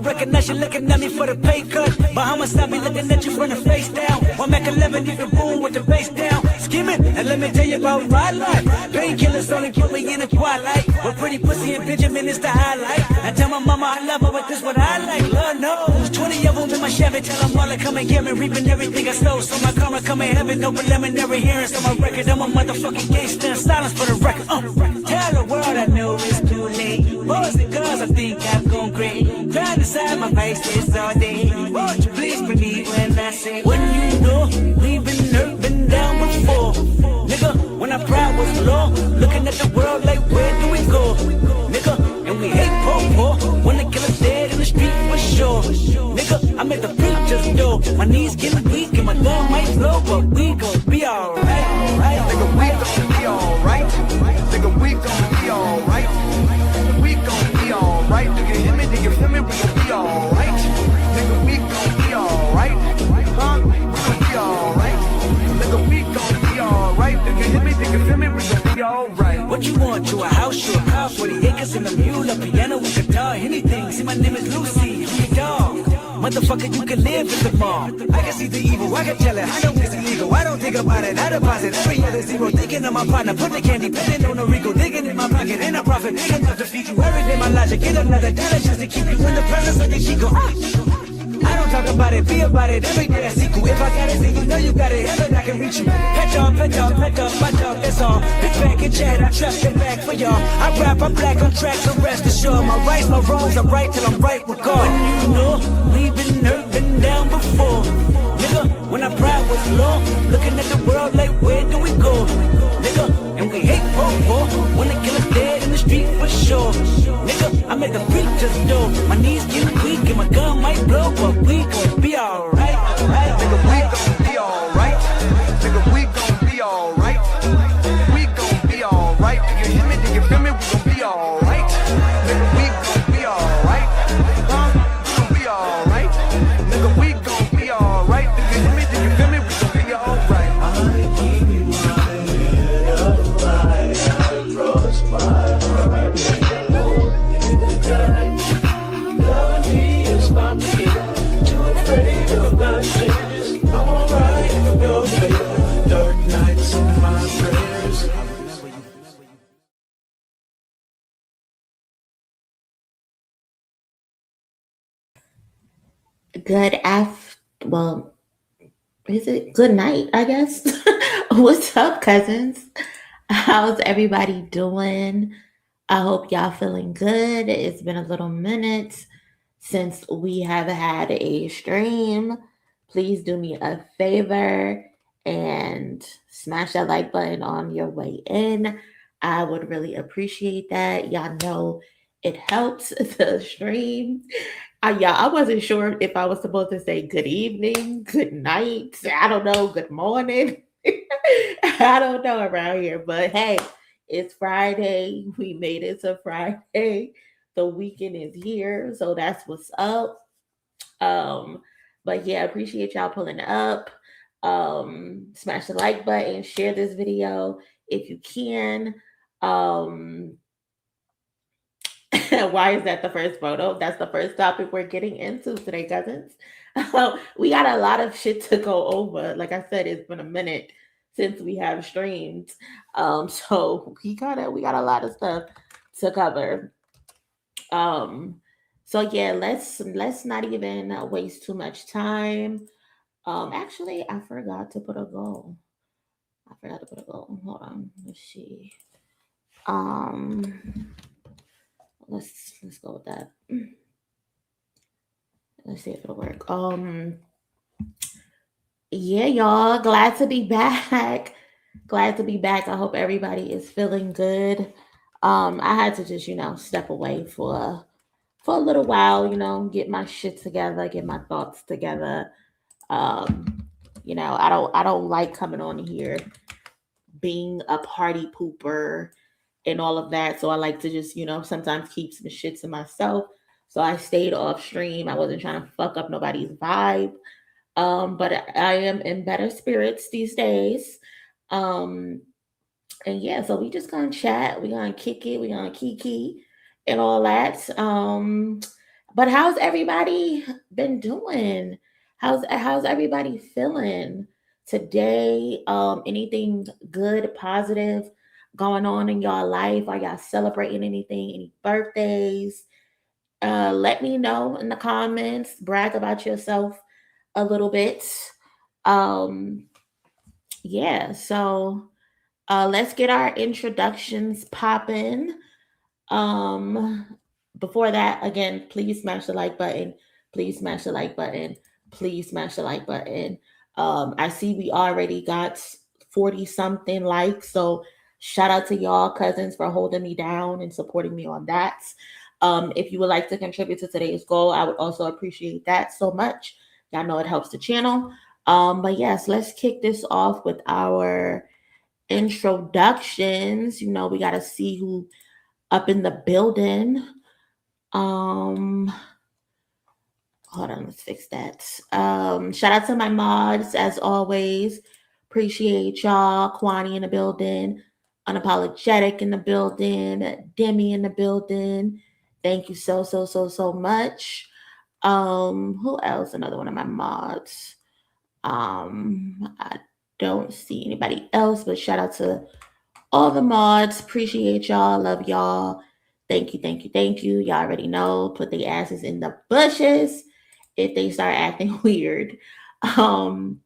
Recognize you looking at me for the pay cut. Bahamas, I be looking at you from the face down. One Mac 11, you can boom with the bass down. Skimming, and let me tell you about my life. Painkillers only put me in the twilight. But pretty pussy and Benjamin is the highlight. I tell my mama I love her, but this what I like. Lord knows, 20 of them in my Chevy. Tell them all to come and get me, reaping everything I stole. So my karma come in heaven, no preliminary hearings on my record. I'm a motherfucking gangster in silence for the record. Tell the world I know it's too late. Boys and girls, I think I've gone great. Trying to side my faces all day. Won't you please believe when I say, when you know we've been hurt, been down before. Nigga, when our pride was low, looking at the world like, where do we go? Nigga, and we hate poor. When the killer's dead in the street for sure. Nigga, I'm at the preacher's door. My knees getting weak and my gun might blow, but we gon' be alright. Nigga, we gon' be alright. Nigga, we gon' be alright. We gon' be alright. Do you hear me? Do you feel me? We gon' be alright. Nigga, we gon' be alright. Huh? We gon' be alright. Nigga, we gon' be alright. Do you hear me? Do you feel me? We gon' be alright. What you want? You a house, you a car, 40 acres and a mule, a piano with guitar, anything. See, my name is Lucy, I'm your dog. Motherfucker, you can live in the mall. I can see the evil, I can tell it. I know it's illegal, I don't think about it. I deposit every other zero, thinking of my partner. Put the candy, petting on the Rico, digging in my pocket. And I profit big enough to feed you every day. My logic, get another dollar just to keep you in the presence of the Chico. I don't talk about it, be about it. Every day I see you. If I got it, then you know you got it. Heaven, I can reach you. Pet dog, my dog, that's all. Big back and chat, I trust it back for y'all. I rap, I'm black on track, so rest assured. My rights, my wrongs, I'm right till I'm right with God. When you know we've been hurt, been down before. Nigga, when our pride was low, looking at the world like, where do we go? Nigga, and we hate poor. When the killer's dead in the street for sure. Nigga, I'm at the preacher's door. My knees get weak and my gun might blow, but we gon' be alright. Nigga, we gon' be alright. Nigga, we gon' be alright. We gon' be alright. Do you hear me? Do you feel me? We gon' be alright. Nigga, we gon' be alright. Huh? We gon' be alright. Nigga, we gon' be alright. Do you hear me? Do you feel me? We gon' be alright. I keep my head up high. I cross my heart. Love me is my me. Too afraid of my changes. I'm alright in your favor. Dark nights in my prayers. Is it good night, I guess? What's up, cousins? How's everybody doing? I hope y'all feeling good. It's been a little minute since we have had a stream. Please do me a favor and smash that like button on your way in. I would really appreciate that. Y'all know it helps the stream. I wasn't sure if I was supposed to say good evening, good night, I don't know, good morning. I don't know around here, but hey, it's Friday. We made it to Friday. The weekend is here, so that's what's up. But yeah, appreciate y'all pulling up. Smash the like button, share this video if you can. Why is that the first photo? That's the first topic we're getting into today, cousins. We got a lot of shit to go over. Like I said, it's been a minute since we have streamed. So we got a lot of stuff to cover. So yeah, let's not even waste too much time. Actually, I forgot to put a goal. Hold on. Let's see. Let's go with that. Let's see if it'll work. Yeah, y'all, glad to be back. Glad to be back. I hope everybody is feeling good. I had to just, step away for a little while, get my shit together, get my thoughts together. Um, I don't like coming on here being a party pooper and all of that. So I like to just, sometimes keep some shit to myself. So I stayed off stream. I wasn't trying to fuck up nobody's vibe. But I am in better spirits these days. Um, and yeah, so we just gonna chat, we gonna kick it, we gonna kiki and all that. But how's everybody been doing? How's everybody feeling today? Anything good, positive going on in your life? Are y'all celebrating anything? Any birthdays? Let me know in the comments. Brag about yourself a little bit. Um, yeah, so let's get our introductions popping. Before that, again, please smash the like button. Please smash the like button. Please smash the like button. I see we already got 40 something likes. So shout out to y'all cousins for holding me down and supporting me on that. If you would like to contribute to today's goal, I would also appreciate that so much. Y'all know it helps the channel. But yes, let's kick this off with our introductions. We got to see who up in the building. Um, Hold on, let's fix that. Shout out to my mods as always. Appreciate y'all. Kwani in the building, unapologetic in the building, Demi in the building. Thank you so much. Who else? Another one of my mods. I don't see anybody else, but shout out to all the mods. Appreciate y'all. Love y'all. Thank you. Y'all already know. Put their asses in the bushes if they start acting weird. Um,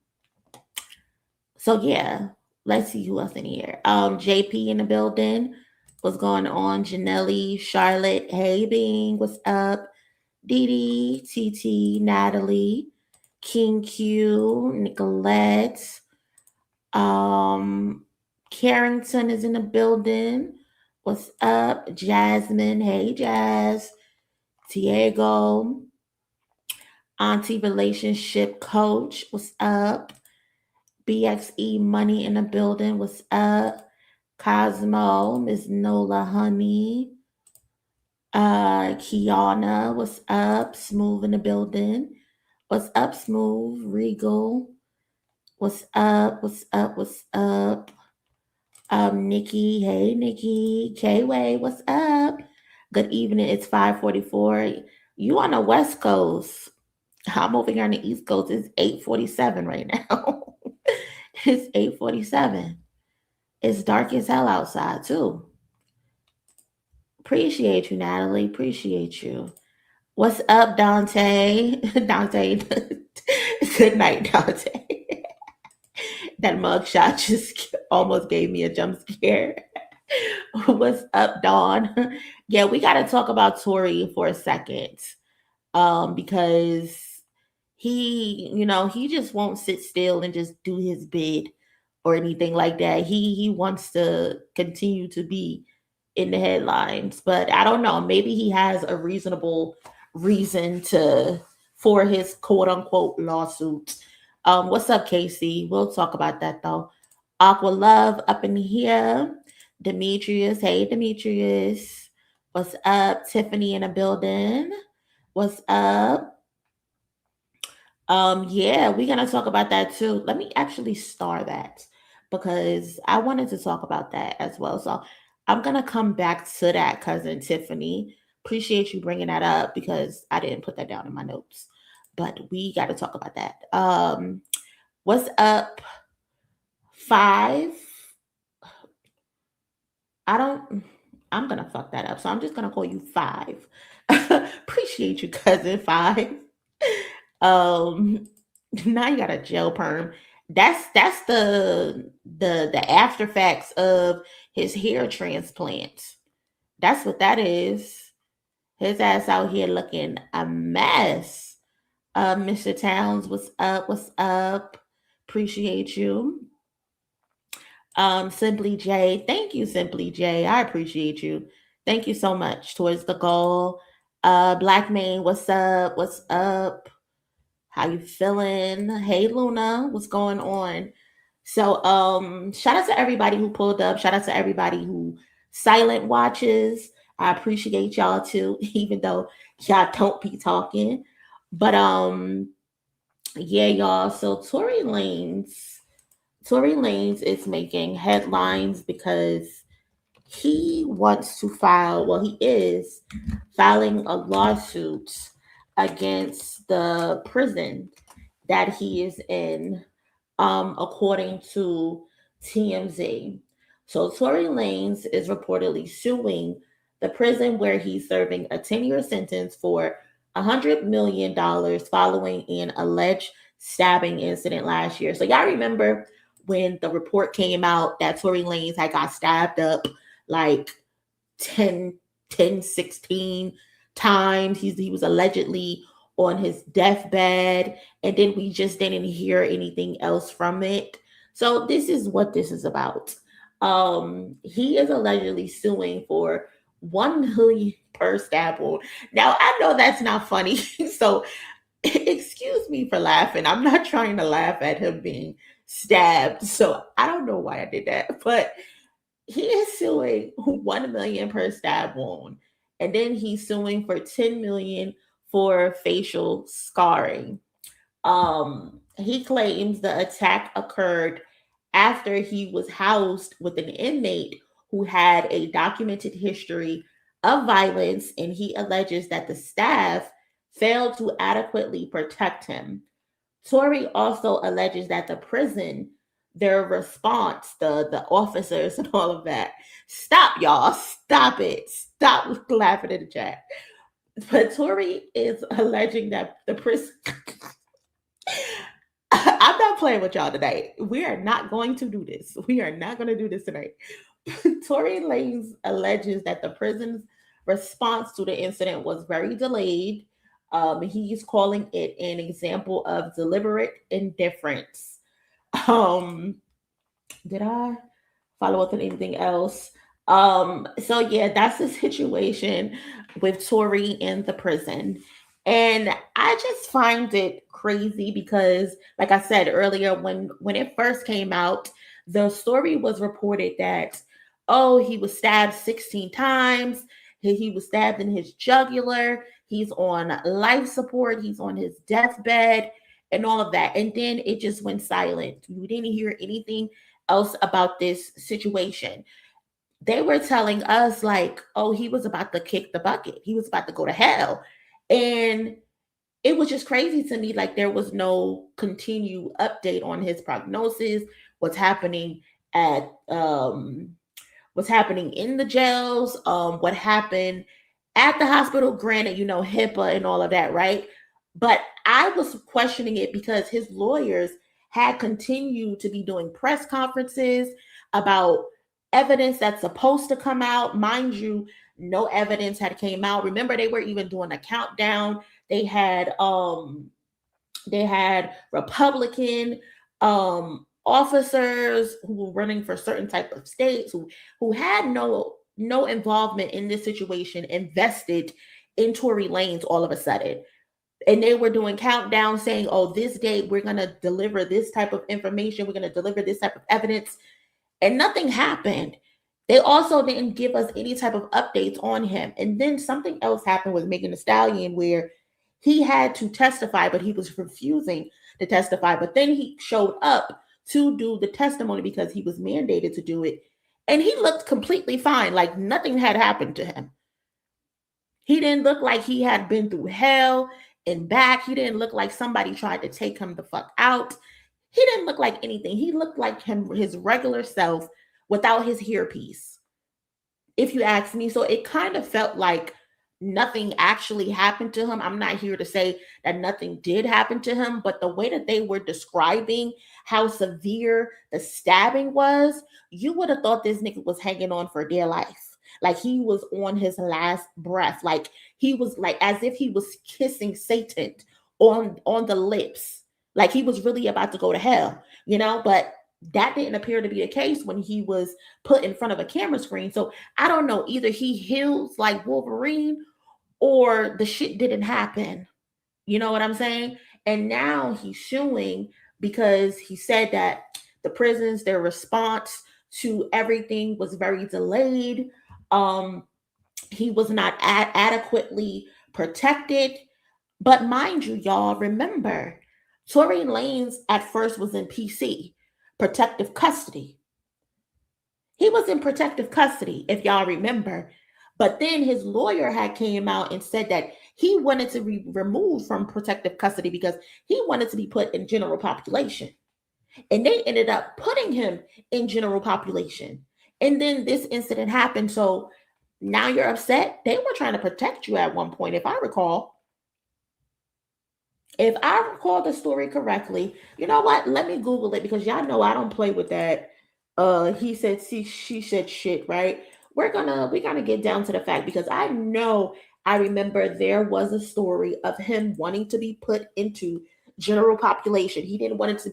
so yeah, let's see who else in here. JP in the building. What's going on? Janelli, Charlotte, hey Bing, what's up? Dee Dee, TT, Natalie, King Q, Nicolette, Carrington is in the building. What's up? Jasmine. Hey, Jazz. Diego. Auntie Relationship Coach. What's up? BXE Money in the building. What's up? Cosmo. Miss Nola Honey. Kiana. What's up? Smooth in the building. What's up, Smooth? Regal. What's up? What's up? Nikki, hey Nikki, K-Way, what's up? Good evening. It's 5:44. You on the West Coast. I'm over here on the East Coast. It's 8:47 right now. It's 8:47. It's dark as hell outside too. Appreciate you, Natalie. Appreciate you. What's up, Dante? Dante. Good night, Dante. That mugshot just almost gave me a jump scare. What's up, Dawn? Yeah, we got to talk about Tory for a second, because he just won't sit still and just do his bid or anything like that. He wants to continue to be in the headlines, but I don't know. Maybe he has a reasonable reason for his quote unquote lawsuit. What's up, Casey? We'll talk about that though. Aqua Love up in here. Demetrius. Hey, Demetrius. What's up? Tiffany in the building. What's up? Yeah, we're gonna talk about that too. Let me actually star that because I wanted to talk about that as well. So I'm gonna come back to that, cousin Tiffany. Appreciate you bringing that up because I didn't put that down in my notes. But we got to talk about that. What's up? 5. I'm gonna fuck that up. So I'm just gonna call you 5. Appreciate you, cousin 5. Now you got a gel perm. That's the after facts of his hair transplant. That's what that is. His ass out here looking a mess. Mr. Towns, what's up? What's up? Appreciate you. Simply J, thank you, Simply J. I appreciate you. Thank you so much towards the goal. Black Main, what's up? What's up? How you feeling? Hey Luna, what's going on? So shout out to everybody who pulled up. Shout out to everybody who silent watches. I appreciate y'all too, even though y'all don't be talking. But yeah, y'all. So Tory Lanez is making headlines because he wants to file, well, he is filing a lawsuit against the prison that he is in, according to TMZ. So Tory Lanez is reportedly suing the prison where he's serving a 10-year sentence for $100 million following an alleged stabbing incident last year. So y'all remember when the report came out that Tory Lanez had got stabbed up like 16 times. He was allegedly on his deathbed, and then we just didn't hear anything else from it. So this is what this is about. He is allegedly suing for 1 million per stab wound. Now I know that's not funny, so excuse me for laughing. I'm not trying to laugh at him being stabbed, so I don't know why I did that, but he is suing 1 million per stab wound, and then he's suing for 10 million for facial scarring. He claims the attack occurred after he was housed with an inmate who had a documented history of violence, and he alleges that the staff failed to adequately protect him. Tory also alleges that the prison, their response, the officers and all of that. Stop, y'all. Stop it. Stop laughing in the chat. But Tory is alleging that the prison. I'm not playing with y'all tonight. We are not going to do this. We are not going to do this tonight. Tory Lanez alleges that the prison's response to the incident was very delayed. He's calling it an example of deliberate indifference. Did I follow up on anything else? So yeah, that's the situation with Tory in the prison. And I just find it crazy because, like I said earlier, when it first came out, the story was reported that, oh, he was stabbed 16 times. He was stabbed in his jugular. He's on life support. He's on his deathbed and all of that. And then it just went silent. We didn't hear anything else about this situation. They were telling us like, oh, he was about to kick the bucket. He was about to go to hell. And it was just crazy to me. Like there was no continued update on his prognosis, what's happening at what's happening in the jails, what happened at the hospital. Granted, HIPAA and all of that, right? But I was questioning it because his lawyers had continued to be doing press conferences about evidence that's supposed to come out. Mind you, no evidence had came out. Remember, they were even doing a countdown. They had Republican officers who were running for certain type of states who had no involvement in this situation invested in Tory Lanez all of a sudden. And they were doing countdown saying, oh, this date, we're going to deliver this type of information. We're going to deliver this type of evidence. And nothing happened. They also didn't give us any type of updates on him. And then something else happened with Megan Thee Stallion where he had to testify, but he was refusing to testify. But then he showed up to do the testimony because he was mandated to do it. And he looked completely fine, like nothing had happened to him. He didn't look like he had been through hell and back. He didn't look like somebody tried to take him the fuck out. He didn't look like anything. He looked like his regular self without his hairpiece, if you ask me. So it kind of felt like nothing actually happened to him. I'm not here to say that nothing did happen to him, but the way that they were describing how severe the stabbing was, you would have thought this nigga was hanging on for dear life. Like he was on his last breath. Like he was like as if he was kissing Satan on the lips. Like he was really about to go to hell, but that didn't appear to be the case when he was put in front of a camera screen. So I don't know. Either he heals like Wolverine or the shit didn't happen. You know what I'm saying? And now he's suing because he said that the prisons, their response to everything was very delayed. Um, he was not adequately protected. But mind you, y'all, remember, Tory Lanez at first was in PC, protective custody. He was in protective custody, if y'all remember. But then his lawyer had came out and said that he wanted to be removed from protective custody because he wanted to be put in general population. And they ended up putting him in general population. And then this incident happened. So now you're upset. They were trying to protect you at one point, if I recall. If I recall the story correctly, you know what? Let me Google it because y'all know I don't play with that. He said, see, she said shit, right? We're gonna get down to the fact because I remember there was a story of him wanting to be put into general population. He didn't want to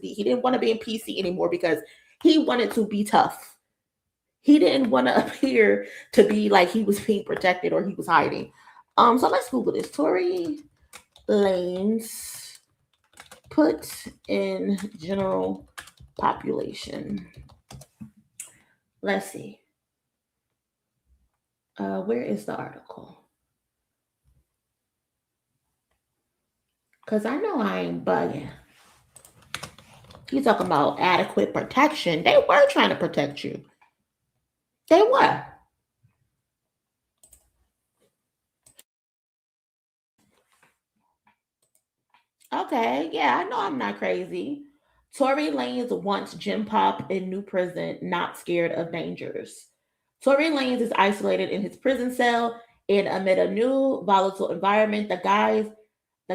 be in PC anymore because he wanted to be tough. He didn't want to appear to be like he was being protected or he was hiding. So let's Google this. Tory Lanez put in general population. Let's see. Where is the article? Because I know I ain't bugging. You talking about adequate protection. They were trying to protect you. They were. Okay, yeah, I know I'm not crazy. Tory Lanez wants gym pop in new prison, not scared of dangers. Tory Lanez is isolated in his prison cell and amid a new volatile environment. The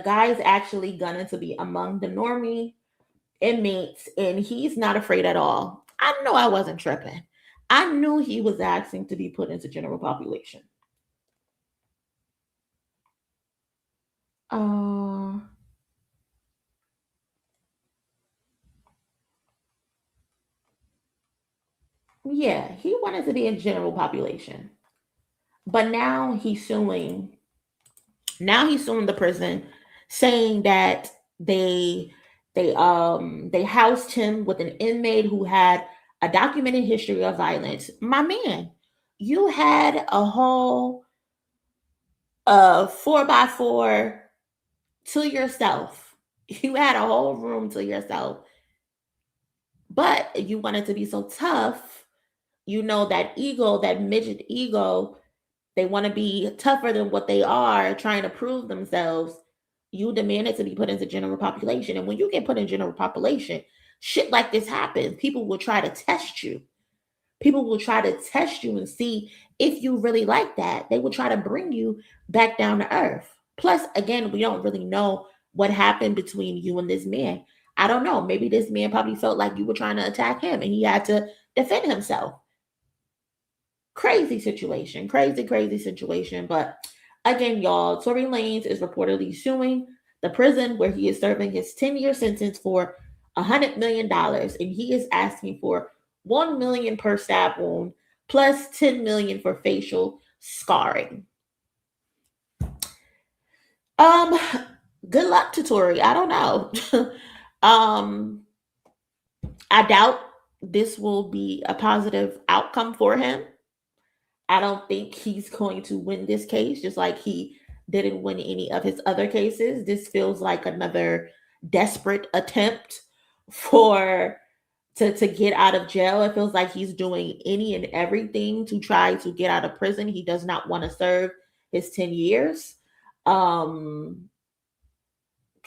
guy's actually gunning to be among the normie inmates, and he's not afraid at all. I know I wasn't tripping. I knew he was asking to be put into general population. Uh, yeah, he wanted to be in general population, but now he's suing. Now he's suing the prison, saying that they housed him with an inmate who had a documented history of violence. My man, you had a whole 4x4 to yourself. You had a whole room to yourself, but you wanted to be so tough. You know that ego, that midget ego. They want to be tougher than what they are, trying to prove themselves. You demanded to be put into general population. And when you get put in general population, shit like this happens. People will try to test you. People will try to test you and see if you really like that. They will try to bring you back down to earth. Plus, again, we don't really know what happened between you and this man. I don't know. Maybe this man probably felt like you were trying to attack him and he had to defend himself. Crazy situation. Crazy situation. But again, y'all, Tory Lanez is reportedly suing the prison where he is serving his 10-year sentence for $100 million. And he is asking for $1 million per stab wound plus $10 million for facial scarring. Good luck to Tory. I don't know. I doubt this will be a positive outcome for him. I don't think he's going to win this case, just like he didn't win any of his other cases. This feels like another desperate attempt for to get out of jail. It feels like he's doing any and everything to try to get out of prison. He does not want to serve his 10 years. So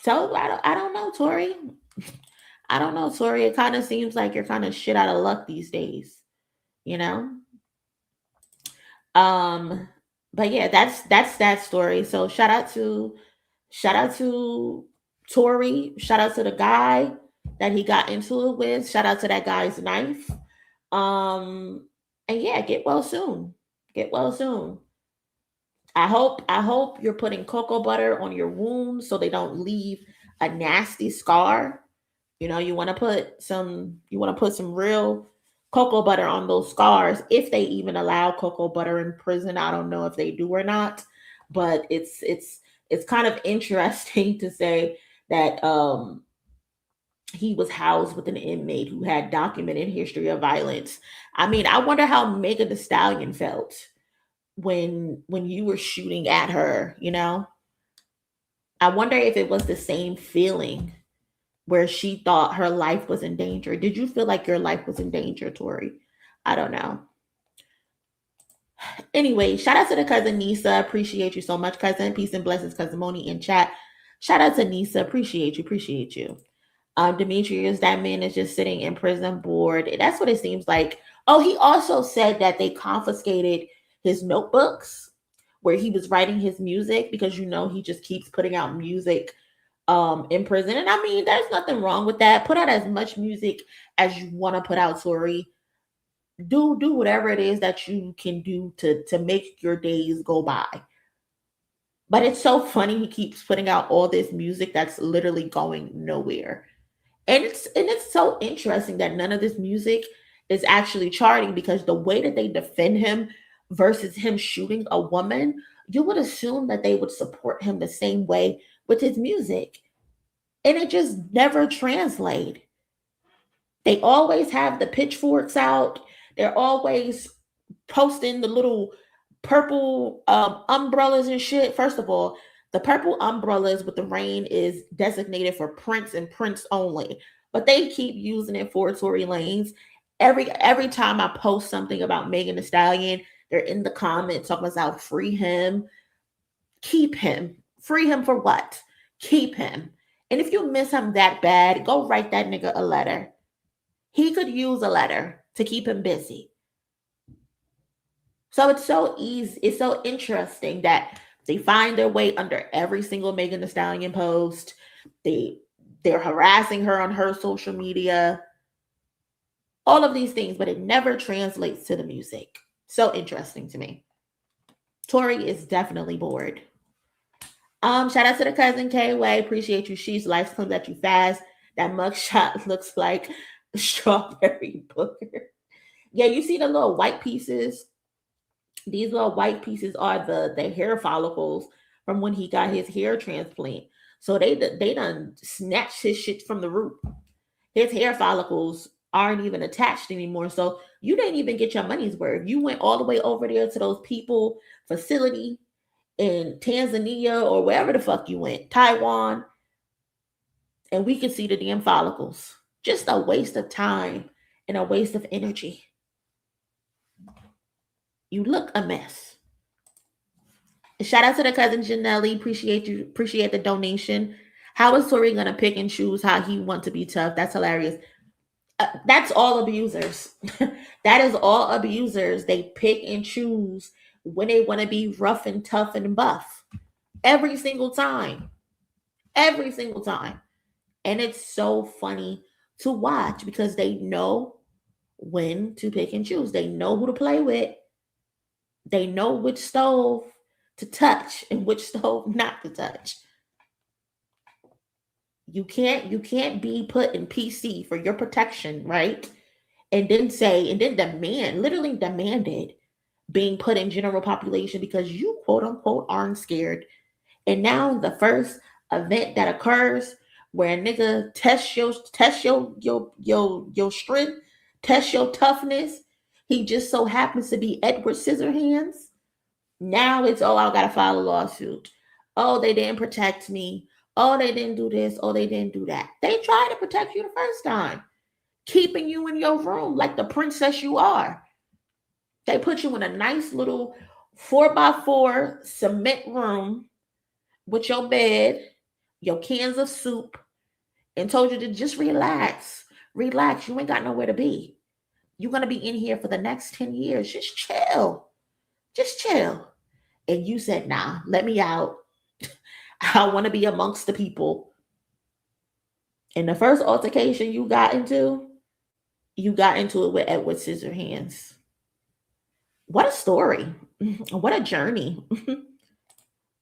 I don't know, Tory. I don't know, Tory. It kind of seems like you're kind of shit out of luck these days, you know? But yeah, that's that story. So shout out to Tory, shout out to the guy that he got into it with, shout out to that guy's knife. And yeah, get well soon. Get well soon. I hope you're putting cocoa butter on your wounds so they don't leave a nasty scar. You want to put some real cocoa butter on those scars, if they even allow cocoa butter in prison. I don't know if they do or not, but it's kind of interesting to say that he was housed with an inmate who had documented history of violence. I mean, I wonder how Megan Thee Stallion felt when you were shooting at her. I wonder if it was the same feeling where she thought her life was in danger. Did you feel like your life was in danger, Tori? I don't know. Anyway, shout out to the cousin Nisa. Appreciate you so much, cousin. Peace and blessings, cousin Monie in chat. Shout out to Nisa. Appreciate you. Appreciate you. Demetrius, that man is just sitting in prison board. That's what it seems like. Oh, he also said that they confiscated his notebooks where he was writing his music, because he just keeps putting out music in prison. And I mean, there's nothing wrong with that. Put out as much music as you want to put out, Tori. Do whatever it is that you can do to make your days go by. But it's so funny, he keeps putting out all this music that's literally going nowhere. And it's so interesting that none of this music is actually charting, because the way that they defend him versus him shooting a woman, you would assume that they would support him the same way with his music. And it just never translates. They always have the pitchforks out. They're always posting the little purple umbrellas and shit. First of all, the purple umbrellas with the rain is designated for Prince and Prince only, but they keep using it for Tory Lanez. Every time I post something about Megan Thee Stallion, they're in the comments talking about free him, keep him. Free him for what? Keep him. And if you miss him that bad, go write that nigga a letter. He could use a letter to keep him busy. So it's so easy. It's so interesting that they find their way under every single Megan Thee Stallion post. They're harassing her on her social media. All of these things, but it never translates to the music. So interesting to me. Tori is definitely bored. Shout out to the cousin K-Way. Appreciate you. She's life comes at you fast. That mugshot looks like a strawberry booger. Yeah, you see the little white pieces. These little white pieces are the hair follicles from when he got his hair transplant. So they done snatched his shit from the root. His hair follicles aren't even attached anymore. So you didn't even get your money's worth. You went all the way over there to those people facility in Tanzania or wherever the fuck you went, Taiwan, and we could see the damn follicles. Just a waste of time and a waste of energy. You look a mess. Shout out to the cousin Janelli. Appreciate you. Appreciate the donation. How is Tory gonna pick and choose how he wants to be tough? That's hilarious. That's all abusers. That is all abusers. They pick and choose when they want to be rough and tough and buff. Every single time. Every single time. And it's so funny to watch because they know when to pick and choose. They know who to play with. They know which stove to touch and which stove not to touch. You can't be put in PC for your protection, right? And then literally demanded being put in general population because you quote unquote aren't scared. And now the first event that occurs where a nigga test your strength, test your toughness, he just so happens to be Edward Scissorhands. Now it's, oh, I gotta file a lawsuit. Oh, they didn't protect me. Oh, they didn't do this. Oh, they didn't do that. They tried to protect you the first time, keeping you in your room like the princess you are. They put you in a nice little 4x4 cement room with your bed, your cans of soup, and told you to just relax. Relax. You ain't got nowhere to be. You're going to be in here for the next 10 years. Just chill. Just chill. And you said, nah, let me out. I want to be amongst the people. And the first altercation you got into it with Edward Scissorhands. What a story. What a journey.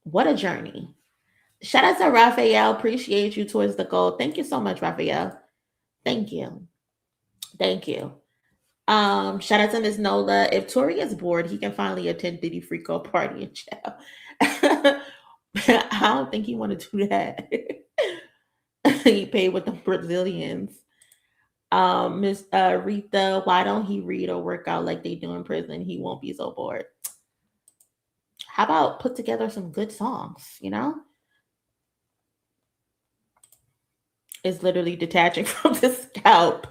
What a journey. Shout out to Raphael. Appreciate you towards the goal. Thank you so much, Raphael. Thank you. Thank you. Shout out to Miss Nola. If Tori is bored, he can finally attend Diddy Freako party in jail. I don't think he want to do that. He paid with the Brazilians. Miss Rita, why don't he read or work out like they do in prison? He won't be so bored. How about put together some good songs, you know? It's literally detaching from the scalp.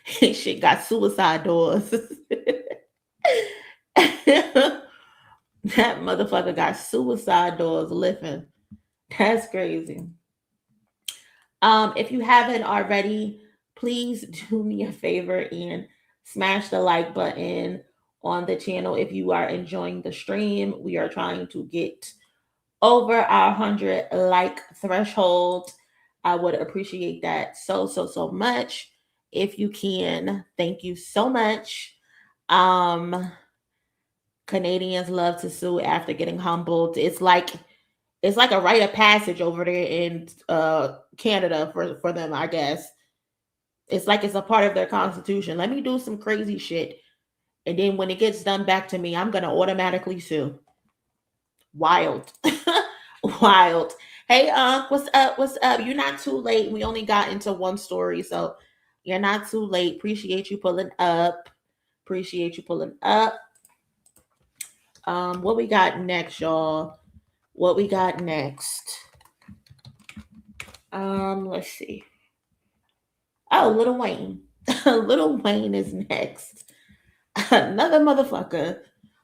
Shit got suicide doors. That motherfucker got suicide doors lifting. That's crazy. If you haven't already, please do me a favor and smash the like button on the channel if you are enjoying the stream. We are trying to get over our 100 like threshold. I would appreciate that so much if you can. Thank you so much. Canadians love to sue after getting humbled. It's like a rite of passage over there in Canada for them, I guess. It's like it's a part of their constitution. Let me do some crazy shit, and then when it gets done back to me, I'm gonna automatically sue. Wild. Wild. Hey, what's up? What's up? You're not too late. We only got into one story, so you're not too late. Appreciate you pulling up. Appreciate you pulling up. What we got next, y'all? What we got next? Let's see. Oh, Lil Wayne. Lil Wayne is next. Another motherfucker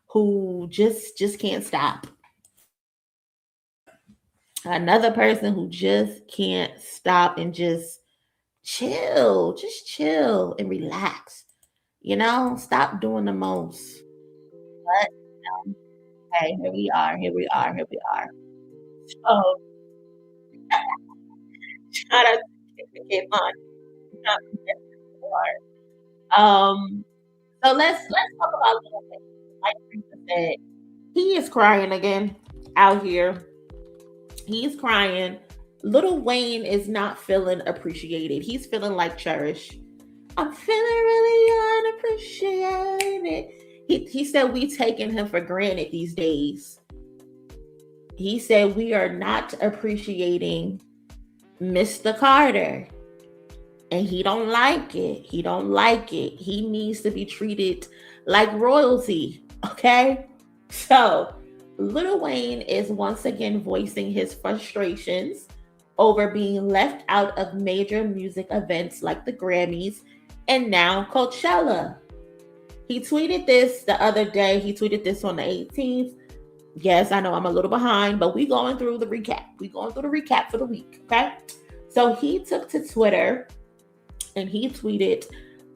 who just can't stop. Another person who just can't stop and just chill and relax. You know, stop doing the most. But hey, here we are. So shout out to Kevon. So let's talk about Lil Wayne. Like Rita said, he is crying again out here. He's crying. Lil Wayne is not feeling appreciated. He's feeling like cherished. I'm feeling really unappreciated. He said we taking him for granted these days. He said we are not appreciating Mr. Carter. And he don't like it. He don't like it. He needs to be treated like royalty. Okay? So Lil Wayne is once again voicing his frustrations over being left out of major music events like the Grammys and now Coachella. He tweeted this the other day. He tweeted this on the 18th. Yes, I know I'm a little behind, but we going through the recap. We going through the recap for the week, okay? So he took to Twitter and he tweeted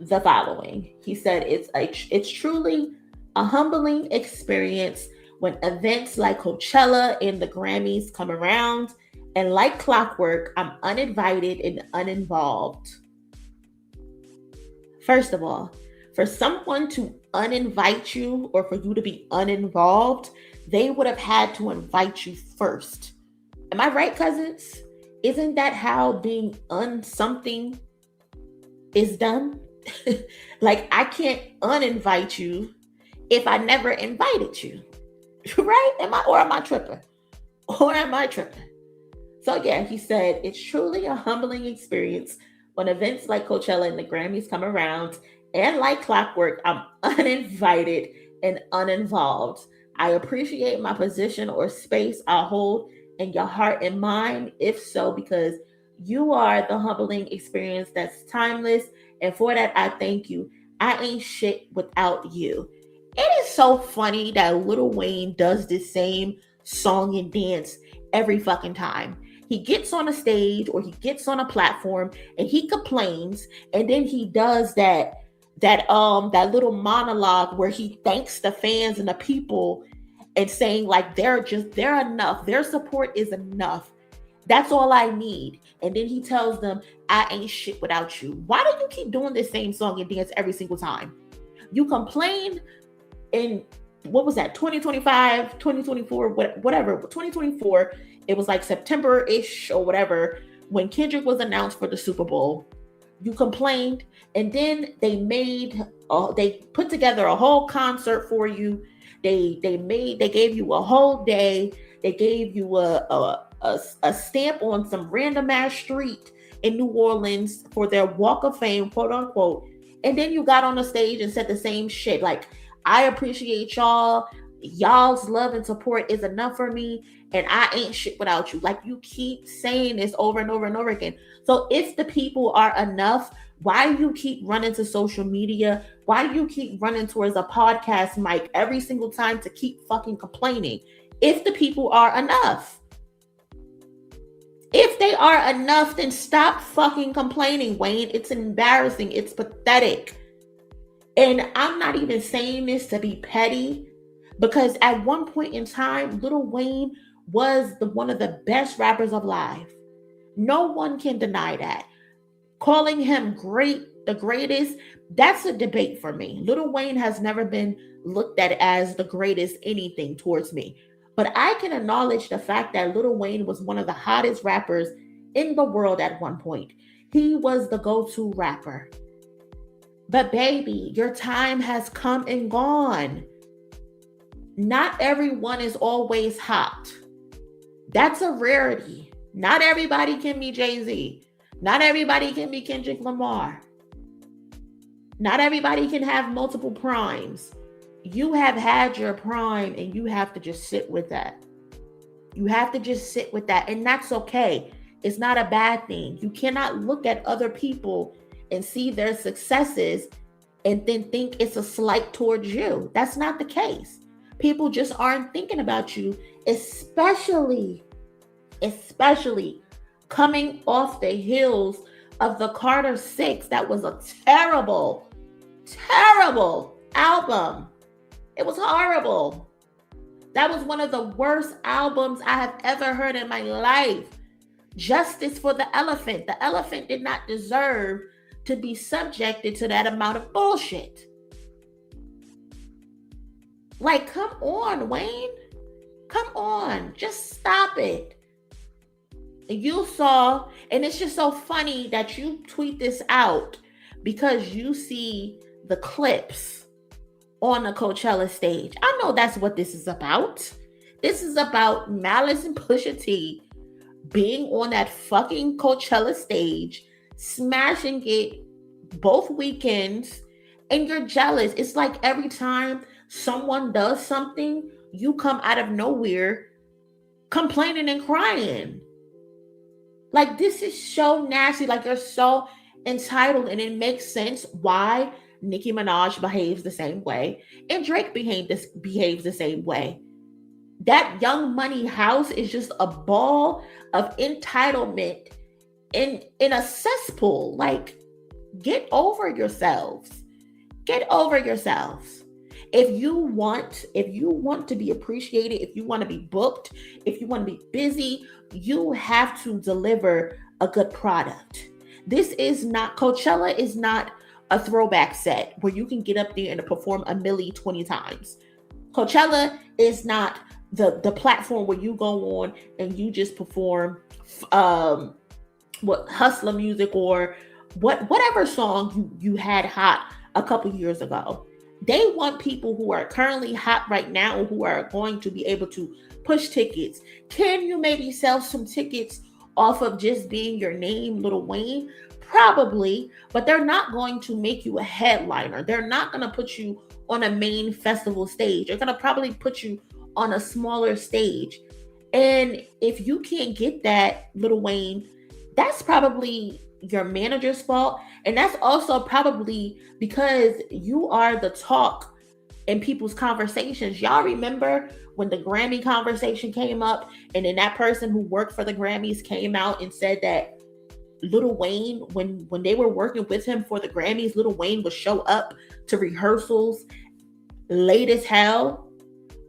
the following. He said, it's truly a humbling experience when events like Coachella and the Grammys come around, and like clockwork, I'm uninvited and uninvolved. First of all, for someone to uninvite you or for you to be uninvolved, they would have had to invite you first. Am I right, cousins? Isn't that how being something is done? Like, I can't uninvite you if I never invited you. Right? Am I tripping? Or am I tripping? So yeah, he said, it's truly a humbling experience when events like Coachella and the Grammys come around, and like clockwork, I'm uninvited and uninvolved. I appreciate my position or space I hold in your heart and mind, if so, because you are the humbling experience that's timeless, and for that, I thank you. I ain't shit without you. It is so funny that Lil Wayne does the same song and dance every fucking time. He gets on a stage or he gets on a platform and he complains, and then he does that little monologue where he thanks the fans and the people and saying like they're enough. Their support is enough. That's all I need. And then he tells them, I ain't shit without you. Why do you keep doing the same song and dance every single time? You complain in, what was that, 2025, 2024, whatever, 2024, it was like September-ish or whatever, when Kendrick was announced for the Super Bowl, you complained, and then they put together a whole concert for you. They gave you a whole day. They gave you a stamp on some random ass street in New Orleans for their Walk of Fame, quote unquote. And then you got on the stage and said the same shit. Like, I appreciate y'all. Y'all's love and support is enough for me, and I ain't shit without you. Like, you keep saying this over and over and over again. So if the people are enough, why do you keep running to social media? Why do you keep running towards a podcast mic every single time to keep fucking complaining? If the people are enough. If they are enough, then stop fucking complaining, Wayne. It's embarrassing. It's pathetic. And I'm not even saying this to be petty, because at one point in time, Lil Wayne was one of the best rappers alive. No one can deny that. Calling him great, the greatest, that's a debate for me. Lil Wayne has never been looked at as the greatest anything towards me. But I can acknowledge the fact that Lil Wayne was one of the hottest rappers in the world at one point. He was the go-to rapper. But baby, your time has come and gone. Not everyone is always hot. That's a rarity. Not everybody can be Jay-Z. Not everybody can be Kendrick Lamar. Not everybody can have multiple primes. You have had your prime, and you have to just sit with that. You have to just sit with that, and that's okay. It's not a bad thing. You cannot look at other people and see their successes and then think it's a slight towards you. That's not the case. People just aren't thinking about you, especially coming off the heels of the Carter 6. That was a terrible, terrible album. It was horrible. That was one of the worst albums I have ever heard in my life. Justice for the elephant. The elephant did not deserve to be subjected to that amount of bullshit. Like, come on, Wayne. Come on. Just stop it. You saw, and it's just so funny that you tweet this out because you see the clips on the Coachella stage. I know that's what this is about. This is about Malice and Pusha T being on that fucking Coachella stage, smashing it both weekends, and you're jealous. It's like every time someone does something, you come out of nowhere complaining and crying. Like, this is so nasty. Like, you're so entitled, and it makes sense why Nicki Minaj behaves the same way and Drake behaves the same way. That Young Money house is just a ball of entitlement in a cesspool. Like, get over yourselves. Get over yourselves. If you want to be appreciated, if you want to be booked, if you want to be busy, you have to deliver a good product. Coachella is not a throwback set where you can get up there and perform a milli 20 times. Coachella is not the platform where you go on and you just perform hustler music or whatever song you had hot a couple years ago. They want people who are currently hot right now, who are going to be able to push tickets. Can you maybe sell some tickets off of just being your name, Lil Wayne? Probably, but they're not going to make you a headliner. They're not going to put you on a main festival stage. They're going to probably put you on a smaller stage. And if you can't get that, Lil Wayne, that's probably your manager's fault. And that's also probably because you are the talk in people's conversations. Y'all remember when the Grammy conversation came up, and then that person who worked for the Grammys came out and said that Lil Wayne, when they were working with him for the Grammys, Lil Wayne would show up to rehearsals late as hell.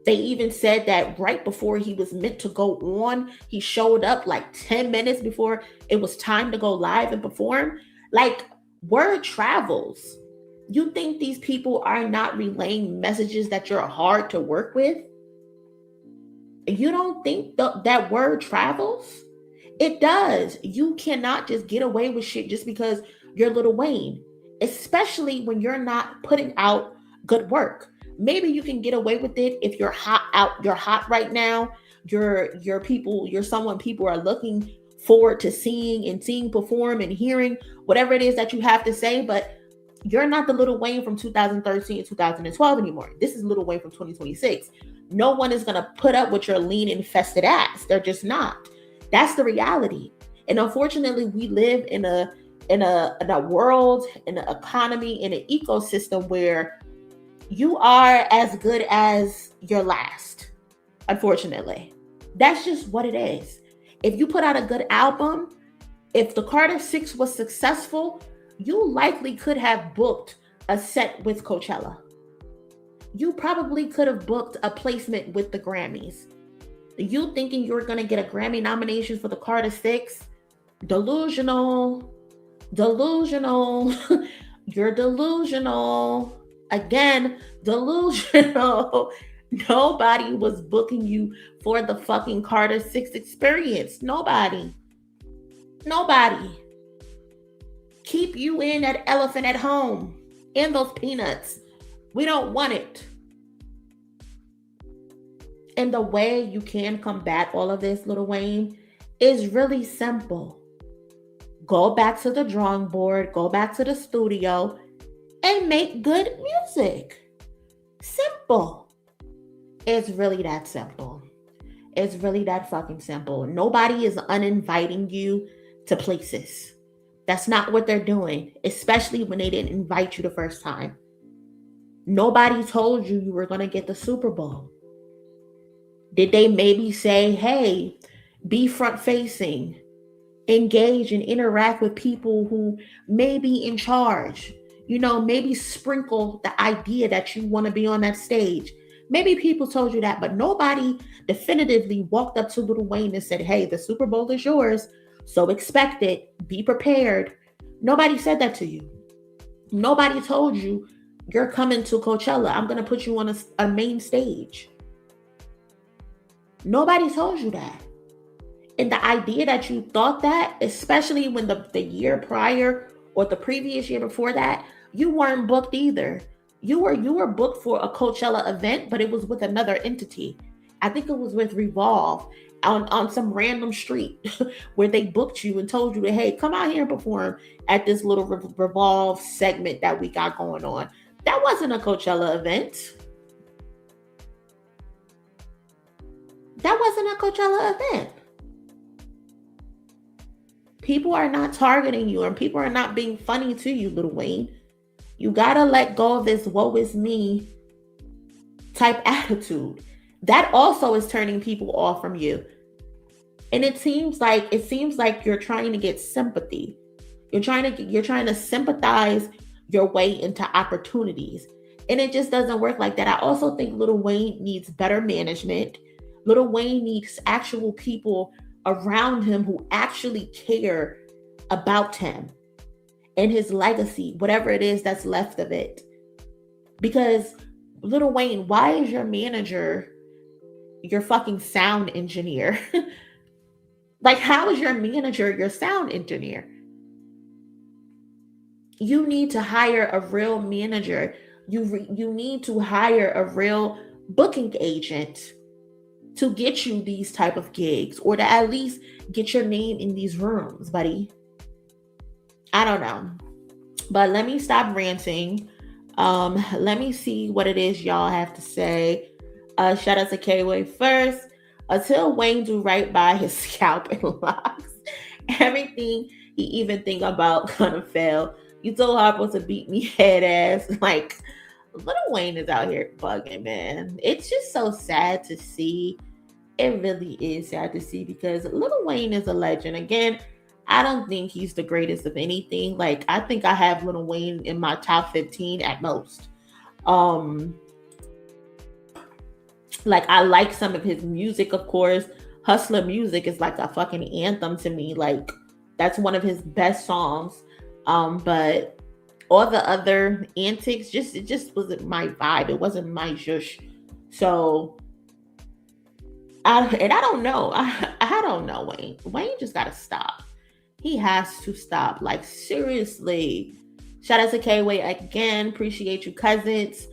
They even said that right before he was meant to go on, he showed up like 10 minutes before it was time to go live and perform. Like, word travels. You think these people are not relaying messages that you're hard to work with? You don't think that word travels? It does. You cannot just get away with shit just because you're Lil Wayne, especially when you're not putting out good work. Maybe you can get away with it if you're hot right now. You're someone people are looking forward to seeing perform and hearing whatever it is that you have to say, but you're not the Lil Wayne from 2013 and 2012 anymore. This is Lil Wayne from 2026. No one is going to put up with your lean infested ass. They're just not. That's the reality. And unfortunately, we live in a world, in an economy, in an ecosystem where you are as good as your last. Unfortunately, that's just what it is. If you put out a good album, if the Carter 6 was successful, you likely could have booked a set with Coachella. You probably could have booked a placement with the Grammys. You thinking you're going to get a Grammy nomination for the Carter 6? Delusional. You're delusional. Again, delusional. Nobody was booking you for the fucking Carter 6 experience. Nobody. Keep you in that elephant at home. In those peanuts. We don't want it. And the way you can combat all of this, Lil Wayne, is really simple. Go back to the drawing board, go back to the studio, and make good music. Simple. It's really that simple. It's really that fucking simple. Nobody is uninviting you to places. That's not what they're doing, especially when they didn't invite you the first time. Nobody told you were going to get the Super Bowl. Did they maybe say, hey, be front facing, engage and interact with people who may be in charge? Maybe sprinkle the idea that you want to be on that stage. Maybe people told you that, but nobody definitively walked up to Lil Wayne and said, hey, the Super Bowl is yours, so expect it, be prepared. Nobody said that to you. Nobody told you you're coming to Coachella. I'm going to put you on a main stage. Nobody told you that. And the idea that you thought that, especially when the year prior or the previous year before that, you weren't booked either. You were booked for a Coachella event, but it was with another entity. I think it was with Revolve on some random street where they booked you and told you that, hey, come out here and perform at this little Revolve segment that we got going on. That wasn't a Coachella event. That wasn't a Coachella event. People are not targeting you and people are not being funny to you, Lil Wayne. You gotta let go of this woe is me type attitude. That also is turning people off from you. And it seems like you're trying to get sympathy. You're trying to sympathize your way into opportunities. And it just doesn't work like that. I also think Lil Wayne needs better management. Lil Wayne needs actual people around him who actually care about him and his legacy, whatever it is that's left of it. Because Lil Wayne, why is your manager your fucking sound engineer? Like, how is your manager your sound engineer? You need to hire a real manager. You need to hire a real booking agent to get you these type of gigs, or to at least get your name in these rooms, buddy. I don't know. But let me stop ranting. Let me see what it is y'all have to say. Shout out to K-Way first. Until Wayne do right by his scalp and locks, everything he even think about gonna fail. You told Harpo to beat me head ass. Like, Lil Wayne is out here bugging, man. It's just so sad to see. It really is sad to see because Lil Wayne is a legend. Again, I don't think he's the greatest of anything. Like, I think I have Lil Wayne in my top 15 at most. Like, I like some of his music, of course. Hustler Music is like a fucking anthem to me. Like, that's one of his best songs. But all the other antics, it just wasn't my vibe. It wasn't my zhush. So I don't know. I don't know, Wayne. Wayne just gotta stop. He has to stop. Like, seriously. Shout out to K-Way again. Appreciate you, cousins.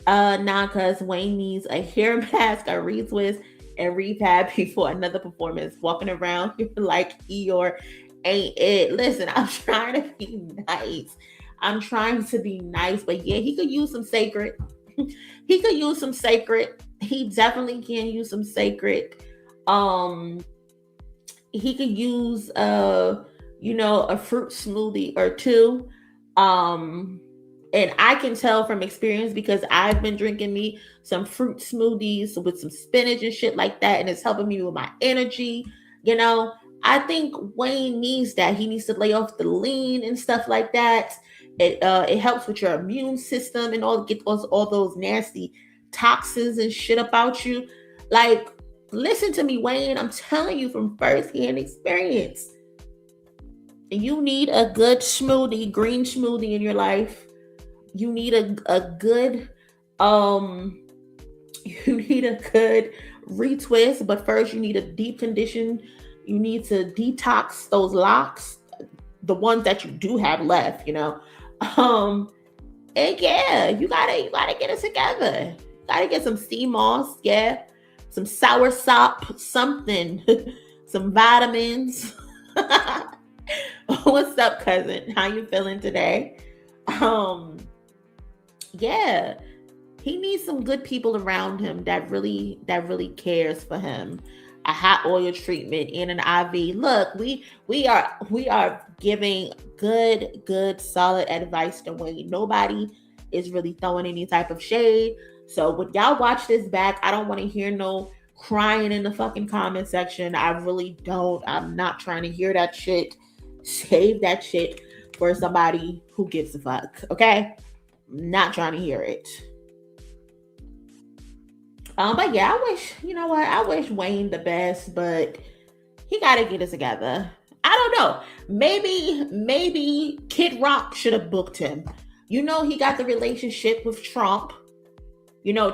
Nah, cause Wayne needs a hair mask, a retwist, and repap before another performance. Walking around here like Eeyore ain't it. Listen, I'm trying to be nice. I'm trying to be nice, but yeah, he could use some sacred. He could use some sacred. He definitely can use some sacred. Um, he could use a fruit smoothie or two. Um, and I can tell from experience because I've been drinking me some fruit smoothies with some spinach and shit like that, and it's helping me with my energy. You know, I think Wayne needs that. He needs to lay off the lean and stuff like that. It helps with your immune system and all those nasty toxins and shit about you. Like, listen to me, Wayne. I'm telling you from firsthand experience. You need a good smoothie, green smoothie in your life. You need a good you need a good retwist, but first you need a deep condition. You need to detox those locks, the ones that you do have left, and yeah, you gotta get it together. Gotta get some sea moss, yeah, some sour sop, something, some vitamins. What's up, cousin? How you feeling today? Um, yeah, he needs some good people around him that really cares for him. A hot oil treatment and an IV. Look, we are giving good solid advice to Wayne. Nobody is really throwing any type of shade. So when y'all watch this back, I don't want to hear no crying in the fucking comment section. I really don't. I'm not trying to hear that shit. Save that shit for somebody who gives a fuck. Okay? Not trying to hear it. But yeah, I wish Wayne the best, but he gotta get it together. I don't know. Maybe Kid Rock should have booked him. He got the relationship with Trump.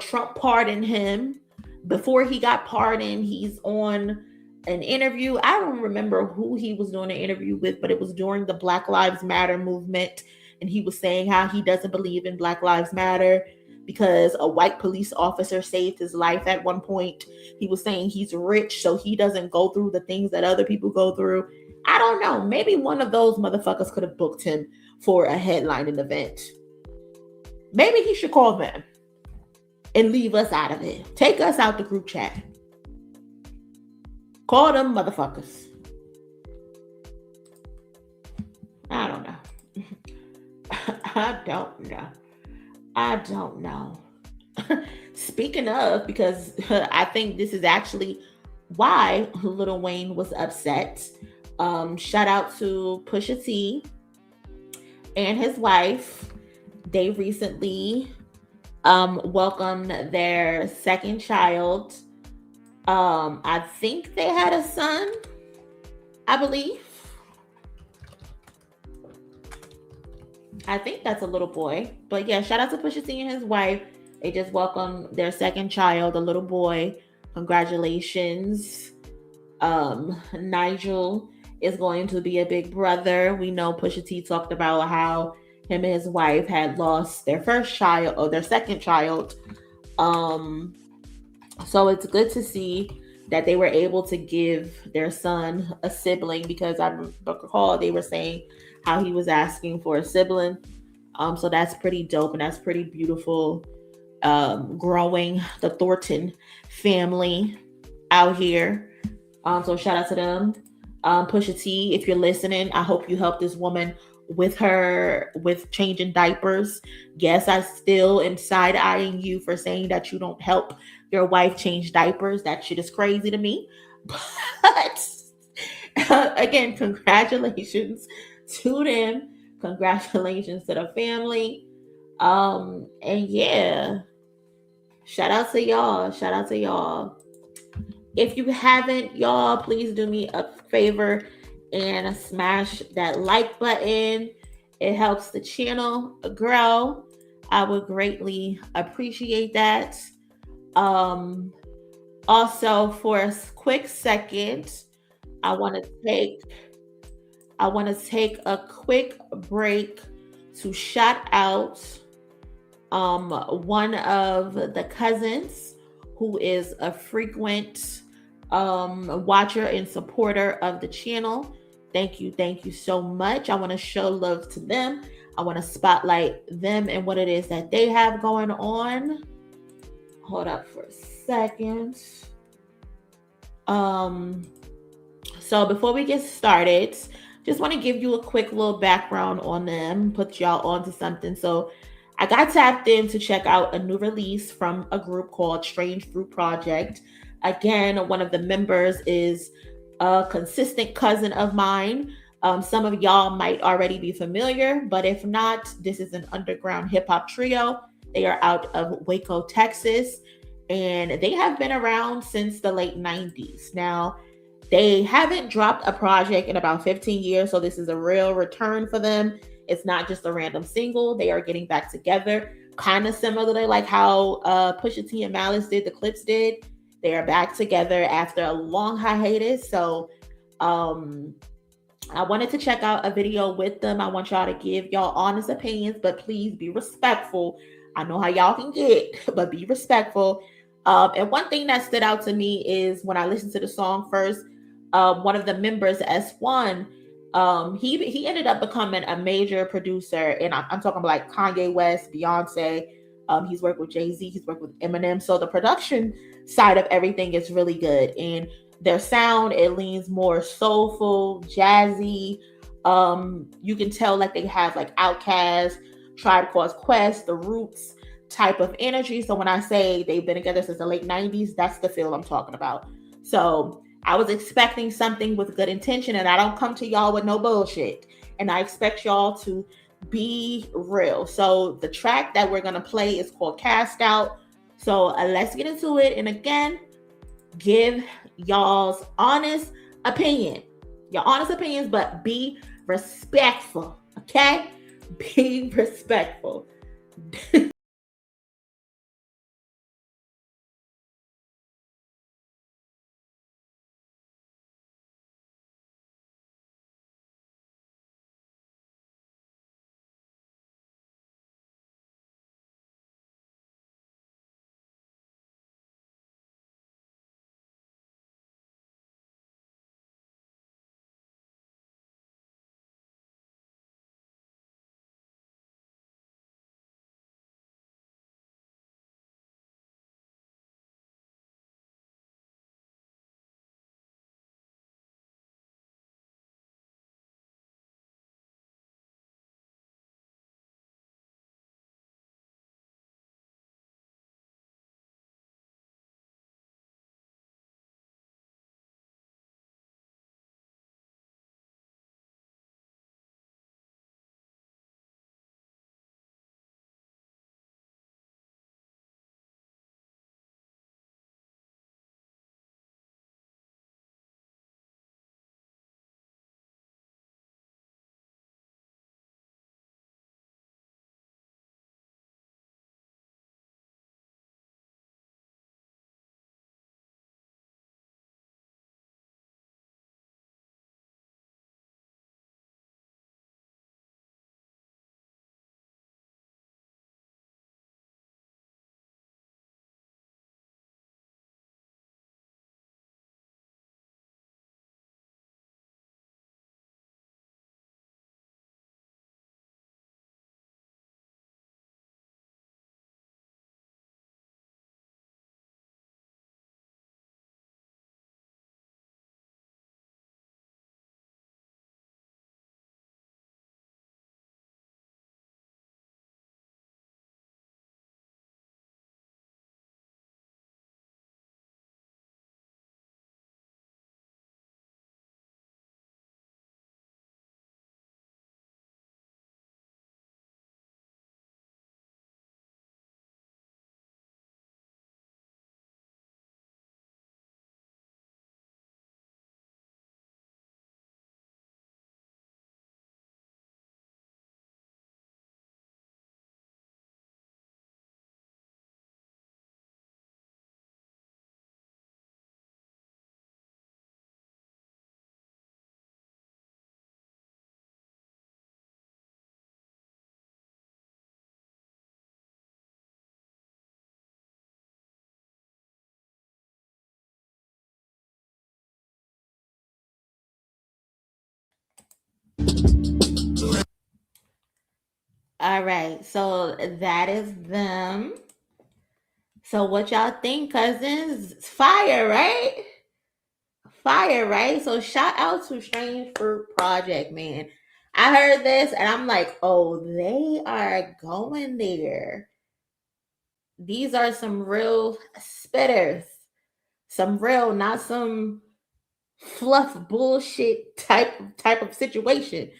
Trump pardoned him. Before he got pardoned, he's on an interview. I don't remember who he was doing an interview with, but it was during the Black Lives Matter movement. And he was saying how he doesn't believe in Black Lives Matter because a white police officer saved his life at one point. He was saying he's rich, so he doesn't go through the things that other people go through. I don't know. Maybe one of those motherfuckers could have booked him for a headlining event. Maybe he should call them and leave us out of it. Take us out the group chat. Call them motherfuckers. I don't know. I don't know. Speaking of, because I think this is actually why Lil Wayne was upset. Shout out to Pusha T and his wife. They recently welcomed their second child. I think they had a son, I believe. I think that's a little boy. But yeah, shout out to Pusha T and his wife. They just welcomed their second child, a little boy. Congratulations. Nigel is going to be a big brother. We know Pusha T talked about how him and his wife had lost their first child or their second child. So it's good to see that they were able to give their son a sibling, because I recall they were saying how he was asking for a sibling. So that's pretty dope and that's pretty beautiful. Growing the Thornton family out here. So shout out to them. Pusha T, if you're listening, I hope you help this woman with changing diapers. Yes, I still am side-eyeing you for saying that you don't help your wife change diapers. That shit is crazy to me. But again, congratulations to them. Congratulations to the family. And yeah, shout out to y'all. If you haven't, y'all, please do me a favor and smash that like button. It helps the channel grow. I would greatly appreciate that. Also, for a quick second, I want to take a quick break to shout out one of the cousins who is a frequent watcher and supporter of the channel. Thank you so much. I want to show love to them. I want to spotlight them and what it is that they have going on. Hold up for a second. Um, so before we get started, just want to give you a quick little background on them, put y'all onto something. So I got tapped in to check out a new release from a group called Strange Fruit Project. Again, one of the members is a consistent cousin of mine. Some of y'all might already be familiar, but if not, this is an underground hip hop trio. They are out of Waco, Texas, and they have been around since the late 90s. Now, they haven't dropped a project in about 15 years, so this is a real return for them. It's not just a random single. They are getting back together, kind of similarly like how Pusha T and Malice did, the Clips did. They are back together after a long hiatus. So I wanted to check out a video with them. I want y'all to give y'all honest opinions, but please be respectful. I know how y'all can get, but be respectful. And one thing that stood out to me is when I listened to the song first, one of the members, S1, he ended up becoming a major producer, and I'm talking about like Kanye West, Beyonce. He's worked with Jay-Z, he's worked with Eminem. So the production side of everything is really good, and their sound, it leans more soulful, jazzy. You can tell like they have like Outkast, Tribe Called Quest, The Roots type of energy. So when I say they've been together since the late 90s, that's the feel I'm talking about. So I was expecting something with good intention, and I don't come to y'all with no bullshit. And I expect y'all to be real. So the track that we're gonna play is called Cast Out. So let's get into it. And again, give y'all's honest opinion. Your honest opinions, but be respectful. Okay? Be respectful. All right, so that is them. So what y'all think, cousins? It's fire, right? Fire, right? So shout out to Strange Fruit Project, man. I heard this and I'm like, oh, they are going there. These are some real spitters. Some real, not some fluff bullshit type of situation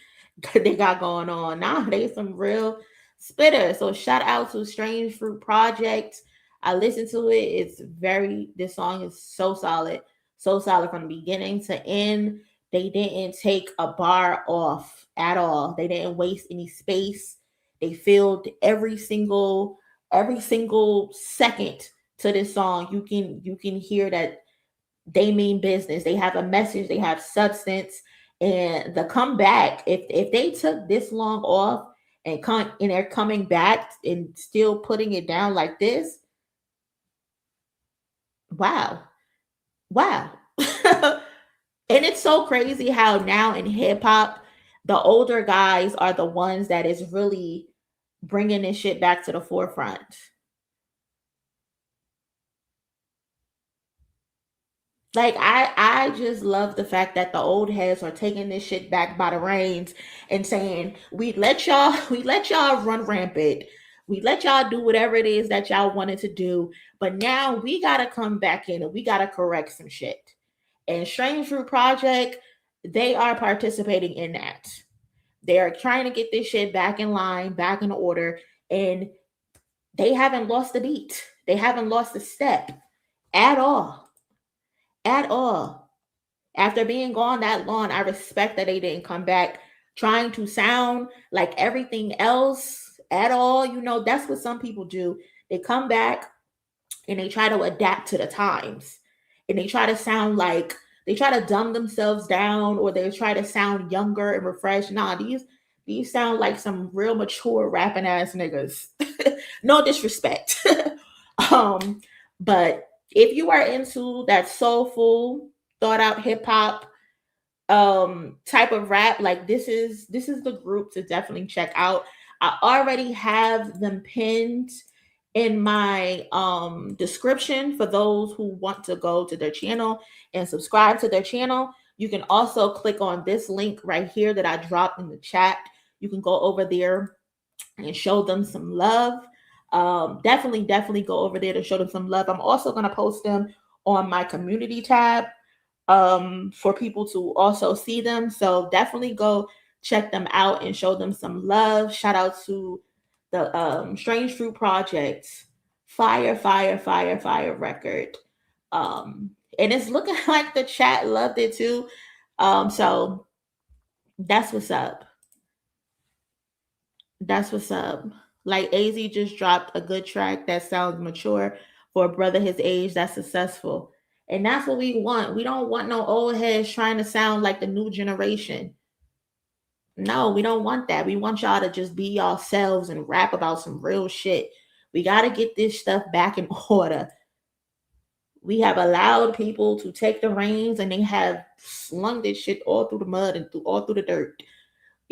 they got going on. Nah, they some real spitters. So shout out to Strange Fruit Project. I listened to it. This song is so solid from the beginning to end. They didn't take a bar off at all. They didn't waste any space. They filled every single second to this song. You can hear that they mean business. They have a message. They have substance. And the comeback, if they took this long off and they're coming back and still putting it down like this, wow, wow. And it's so crazy how now in hip hop, the older guys are the ones that is really bringing this shit back to the forefront. Like I just love the fact that the old heads are taking this shit back by the reins and saying, we let y'all run rampant. We let y'all do whatever it is that y'all wanted to do, but now we gotta come back in and we gotta correct some shit. And Strange Fruit Project, they are participating in that. They are trying to get this shit back in line, back in order, and they haven't lost the beat. They haven't lost a step at all. At all. After being gone that long, I respect that they didn't come back trying to sound like everything else at all. That's what some people do. They come back and they try to adapt to the times. And they try to sound like they try to dumb themselves down or they try to sound younger and refreshed. Nah, these sound like some real mature rapping ass niggas. No disrespect. But if you are into that soulful, thought out hip hop type of rap, like this is the group to definitely check out. I already have them pinned in my description for those who want to go to their channel and subscribe to their channel. You can also click on this link right here that I dropped in the chat. You can go over there and show them some love. Definitely go over there to show them some love. I'm also going to post them on my community tab for people to also see them. So definitely go check them out and show them some love. Shout out to the Strange Fruit Project. Fire record. And it's looking like the chat loved it too. So that's what's up. That's what's up. Like AZ just dropped a good track that sounds mature for a brother his age that's successful. And that's what we want. We don't want no old heads trying to sound like the new generation. No, we don't want that. We want y'all to just be yourselves and rap about some real shit. We got to get this stuff back in order. We have allowed people to take the reins and they have slung this shit all through the mud and all through the dirt.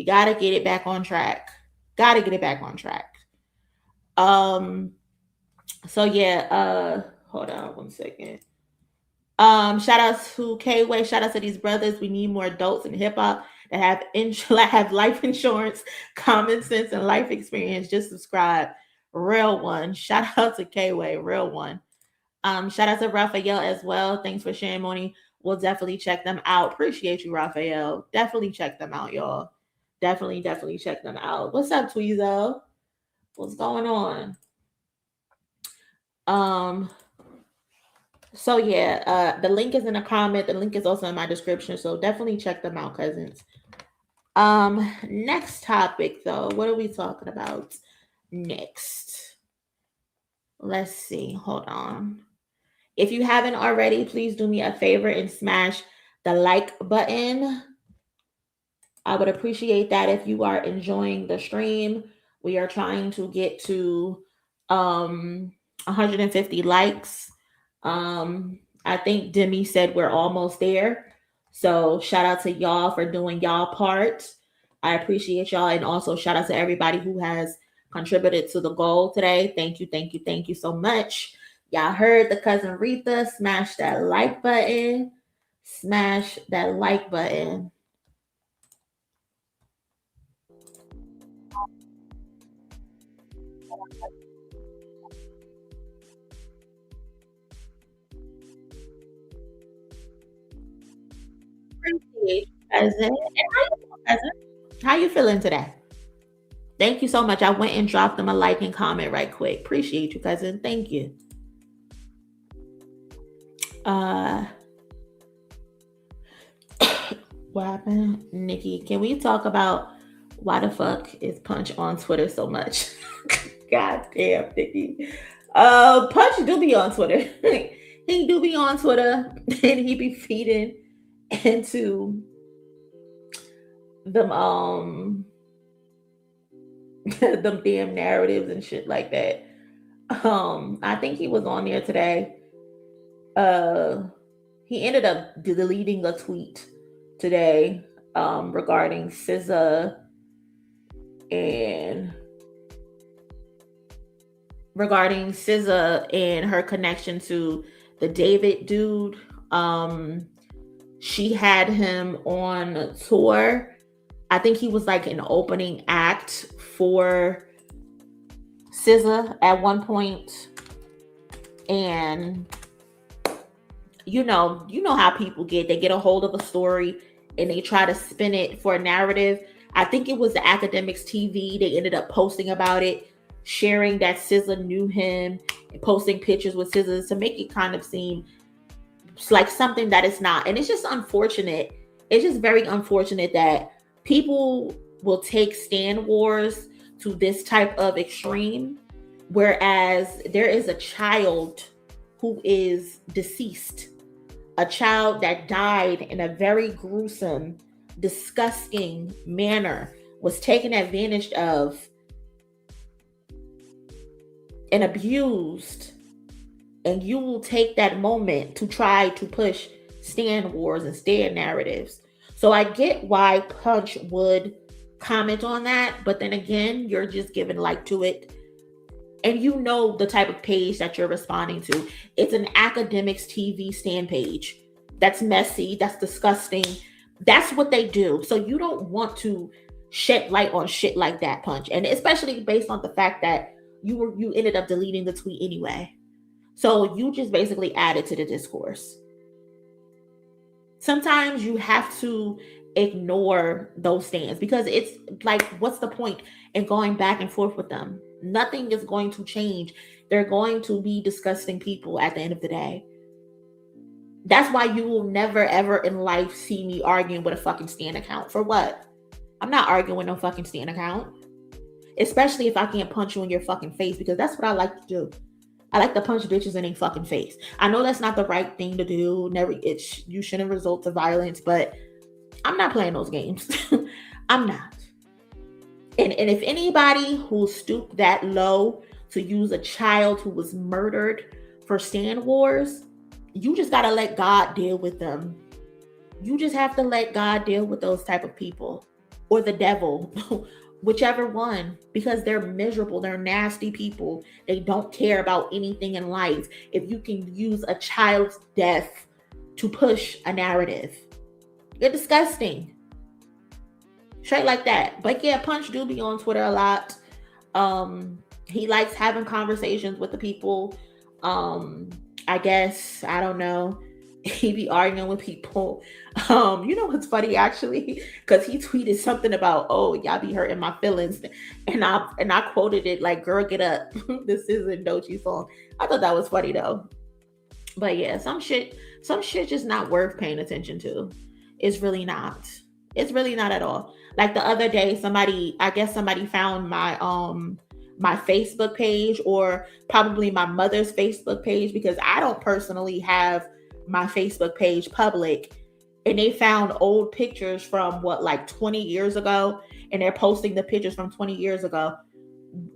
We got to get it back on track. Got to get it back on track. So yeah, hold on one second. Shout out to K-Way, shout out to these brothers. We need more adults in hip hop that have life insurance, common sense, and life experience. Just subscribe. Real one. Shout out to K-Way, real one. Shout out to Raphael as well. Thanks for sharing, Monie. We'll definitely check them out. Appreciate you, Raphael. Definitely check them out, y'all. Definitely check them out. What's up, Tweezo? What's going on? So yeah, the link is in the comment. The link is also in my description. So definitely check them out, cousins. Next topic though. What are we talking about next? Let's see. Hold on. If you haven't already, please do me a favor and smash the like button. I would appreciate that if you are enjoying the stream. We are trying to get to 150 likes. I think Demi said we're almost there. So shout out to y'all for doing y'all part. I appreciate y'all. And also shout out to everybody who has contributed to the goal today. Thank you, thank you, thank you so much. Y'all heard the cousin Retha. Smash that like button. Smash that like button. Appreciate you, cousin. And how you doing, cousin? How you feeling today? Thank you so much. I went and dropped them a like and comment right quick. Appreciate you, cousin. Thank you. Uh what happened? Nikki, can we talk about why the fuck is Punch on Twitter so much? God damn, Nikki. Punch do be on Twitter. He do be on Twitter and he be feeding into them them damn narratives and shit like that. I think he was on there today. He ended up deleting a tweet today regarding SZA and her connection to the David dude. She had him on tour. I think he was like an opening act for SZA at one point. And you know how people get. They get a hold of a story and they try to spin it for a narrative. I think it was the Academics TV. They ended up posting about it, sharing that SZA knew him, and posting pictures with SZA to make it kind of seem like something that it's not. And it's just unfortunate. It's just very unfortunate that people will take Stan Wars to this type of extreme, whereas there is a child who is deceased, a child that died in a very gruesome, disgusting manner, was taken advantage of and abused, and you will take that moment to try to push Stan Wars and Stan narratives. So I get why Punch would comment on that, but then again, you're just giving like to it. And you know the type of page that you're responding to. It's an Academics TV stand page. That's messy. That's disgusting. That's what they do. So you don't want to shed light on shit like that, Punch. And especially based on the fact that you ended up deleting the tweet anyway. So you just basically added to the discourse. Sometimes you have to ignore those stands because it's like, what's the point in going back and forth with them? Nothing is going to change. They're going to be disgusting people at the end of the day. That's why you will never ever in life see me arguing with a fucking Stan account. For what? I'm not arguing with no fucking Stan account. Especially if I can't punch you in your fucking face, because that's what I like to do. I like to punch bitches in their fucking face. I know that's not the right thing to do. You shouldn't resort to violence, but I'm not playing those games. I'm not. And if anybody who stooped that low to use a child who was murdered for Stan Wars, you just got to let God deal with them. You just have to let God deal with those type of people, or the devil, whichever one, because they're miserable. They're nasty people. They don't care about anything in life. If you can use a child's death to push a narrative, you're disgusting. Straight like that. But yeah, Punch do be on Twitter a lot. He likes having conversations with the people. I guess, I don't know, he be arguing with people. You know what's funny actually? Because he tweeted something about, oh, y'all be hurting my feelings. And I quoted it like, girl, get up. This isn't Doechii song. I thought that was funny though. But yeah, some shit just not worth paying attention to. It's really not. It's really not at all. Like the other day, somebody found my my Facebook page, or probably my mother's Facebook page, because I don't personally have my Facebook page public, and they found old pictures from like 20 years ago, and they're posting the pictures from 20 years ago.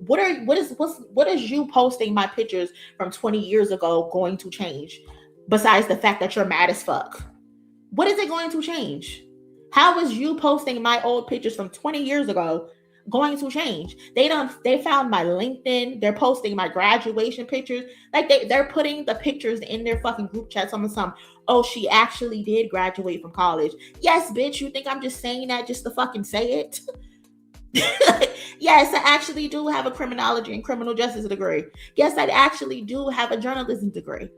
What is you posting my pictures from 20 years ago going to change, besides the fact that you're mad as fuck? What is it going to change? How is you posting my old pictures from 20 years ago going to change? They found my LinkedIn. They're posting my graduation pictures. Like they're putting the pictures in their fucking group chat. Some. Oh, she actually did graduate from college. Yes, bitch. You think I'm just saying that just to fucking say it? Yes, I actually do have a criminology and criminal justice degree. Yes, I actually do have a journalism degree.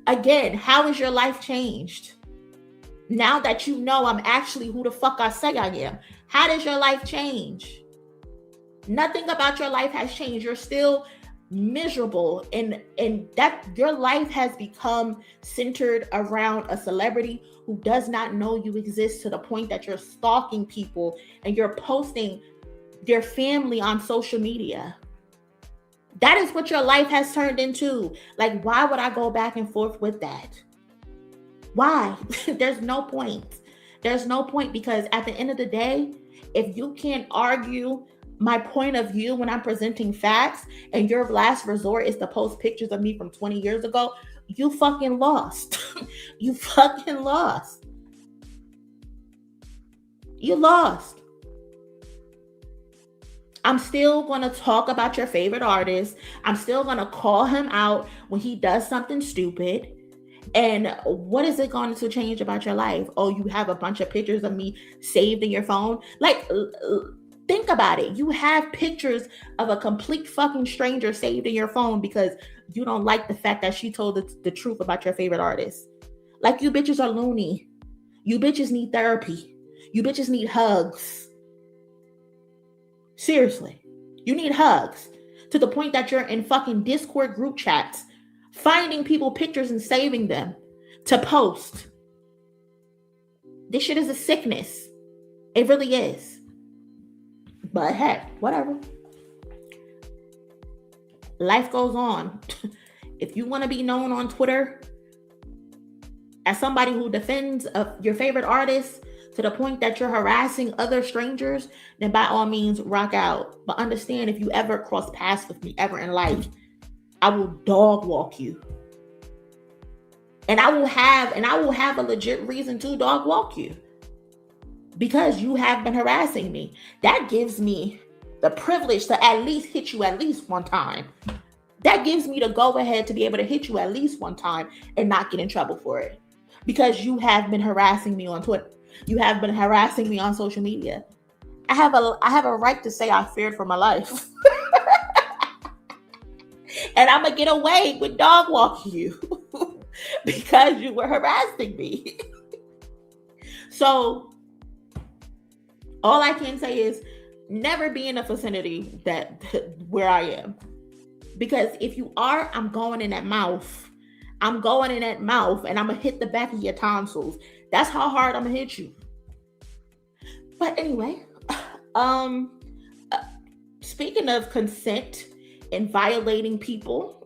Again, how has your life changed? Now that you know I'm actually who the fuck I say I am, how does your life change? Nothing about your life has changed. You're still miserable, and that your life has become centered around a celebrity who does not know you exist, to the point that you're stalking people and you're posting their family on social media. That is what your life has turned into. Like, why would I go back and forth with that? Why? There's no point. There's no point, because at the end of the day, if you can't argue my point of view when I'm presenting facts, and your last resort is to post pictures of me from 20 years ago, you fucking lost. You fucking lost. You lost. I'm still going to talk about your favorite artist. I'm still going to call him out when he does something stupid. And what is it going to change about your life? Oh, you have a bunch of pictures of me saved in your phone. Like, think about it. You have pictures of a complete fucking stranger saved in your phone because you don't like the fact that she told the truth about your favorite artist. Like, you bitches are loony. You bitches need therapy. You bitches need hugs. Seriously. You need hugs. To the point that you're in fucking Discord group chats, finding people pictures and saving them to post. This shit is a sickness. It really is. But heck, whatever. Life goes on. If you want to be known on Twitter as somebody who defends your favorite artist to the point that you're harassing other strangers, then by all means rock out. But understand, if you ever cross paths with me ever in life, I will dog walk you. And I will have a legit reason to dog walk you, because you have been harassing me. That gives me the privilege to at least hit you at least one time. That gives me the go ahead to be able to hit you at least one time and not get in trouble for it. Because you have been harassing me on Twitter. You have been harassing me on social media. I have a right to say I feared for my life. And I'm going to get away with dog walking you because you were harassing me. So all I can say is never be in a vicinity where I am. Because if you are, I'm going in that mouth. I'm going in that mouth and I'm going to hit the back of your tonsils. That's how hard I'm going to hit you. But anyway, speaking of consent and violating people,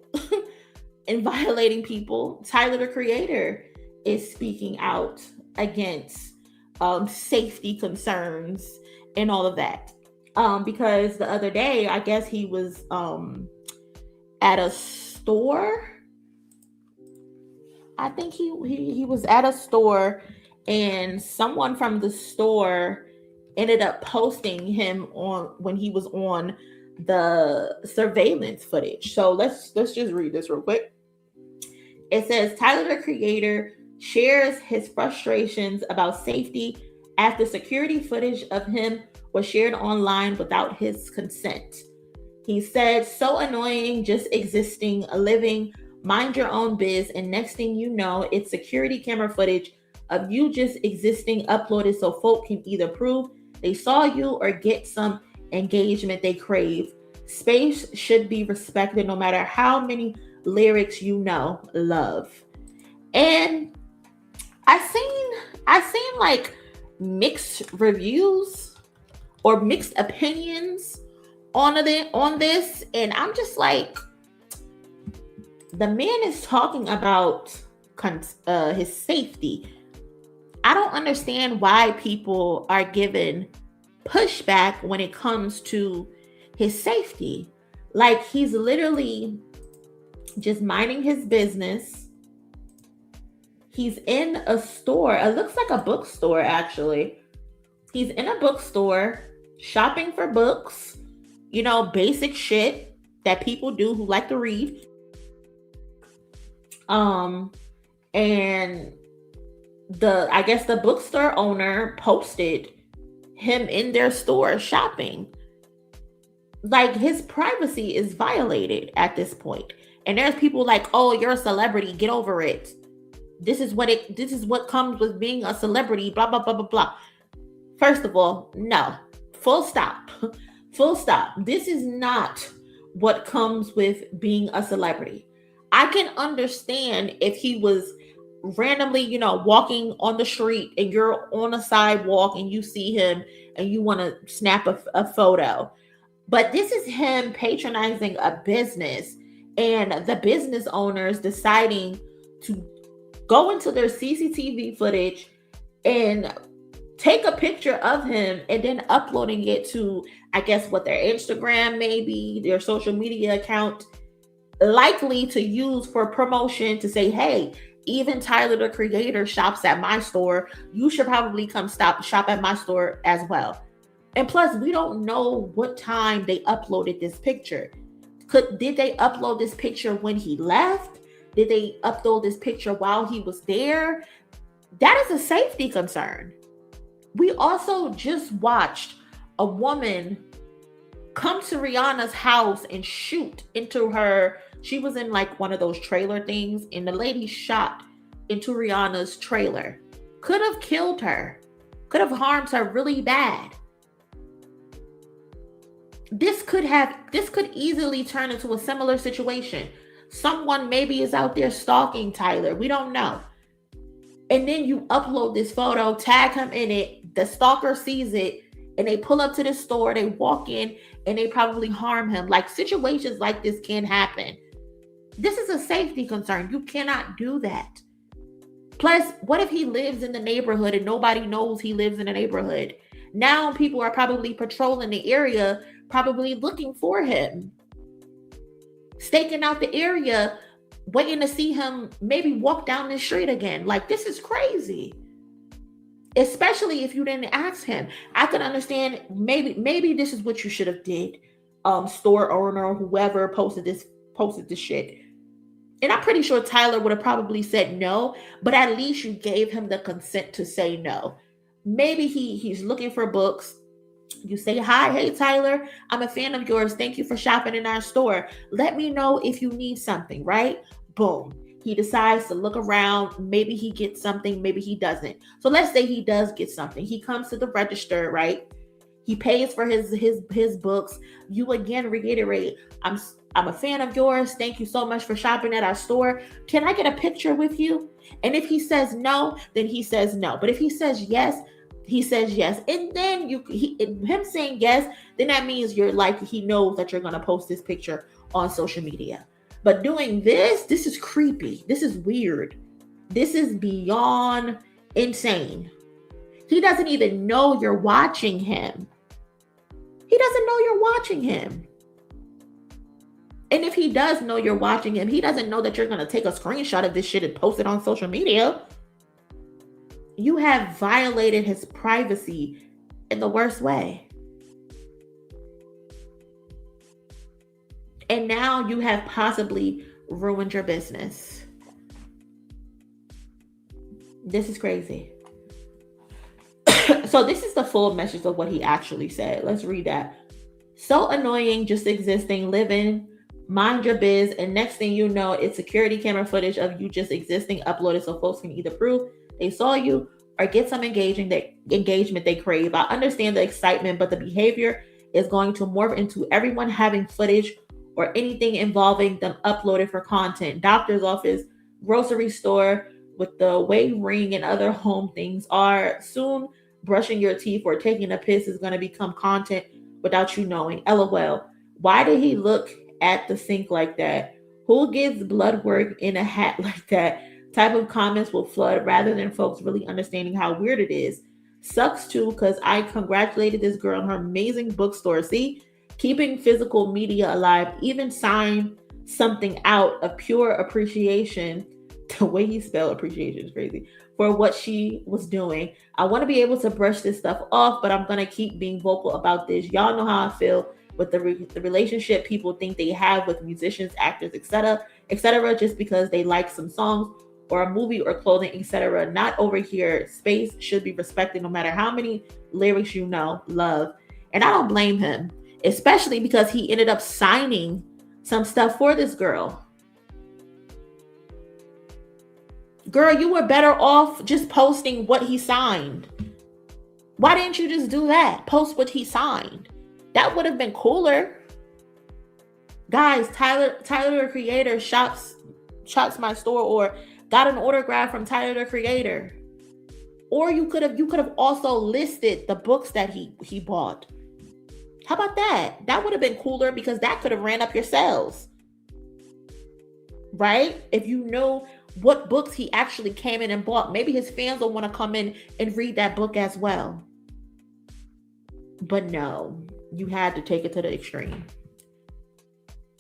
Tyler, the Creator, is speaking out against safety concerns and all of that. Because the other day, I guess he was at a store. I think he was at a store, and someone from the store ended up posting him on when he was on the surveillance footage. So let's just read this real quick. It says, Tyler, the Creator, shares his frustrations about safety after security footage of him was shared online without his consent. He said, so annoying, just existing, living, mind your own biz, and next thing you know, it's security camera footage of you just existing uploaded so folk can either prove they saw you or get some engagement they crave. Space should be respected no matter how many lyrics you know, love. And I seen like mixed reviews or mixed opinions on this, and I'm just like, the man is talking about his safety. I don't understand why people are given pushback when it comes to his safety. Like, he's literally just minding his business. He's in a store. It looks like a bookstore, actually. He's in a bookstore shopping for books, basic shit that people do who like to read. And I guess the bookstore owner posted him in their store shopping. Like, his privacy is violated at this point. And there's people like, oh, you're a celebrity, get over it. This is what comes with being a celebrity, blah, blah, blah, blah, blah. First of all, no. Full stop. Full stop. This is not what comes with being a celebrity. I can understand if he was randomly, walking on the street and you're on a sidewalk and you see him and you want to snap a photo. But this is him patronizing a business and the business owners deciding to go into their CCTV footage and take a picture of him and then uploading it to, I guess, what their Instagram, maybe their social media account, likely to use for promotion to say, hey, even Tyler, the creator, shops at my store. You should probably come shop at my store as well. And plus, we don't know what time they uploaded this picture. Did they upload this picture when he left? Did they upload this picture while he was there? That is a safety concern. We also just watched a woman come to Rihanna's house and shoot into her. She was in like one of those trailer things, and the lady shot into Rihanna's trailer. Could have killed her. Could have harmed her really bad. This could easily turn into a similar situation. Someone maybe is out there stalking Tyler. We don't know. And then you upload this photo, tag him in it. The stalker sees it and they pull up to the store. They walk in and they probably harm him. Like, situations like this can happen. This is a safety concern. You cannot do that. Plus, what if he lives in the neighborhood and nobody knows he lives in the neighborhood? Now people are probably patrolling the area, probably looking for him, staking out the area, waiting to see him maybe walk down the street again. Like, this is crazy. Especially if you didn't ask him. I can understand maybe this is what you should have did. Store owner, whoever posted this shit. And I'm pretty sure Tyler would have probably said no, but at least you gave him the consent to say no. Maybe he's looking for books. You say, hi, hey, Tyler, I'm a fan of yours. Thank you for shopping in our store. Let me know if you need something, right? Boom. He decides to look around. Maybe he gets something. Maybe he doesn't. So let's say he does get something. He comes to the register, right? He pays for his books. You again reiterate, I'm a fan of yours. Thank you so much for shopping at our store. Can I get a picture with you? And if he says no, then he says no. But if he says yes, he says yes. And then him saying yes, then that means he knows that you're going to post this picture on social media. But doing this is creepy. This is weird. This is beyond insane. He doesn't even know you're watching him. He doesn't know you're watching him. And if he does know you're watching him, he doesn't know that you're going to take a screenshot of this shit and post it on social media. You have violated his privacy in the worst way. And now you have possibly ruined your business. This is crazy. So this is the full message of what he actually said. Let's read that. So annoying, just existing, living, mind your biz, and next thing you know, it's security camera footage of you just existing uploaded so folks can either prove they saw you or get some engagement they crave. I understand the excitement, but the behavior is going to morph into everyone having footage or anything involving them uploaded for content. Doctor's office, grocery store, with the way ring and other home things are. Soon, brushing your teeth or taking a piss is going to become content without you knowing. LOL. Why did he look at the sink like that? Who gets blood work in a hat like that? Type of comments will flood rather than folks really understanding how weird it is. Sucks too, because I congratulated this girl on her amazing bookstore. See, keeping physical media alive, even sign something out of pure appreciation The way he spelled appreciation is crazy. For what she was doing. I want to be able to brush this stuff off, but I'm going to keep being vocal about this. Y'all know how I feel with the relationship people think they have with musicians, actors, etc., just because they like some songs or a movie or clothing, etc. Not over here. Space should be respected no matter how many lyrics you know, love. And I don't blame him, especially because he ended up signing some stuff for this girl. Girl, you were better off just posting what he signed. Why didn't you just do that? Post what he signed. That would have been cooler. Guys, Tyler the Creator shops my store, or got an autograph from Tyler the Creator. Or you could have also listed the books that he bought. How about that? That would have been cooler, because that could have ran up your sales. Right? If you know what books he actually came in and bought, maybe his fans will want to come in and read that book as well. But no, you had to take it to the extreme.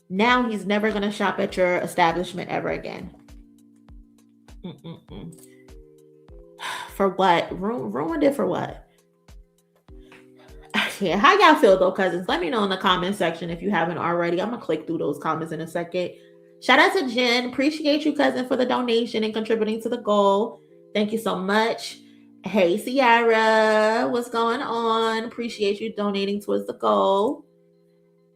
Now he's never going to shop at your establishment ever again. For what? Ruined it for what? Yeah, how y'all feel though, cousins? Let me know in the comment section if you haven't already. I'm going to click through those comments in a second. Shout out to Jen. Appreciate you, cousin, for the donation and contributing to the goal. Thank you so much. Hey, Ciara. What's going on? Appreciate you donating towards the goal.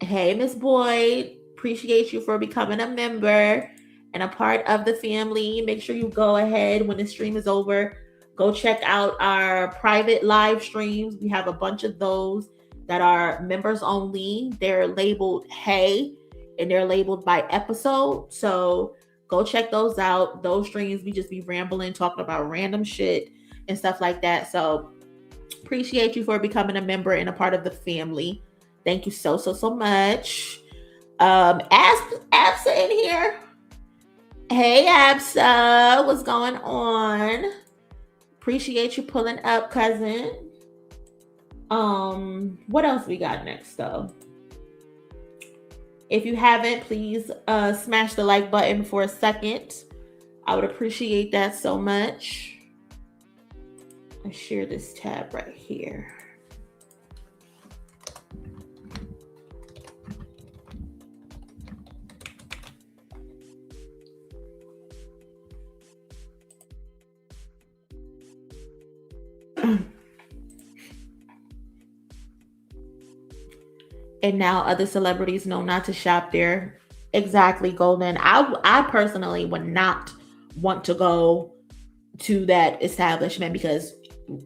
Hey, Miss Boyd. Appreciate you for becoming a member and a part of the family. Make sure you go ahead when the stream is over. Go check out our private live streams. We have a bunch of those that are members only. They're labeled Hey, and they're labeled by episode. So go check those out. Those streams, we just be rambling, talking about random shit and stuff like that. So appreciate you for becoming a member and a part of the family. Thank you so much. Absa in here. Hey, Absa. What's going on? Appreciate you pulling up, cousin. What else we got next, though? If you haven't, please smash the like button for a second. I would appreciate that so much. Let's share this tab right here. And now other celebrities know not to shop there. Exactly, Golden. I personally would not want to go to that establishment, because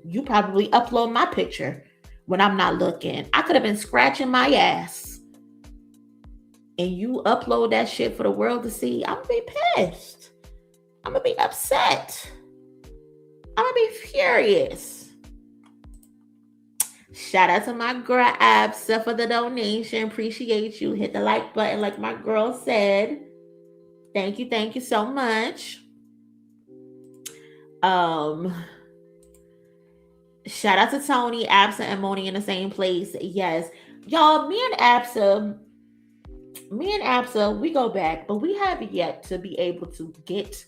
you probably upload my picture when I'm not looking. I could have been scratching my ass, and you upload that shit for the world to see. I'm gonna be pissed. I'm gonna be upset. I'm gonna be furious. Shout out to my girl Absa for the donation. Appreciate you. Hit the like button like my girl said. Thank you so much. Shout out to Tony, Absa, and Monie in the same place. Yes. Y'all, me and Absa, we go back, but we have yet to be able to get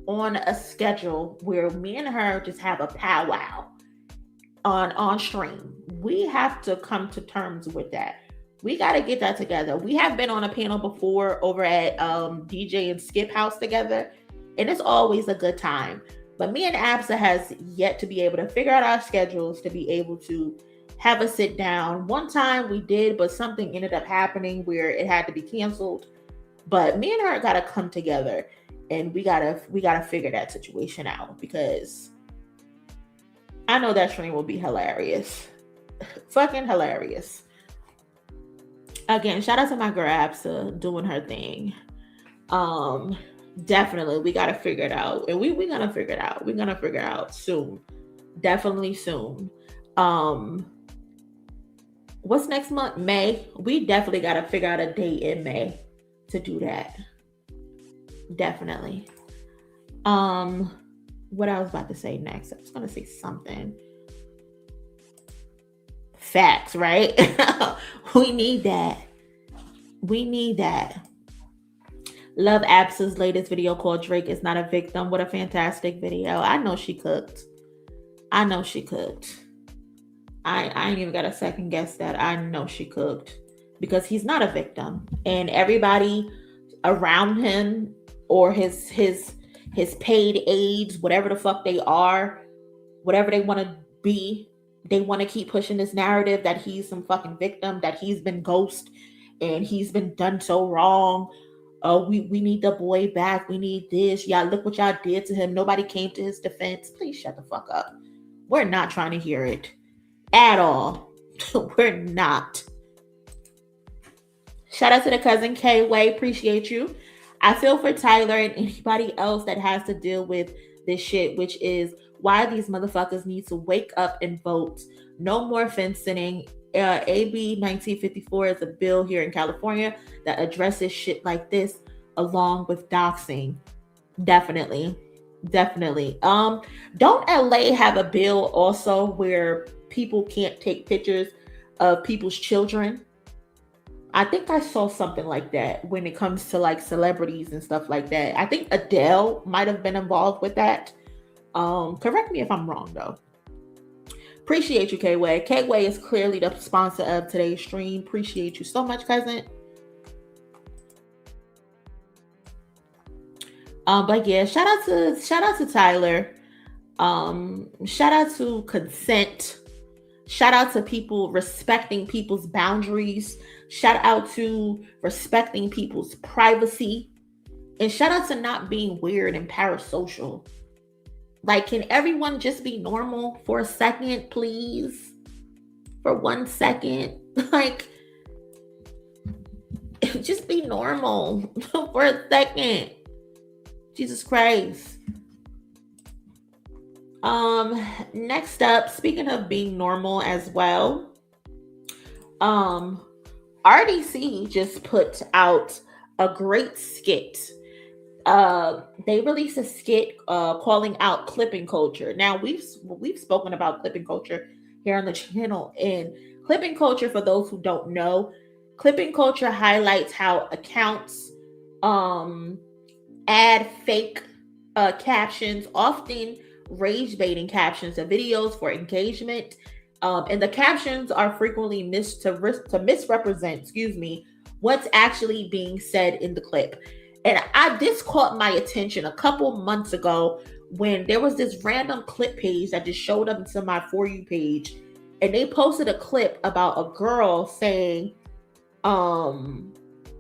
on a schedule where me and her just have a powwow on stream. We have to come to terms with that. We got to get that together. We have been on a panel before over at DJ and Skip House together, and it's always a good time. But me and Absa has yet to be able to figure out our schedules to be able to have a sit down. One time we did, but something ended up happening where it had to be canceled. But me and her got to come together, and we gotta figure that situation out, because I know that stream will be hilarious. Fucking hilarious. Again, shout out to my girl Absa doing her thing. Definitely, we gotta figure it out. And we're gonna figure it out. We're gonna figure it out soon. Definitely soon. What's next month? May. We definitely gotta figure out a date in May to do that. Definitely. What I was about to say next. I was gonna say something. Facts, right? We need that. Love Absa's latest video called Drake is Not a Victim. What a fantastic video. I know she cooked. I know she cooked. I ain't even got a second guess that. I know she cooked because he's not a victim, and everybody around him or his paid aides, whatever the fuck they are, whatever they want to be, they want to keep pushing this narrative that he's some fucking victim, that he's been ghosted and he's been done so wrong. We need the boy back. We need this. Y'all, look what y'all did to him. Nobody came to his defense. Please shut the fuck up. We're not trying to hear it at all. We're not. Shout out to the cousin K-Way. Appreciate you. I feel for Tyler and anybody else that has to deal with this shit, which is why these motherfuckers need to wake up and vote. No more fence sitting. AB 1954 is a bill here in California that addresses shit like this along with doxing. Definitely. Don't LA have a bill also where people can't take pictures of people's children? I think I saw something like that when it comes to like celebrities and stuff like that. I think Adele might have been involved with that. Correct me if I'm wrong though. Appreciate you, K-Way. K-Way is clearly the sponsor of today's stream. Appreciate you so much, cousin. But yeah, shout out to Tyler. Shout out to consent. Shout out to people respecting people's boundaries. Shout out to respecting people's privacy. And shout out to not being weird and parasocial. Like, can everyone just be normal for a second, please? For 1 second. Like, just be normal for a second. Jesus Christ. Next up, speaking of being normal as well, RDC just put out a great skit. They released a skit calling out clipping culture. Now we've spoken about clipping culture here on the channel, and clipping culture, for those who don't know, clipping culture highlights how accounts add fake captions, often rage baiting captions to videos for engagement, and the captions are frequently misrepresent, what's actually being said in the clip. And this caught my attention a couple months ago when there was this random clip page that just showed up into my For You page, and they posted a clip about a girl saying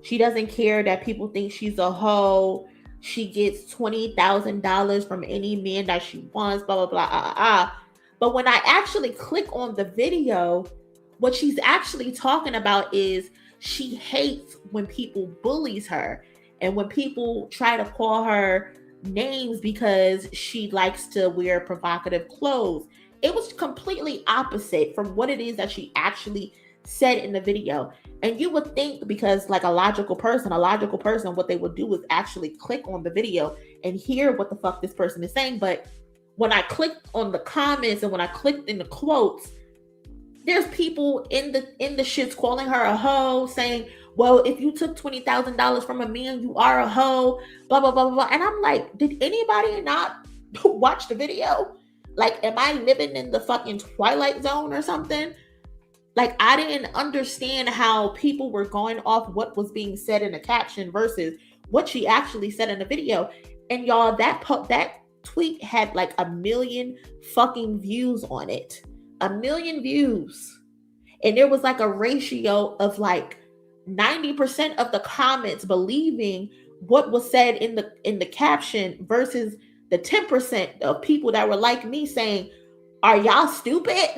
she doesn't care that people think she's a hoe. She gets $20,000 from any man that she wants, blah, blah, blah, But when I actually click on the video, what she's actually talking about is she hates when people bullies her and when people try to call her names because she likes to wear provocative clothes. It was completely opposite from what it is that she actually said in the video. And you would think, because like a logical person, what they would do is actually click on the video and hear what the fuck this person is saying. But when I clicked on the comments and when I clicked in the quotes, there's people in the shits calling her a hoe, saying, well, if you took $20,000 from a man, you are a hoe, blah, blah, blah, blah, blah. And I'm like, did anybody not watch the video? Like, am I living in the fucking Twilight Zone or something? Like, I didn't understand how people were going off what was being said in the caption versus what she actually said in the video. And y'all, that tweet had like 1 million fucking views on it. 1 million views. And there was like a ratio of like 90% of the comments believing what was said in the caption versus the 10% of people that were like me saying, are y'all stupid?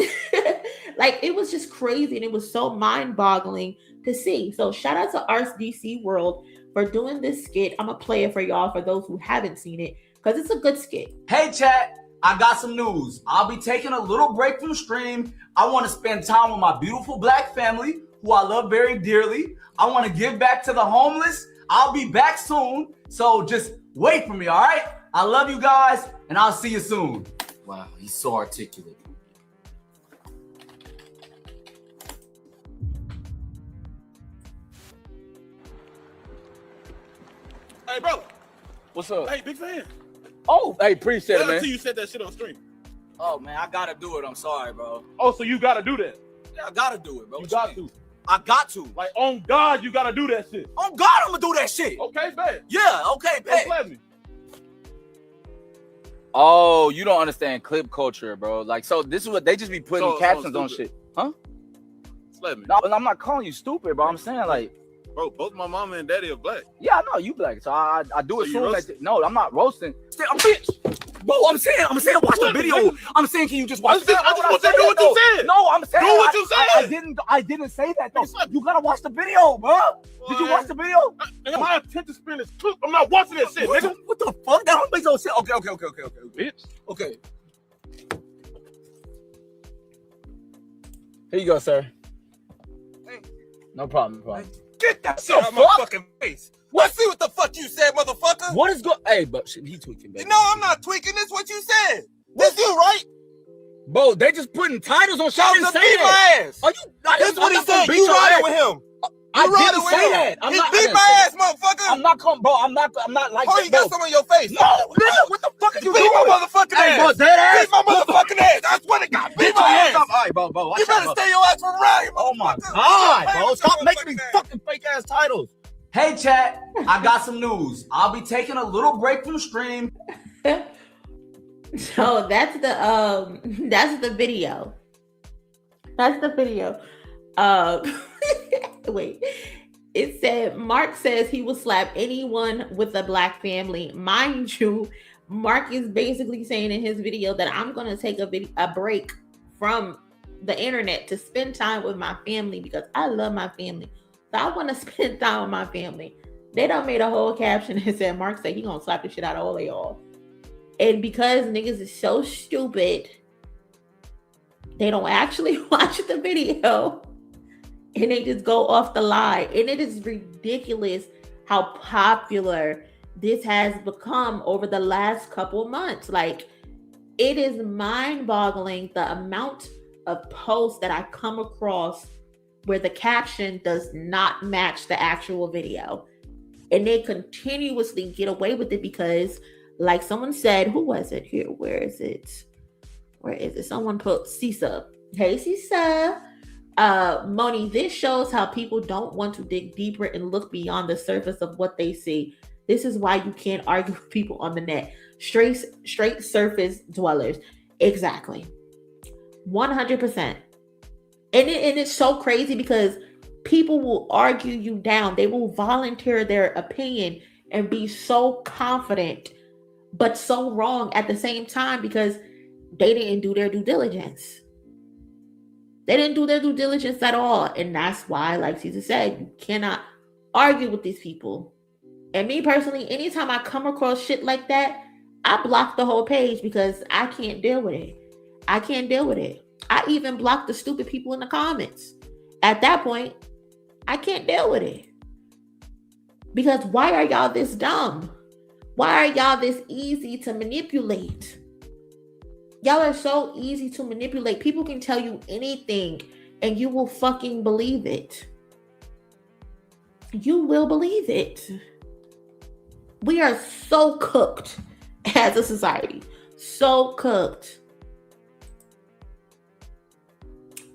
Like, it was just crazy, and it was so mind-boggling to see. So shout out to RDC World for doing this skit. I'm gonna play it for y'all for those who haven't seen it, because it's a good skit. Hey chat, I got some news. I'll be taking a little break from the stream. I want to spend time with my beautiful black family, who I love very dearly. I want to give back to the homeless. I'll be back soon, so just wait for me, all right? I love you guys, and I'll see you soon. Wow, he's so articulate. Hey, brother. What's up? Hey, big fan. Oh, hey, appreciate it, man. Until you said that shit on stream. Oh, man, I gotta do it. I'm sorry, bro. Oh, so you gotta do that? Yeah, I gotta do it, bro. You got to. I got to. Like, on God, you gotta do that shit. On God, I'm gonna do that shit. Okay, bet. Yeah, okay, bet. Slap me. Oh, you don't understand clip culture, bro. Like, so this is what they just be putting captions on shit. Huh? Slap me. No, I'm not calling you stupid, bro. I'm saying, like, bro, both my mama and daddy are black. Yeah, I know you black, so I do it So soon. No, I'm not roasting. I'm bitch. Bro, I'm saying, watch the video. I'm saying, can you just watch the video? I just want you to do what you said. No, I'm saying, do what you said. I didn't say that though. You gotta watch the video, bro. Did you watch the video? My attention span is clip. I'm not watching that shit, nigga. What the fuck? That don't make no sense. Okay. Bitch. Okay. Here you go, sir. No problem. Get that shit out of my fucking face. Let's see what the fuck you said, motherfucker. What is going? Hey, but he tweaking, baby. No, I'm not tweaking. This what you said. This you, right? Bro, they just putting titles on shit. I was beat my ass. Are you? That's what he said. You riding with him. I didn't say that. I'm not beat my ass, motherfucker. I'm not coming, bro. I'm not like that. Oh, you got some on your face. No, nigga, what the fuck are you doing? Beat my motherfucking ass. Bro, dead ass. Beat my motherfucking ass. That's what it got. Beat my ass. All right, bro. You better stay your ass from around here. Oh my God, bro. Stop making these fucking fake ass titles. Hey, chat. I got some news. I'll be taking a little break from the stream. So that's the video. That's the video. Wait. It said Mark says he will slap anyone with a black family. Mind you, Mark is basically saying in his video that I'm gonna take a break from the internet to spend time with my family because I love my family. So I want to spend time with my family. They done made a whole caption and said Mark said he gonna slap the shit out of all of y'all. And because niggas is so stupid, they don't actually watch the video and they just go off the lie. And it is ridiculous how popular this has become over the last couple months. Like, it is mind-boggling the amount of posts that I come across where the caption does not match the actual video. And they continuously get away with it because, like someone said, who was it here? Where is it? Someone put Cisa. Hey, Cisa. Monie, this shows how people don't want to dig deeper and look beyond the surface of what they see. This is why you can't argue with people on the net. Straight surface dwellers. Exactly. 100%. And it's so crazy because people will argue you down. They will volunteer their opinion and be so confident, but so wrong at the same time because they didn't do their due diligence. They didn't do their due diligence at all. And that's why, like Caesar said, you cannot argue with these people. And me personally, anytime I come across shit like that, I block the whole page because I can't deal with it. I even block the stupid people in the comments. At that point, I can't deal with it. Because why are y'all this dumb? Why are y'all this easy to manipulate? Y'all are so easy to manipulate. People can tell you anything and you will fucking believe it. You will believe it. We are so cooked as a society. So cooked.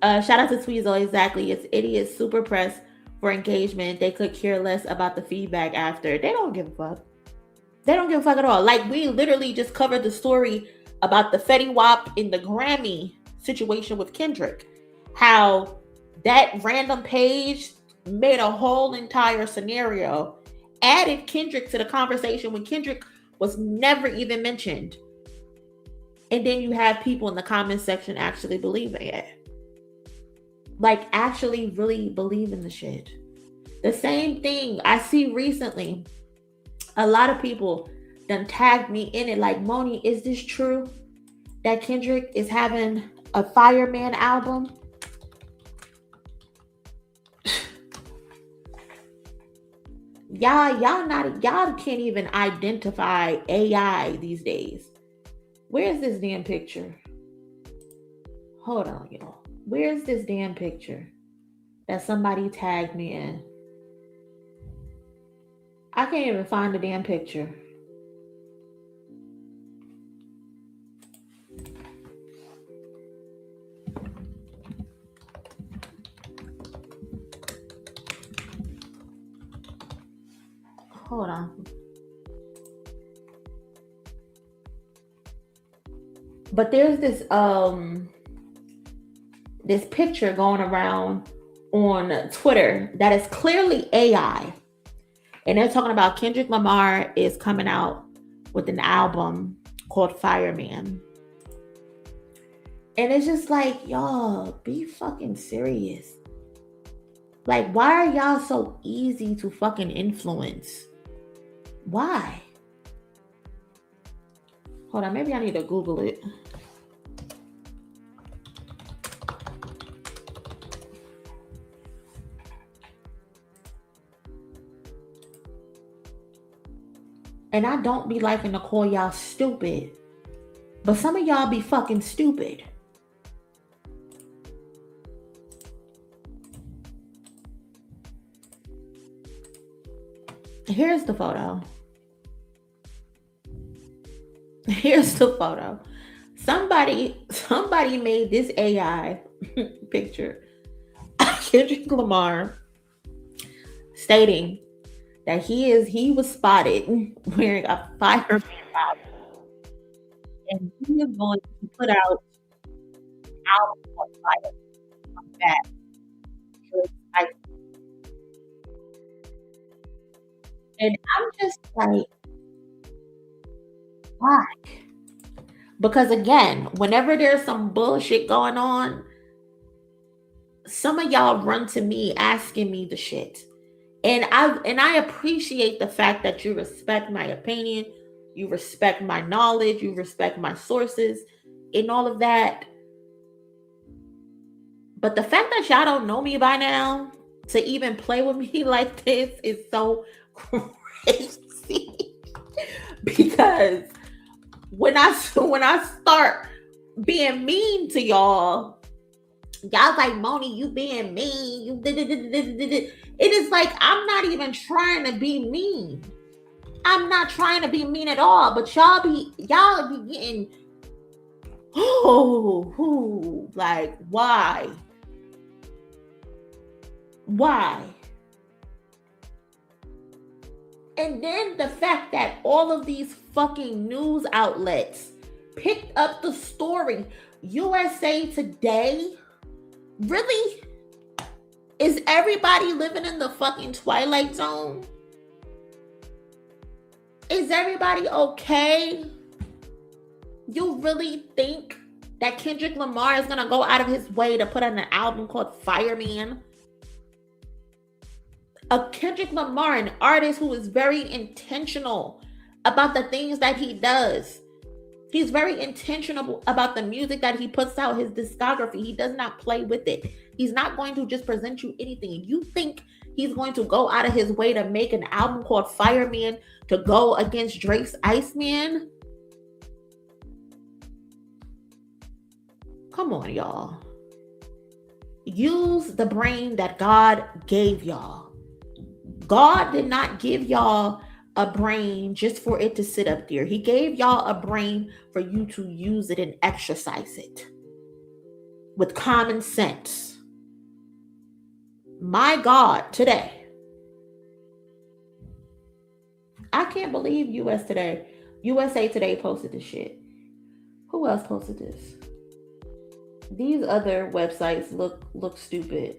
Shout out to Tweezo. Exactly. It's idiots super pressed for engagement. They could care less about the feedback after. They don't give a fuck. They don't give a fuck at all. Like, we literally just covered the story about the Fetty Wap in the Grammy situation with Kendrick. How that random page made a whole entire scenario, added Kendrick to the conversation when Kendrick was never even mentioned. And then you have people in the comment section actually believing it. Like, actually really believe in the shit. The same thing I see recently. A lot of people done tagged me in it like, Monie, is this true that Kendrick is having a Fireman album? Y'all can't even identify AI these days. Where's this damn picture? Hold on, y'all. Where's this damn picture that somebody tagged me in? I can't even find the damn picture. Hold on. But there's this picture going around on Twitter that is clearly AI. And they're talking about Kendrick Lamar is coming out with an album called Fireman. And it's just like, y'all, be fucking serious. Like, why are y'all so easy to fucking influence? Why? Hold on, maybe I need to Google it. And I don't be liking to call y'all stupid, but some of y'all be fucking stupid. Here's the photo. Here's the photo. Somebody made this AI picture. Kendrick Lamar stating that he was spotted wearing a Fireman outfit, and he is going to put out an album called Unpack. And I'm just like, why? Because again, whenever there's some bullshit going on, some of y'all run to me asking me the shit. And I appreciate the fact that you respect my opinion, you respect my knowledge, you respect my sources, and all of that. But the fact that y'all don't know me by now to even play with me like this is so crazy. Because when I start being mean to y'all like, Monie, you being mean, you did. It is like, I'm not even trying to be mean. I'm not trying to be mean at all. But y'all be getting, like, why? Why? And then the fact that all of these fucking news outlets picked up the story. USA Today? Really? Is everybody living in the fucking Twilight Zone? Is everybody okay? You really think that Kendrick Lamar is going to go out of his way to put on an album called Fireman? A Kendrick Lamar, an artist who is very intentional about the things that he does. He's very intentional about the music that he puts out, his discography. He does not play with it. He's not going to just present you anything. You think he's going to go out of his way to make an album called Fireman to go against Drake's Iceman? Come on, y'all. Use the brain that God gave y'all. God did not give y'all a brain just for it to sit up there. He gave y'all a brain for you to use it and exercise it with common sense. My God, today. I can't believe USA Today posted this shit. Who else posted this? These other websites look stupid.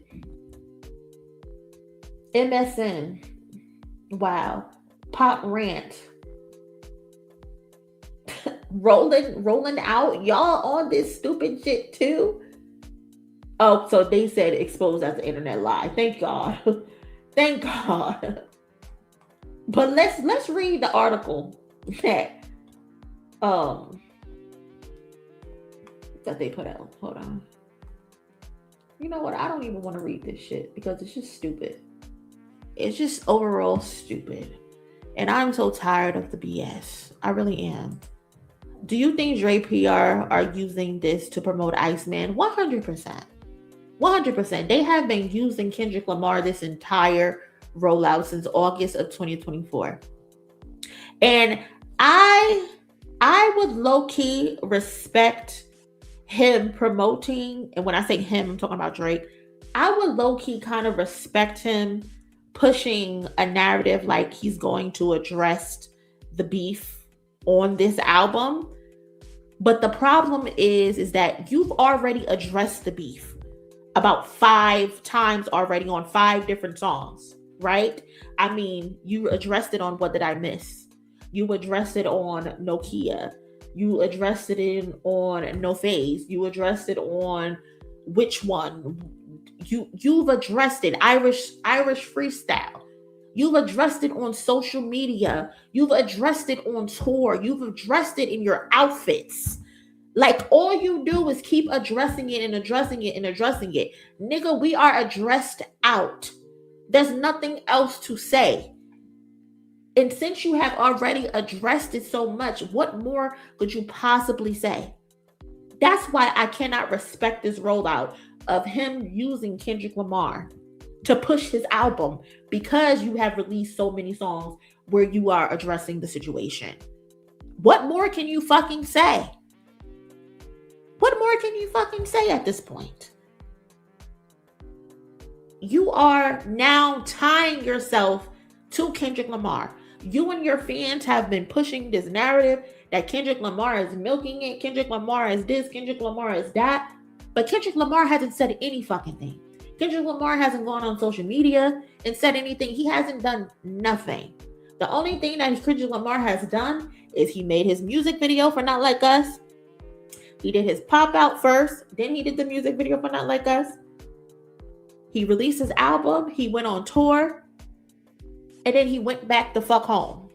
MSN. Wow. Pop Rant. rolling out. Y'all on this stupid shit too? Oh, so they said exposed as an internet lie. Thank God. Thank God. But let's read the article that they put out. Hold on. You know what? I don't even want to read this shit because it's just stupid. It's just overall stupid. And I'm so tired of the BS. I really am. Do you think Dre PR are using this to promote Iceman? 100%. 100%. They have been using Kendrick Lamar this entire rollout since August of 2024. And I would low-key respect him promoting, and when I say him, I'm talking about Drake. I would low-key kind of respect him pushing a narrative like he's going to address the beef on this album. But the problem is that you've already addressed the beef about 5 times already on 5 different songs, right? I mean, you addressed it on What Did I Miss? You addressed it on Nokia. You addressed it on No Phase. You addressed it on Which One? You've addressed it. Irish Freestyle. You've addressed it on social media. You've addressed it on tour. You've addressed it in your outfits. Like, all you do is keep addressing it and addressing it and addressing it. Nigga, we are addressed out. There's nothing else to say. And since you have already addressed it so much, what more could you possibly say? That's why I cannot respect this rollout of him using Kendrick Lamar to push his album, because you have released so many songs where you are addressing the situation. What more can you fucking say? What more can you fucking say at this point? You are now tying yourself to Kendrick Lamar. You and your fans have been pushing this narrative that Kendrick Lamar is milking it. Kendrick Lamar is this. Kendrick Lamar is that. But Kendrick Lamar hasn't said any fucking thing. Kendrick Lamar hasn't gone on social media and said anything. He hasn't done nothing. The only thing that Kendrick Lamar has done is he made his music video for Not Like Us. He did his pop out first. Then he did the music video for Not Like Us. He released his album. He went on tour. And then he went back the fuck home.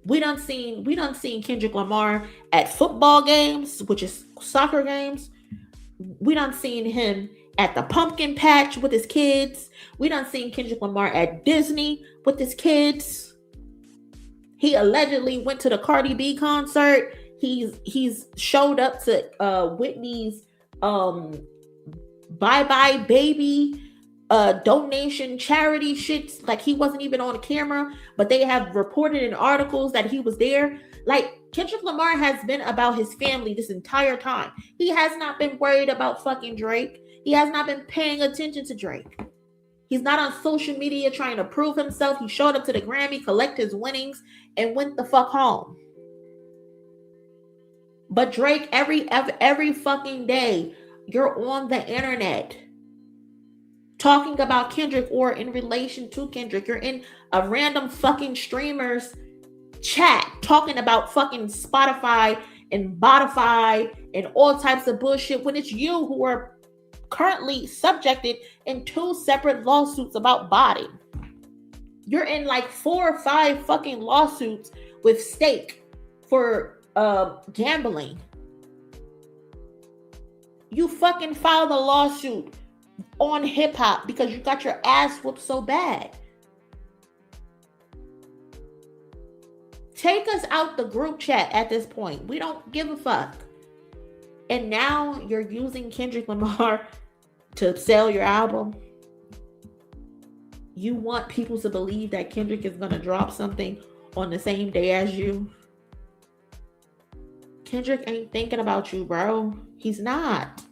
We done seen Kendrick Lamar at football games, which is soccer games. We done seen him at the pumpkin patch with his kids. We done seen Kendrick Lamar at Disney with his kids. He allegedly went to the Cardi B concert. He's showed up to Whitney's Bye Bye Baby donation charity shits. Like, he wasn't even on camera, but they have reported in articles that he was there. Like, Kendrick Lamar has been about his family this entire time. He has not been worried about fucking Drake. He has not been paying attention to Drake. He's not on social media trying to prove himself. He showed up to the Grammy, collect his winnings, and went the fuck home. But Drake, every fucking day, you're on the internet talking about Kendrick or in relation to Kendrick. You're in a random fucking streamer's chat talking about fucking Spotify and Botify and all types of bullshit, when it's you who are currently subjected in 2 separate lawsuits about body. You're in like 4 or 5 fucking lawsuits with Stake for gambling. You fucking filed a lawsuit on hip hop because you got your ass whooped so bad. Take us out the group chat at this point. We don't give a fuck. And now you're using Kendrick Lamar to sell your album. You want people to believe that Kendrick is going to drop something on the same day as you. Kendrick ain't thinking about you, bro. He's not.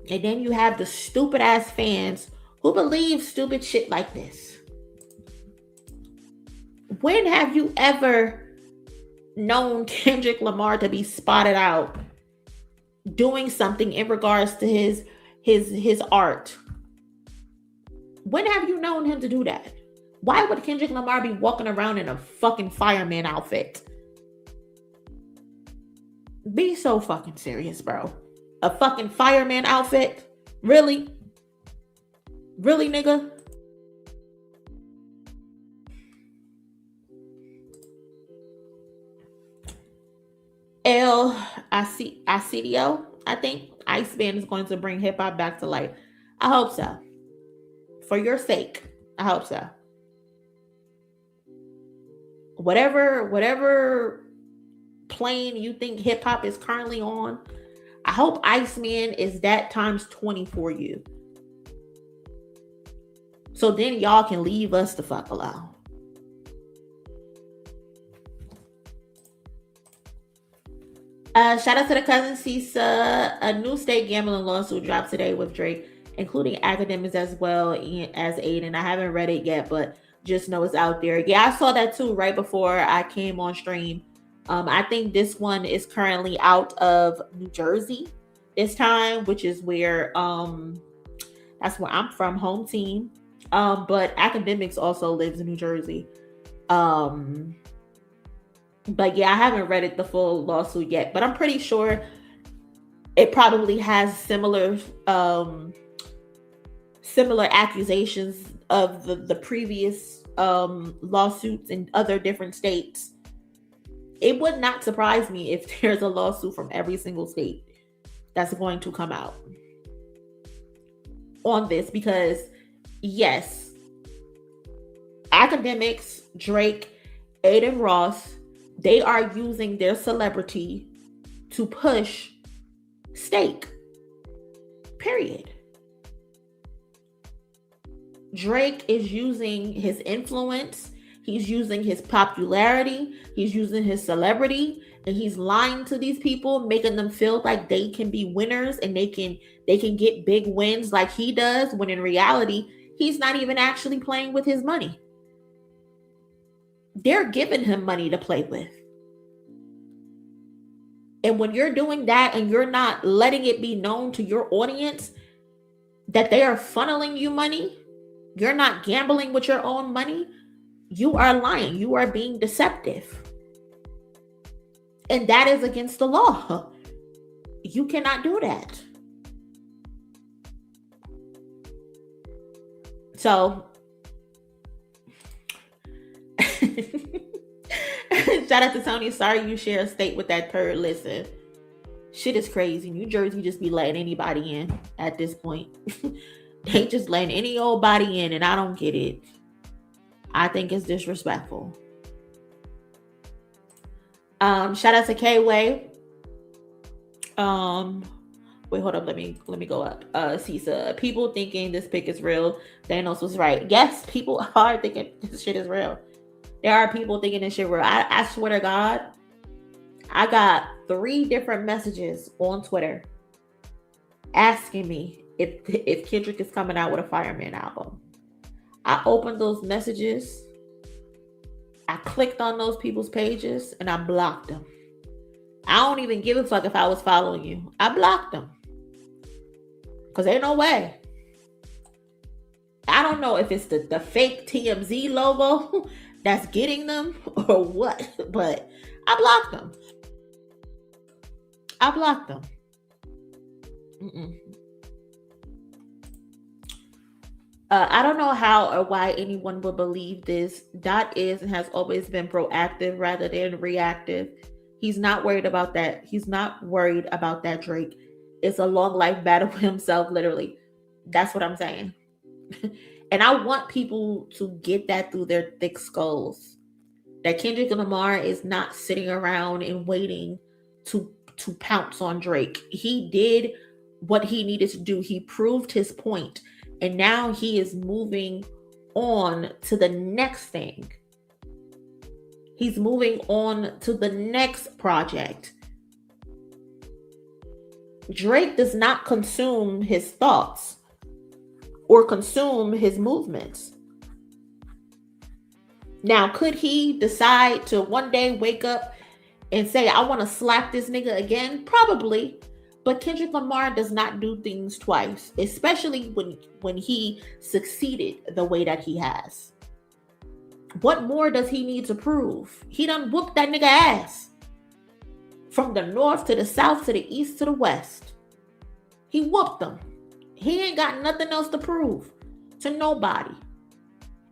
And then you have the stupid ass fans who believe stupid shit like this. When have you ever known Kendrick Lamar to be spotted out doing something in regards to his art? When have you known him to do that? Why would Kendrick Lamar be walking around in a fucking fireman outfit? Be so fucking serious, bro. A fucking fireman outfit? Really? Really, nigga? El Acidio, I think Iceman is going to bring hip hop back to life. I hope so. For your sake, I hope so. Whatever plane you think hip hop is currently on, I hope Iceman is that times 20 for you. So then y'all can leave us the fuck alone. Shout out to the cousin Cisa. A new state gambling lawsuit dropped today with Drake, including academics as well as Aiden. I haven't read it yet, but just know it's out there. Yeah, I saw that too right before I came on stream. I think this one is currently out of New Jersey this time, which is where that's where I'm from, home team. But academics also lives in New Jersey. But yeah, I haven't read it, the full lawsuit yet, but I'm pretty sure it probably has similar accusations of the previous lawsuits in other different states. It would not surprise me if there's a lawsuit from every single state that's going to come out on this, because yes, academics, Drake, Aiden Ross, they are using their celebrity to push Stake. Period. Drake is using his influence, he's using his popularity, he's using his celebrity, and he's lying to these people, making them feel like they can be winners and they can get big wins like he does, when in reality, he's not even actually playing with his money. They're giving him money to play with. And when you're doing that and you're not letting it be known to your audience that they are funneling you money, you're not gambling with your own money, you are lying. You are being deceptive. And that is against the law. You cannot do that. So, shout out to Tony. Sorry you share a state with that turd. Listen, shit is crazy. New Jersey just be letting anybody in at this point. They just letting any old body in, and I don't get it. I think it's disrespectful. Shout out to K-Way. Wait, hold up. Let me go up. Cisa, people thinking this pic is real. Thanos was right. Yes, people are thinking this shit is real. There are people thinking this shit real. I swear to God, I got 3 different messages on Twitter asking me if Kendrick is coming out with a Fireman album. I opened those messages, I clicked on those people's pages, and I blocked them. I don't even give a fuck if I was following you. I blocked them. Because ain't no way. I don't know if it's the fake TMZ logo that's getting them or what, but I blocked them. I blocked them. I don't know how or why anyone would believe this. Dot is and has always been proactive rather than reactive. He's not worried about that. He's not worried about that, Drake. It's a long life battle with himself, literally. That's what I'm saying. And I want people to get that through their thick skulls. That Kendrick Lamar is not sitting around and waiting to pounce on Drake. He did what he needed to do. He proved his point. And now he is moving on to the next thing. He's moving on to the next project. Drake does not consume his thoughts or consume his movements. Now, could he decide to one day wake up and say, I want to slap this nigga again? Probably. But Kendrick Lamar does not do things twice, especially when he succeeded the way that he has. What more does he need to prove? He done whooped that nigga ass. From the north to the south to the east to the west. He whooped them. He ain't got nothing else to prove to nobody.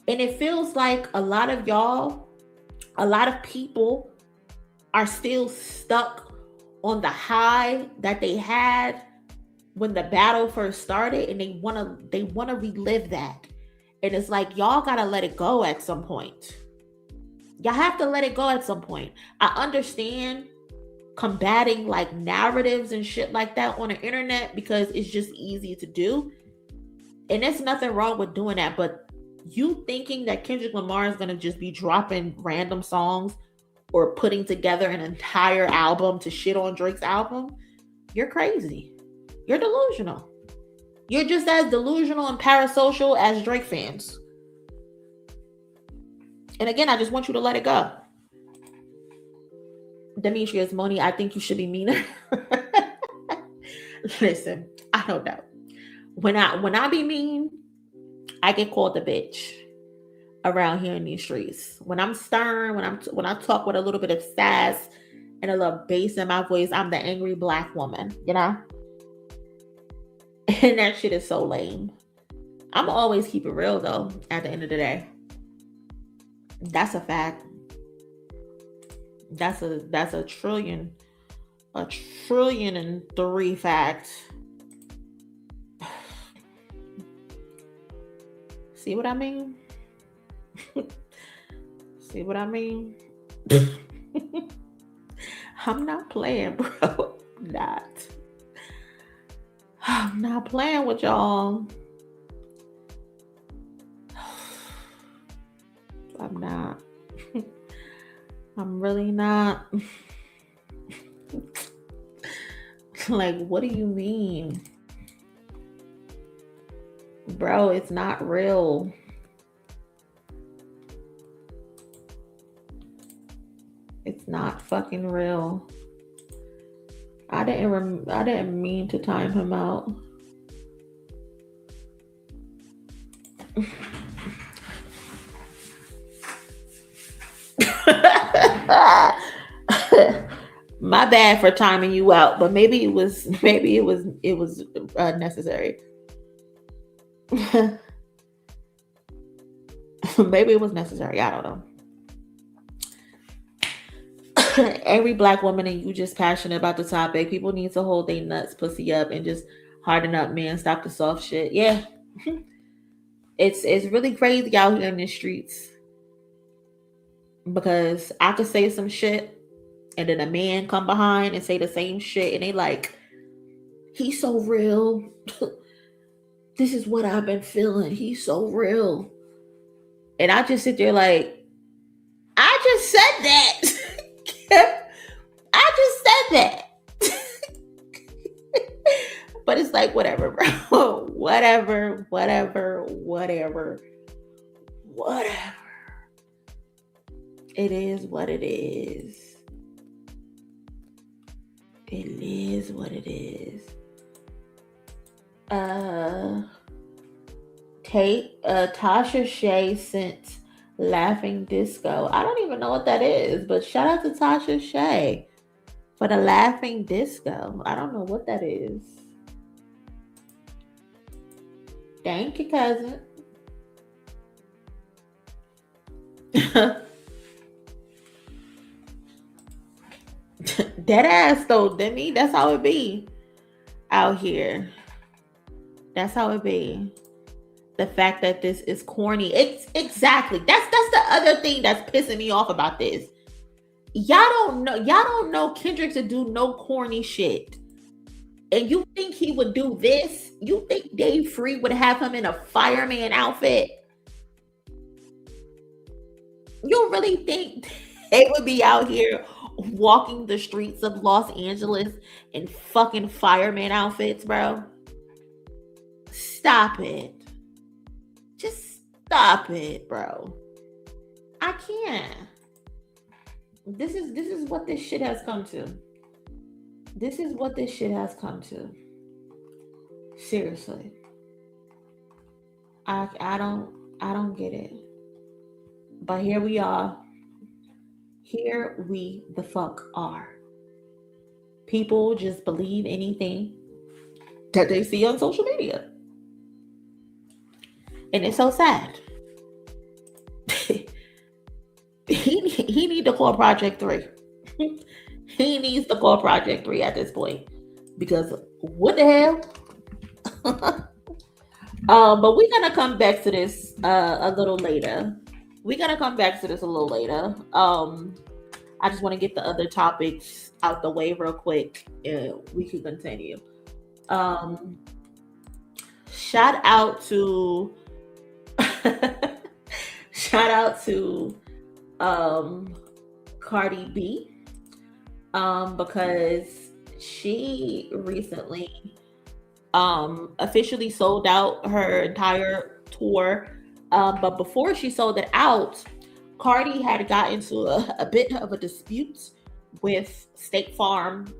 And it feels like a lot of y'all, a lot of people are still stuck on the high that they had when the battle first started, and they want to relive that. And it's like, y'all gotta let it go at some point. Y'all have to let it go at some point. I understand combating like narratives and shit like that on the internet because it's just easy to do. And there's nothing wrong with doing that, but You thinking that Kendrick Lamar is gonna just be dropping random songs or putting together an entire album to shit on Drake's album? You're crazy. You're delusional. You're just as delusional and parasocial as Drake fans. And again, I just want you to let it go. Demetrius, Monie, I think you should be meaner. Listen, I don't know. When I be mean, I get called a bitch around here in these streets. When I'm stern, when I talk with a little bit of sass and a little bass in my voice, I'm the angry black woman, you know? And that shit is so lame. I'm always keep it real though, at the end of the day. That's a fact. That's a trillion and 3 facts. See what I mean? See what I mean? I'm not playing, bro. I'm not playing with y'all. I'm not. I'm really not. Like, what do you mean? Bro, it's not real. It's not fucking real. I didn't mean to time him out. My bad for timing you out, but maybe it was necessary. Maybe it was necessary. I don't know. Every black woman and you just passionate about the topic. People need to hold their nuts pussy up and just harden up, man. Stop the soft shit. Yeah. It's really crazy out here in the streets. Because I could say some shit and then a man come behind and say the same shit and they like, he's so real. This is what I've been feeling. He's so real. And I just sit there like, I just said that. I just said that. But it's like, whatever, bro. Whatever. It is what it is. It is what it is. Tasha Shay sent Laughing Disco. I don't even know what that is, but shout out to Tasha Shay for the Laughing Disco. I don't know what that is. Thank you, cousin. Dead ass though, Demi. That's how it be out here. That's how it be. The fact that this is corny. It's exactly. That's the other thing that's pissing me off about this. Y'all don't know Kendrick to do no corny shit. And you think he would do this? You think Dave Free would have him in a fireman outfit? You really think they would be out here walking the streets of Los Angeles in fucking fireman outfits, bro? Stop it. Just stop it, bro. I can't. This is what this shit has come to. This is what this shit has come to. Seriously. I don't get it. But here we are. Here we the fuck are. People just believe anything that they see on social media. And it's so sad. He need to call Project 3. He needs to call Project 3 at this point. Because what the hell? But we're gonna come back to this a little later. I just want to get the other topics out the way real quick. We can continue. Shout out to shout out to Cardi B because she recently officially sold out her entire tour. But before she sold it out, Cardi had got into a bit of a dispute with State Farm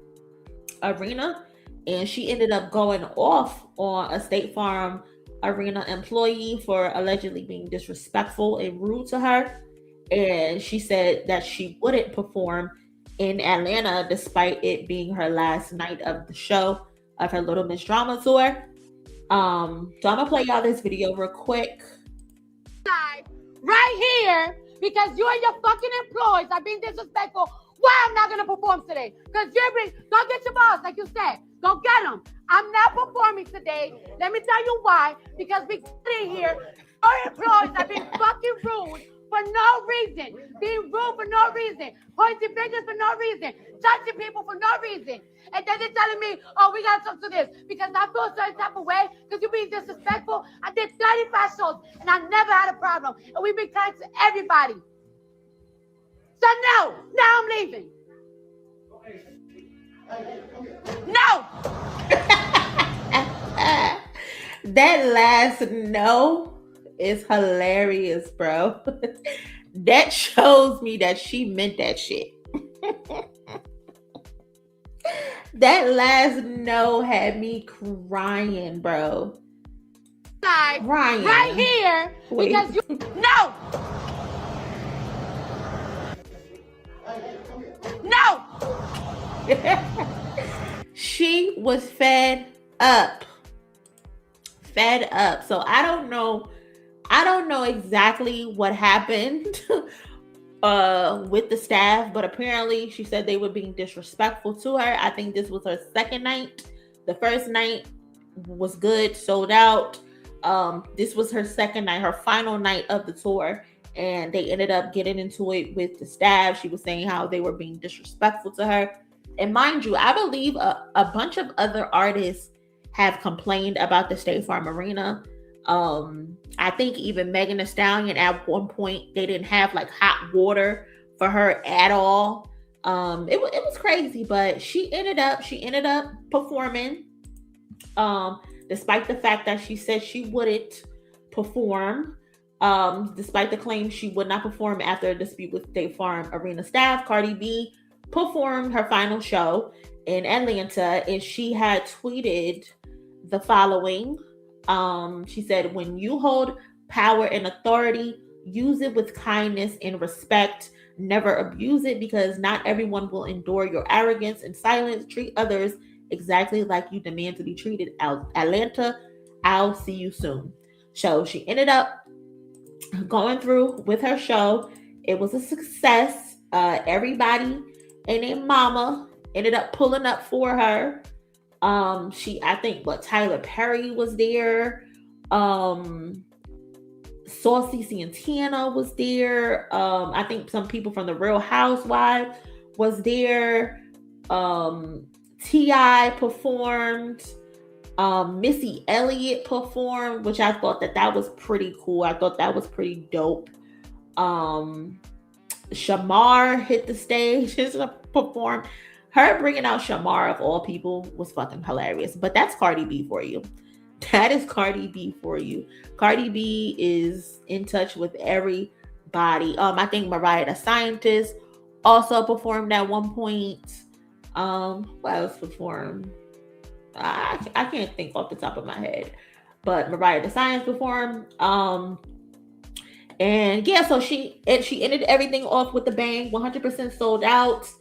Arena, and she ended up going off on a State Farm Arena employee for allegedly being disrespectful and rude to her. And she said that she wouldn't perform in Atlanta despite it being her last night of the show of her Little Miss Drama tour. So I'm gonna play y'all this video real quick. Right here, because you and your fucking employees are being disrespectful. Why I'm not gonna perform today? Because go get your boss, like you said. Go get him. I'm not performing today. Let me tell you why. Because we get in here, our employees are being fucking rude for no reason. Being rude for no reason. Pointing fingers for no reason. Touching people for no reason. And then they're telling me, oh, we gotta talk to this. Because I feel a certain type of way. Because you're being disrespectful. I did 35 shows and I never had a problem. And we've been kind to everybody. So no, now I'm leaving. No! That last no is hilarious, bro. That shows me that she meant that shit. That last no had me crying, bro. Crying. Right here. Wait. Because you... No! No! She was fed up. So I don't know exactly what happened with the staff, but apparently she said they were being disrespectful to her. I think this was her second night. The first night was good, sold out. This was her second night, her final night of the tour, and they ended up getting into it with the staff. She was saying how they were being disrespectful to her. And mind you, I believe a bunch of other artists have complained about the State Farm Arena. I think even Megan Thee Stallion at one point, they didn't have like hot water for her at all. It was crazy, but she ended up performing, despite the fact that she said she wouldn't perform. Despite the claim she would not perform after a dispute with State Farm Arena staff, Cardi B performed her final show in Atlanta, and she had tweeted the following. She said, "When you hold power and authority, use it with kindness and respect. Never abuse it, because not everyone will endure your arrogance and silence. Treat others exactly like you demand to be treated. Atlanta, I'll see you soon." So she ended up going through with her show. It was a success. Everybody and their mama ended up pulling up for her. I think Tyler Perry was there. Saucy Santana was there. I think some people from the Real Housewives was there. T.I. performed. Missy Elliott performed, which I thought that was pretty cool. I thought that was pretty dope. Shamar hit the stage and performed. Her bringing out Shamar of all people was fucking hilarious. But that's Cardi B for you. That is Cardi B for you. Cardi B is in touch with everybody. I think Mariah the Scientist also performed at one point. What else performed? I can't think off the top of my head. But Mariah the Scientist performed. And yeah, so she ended everything off with a bang, 100% sold out.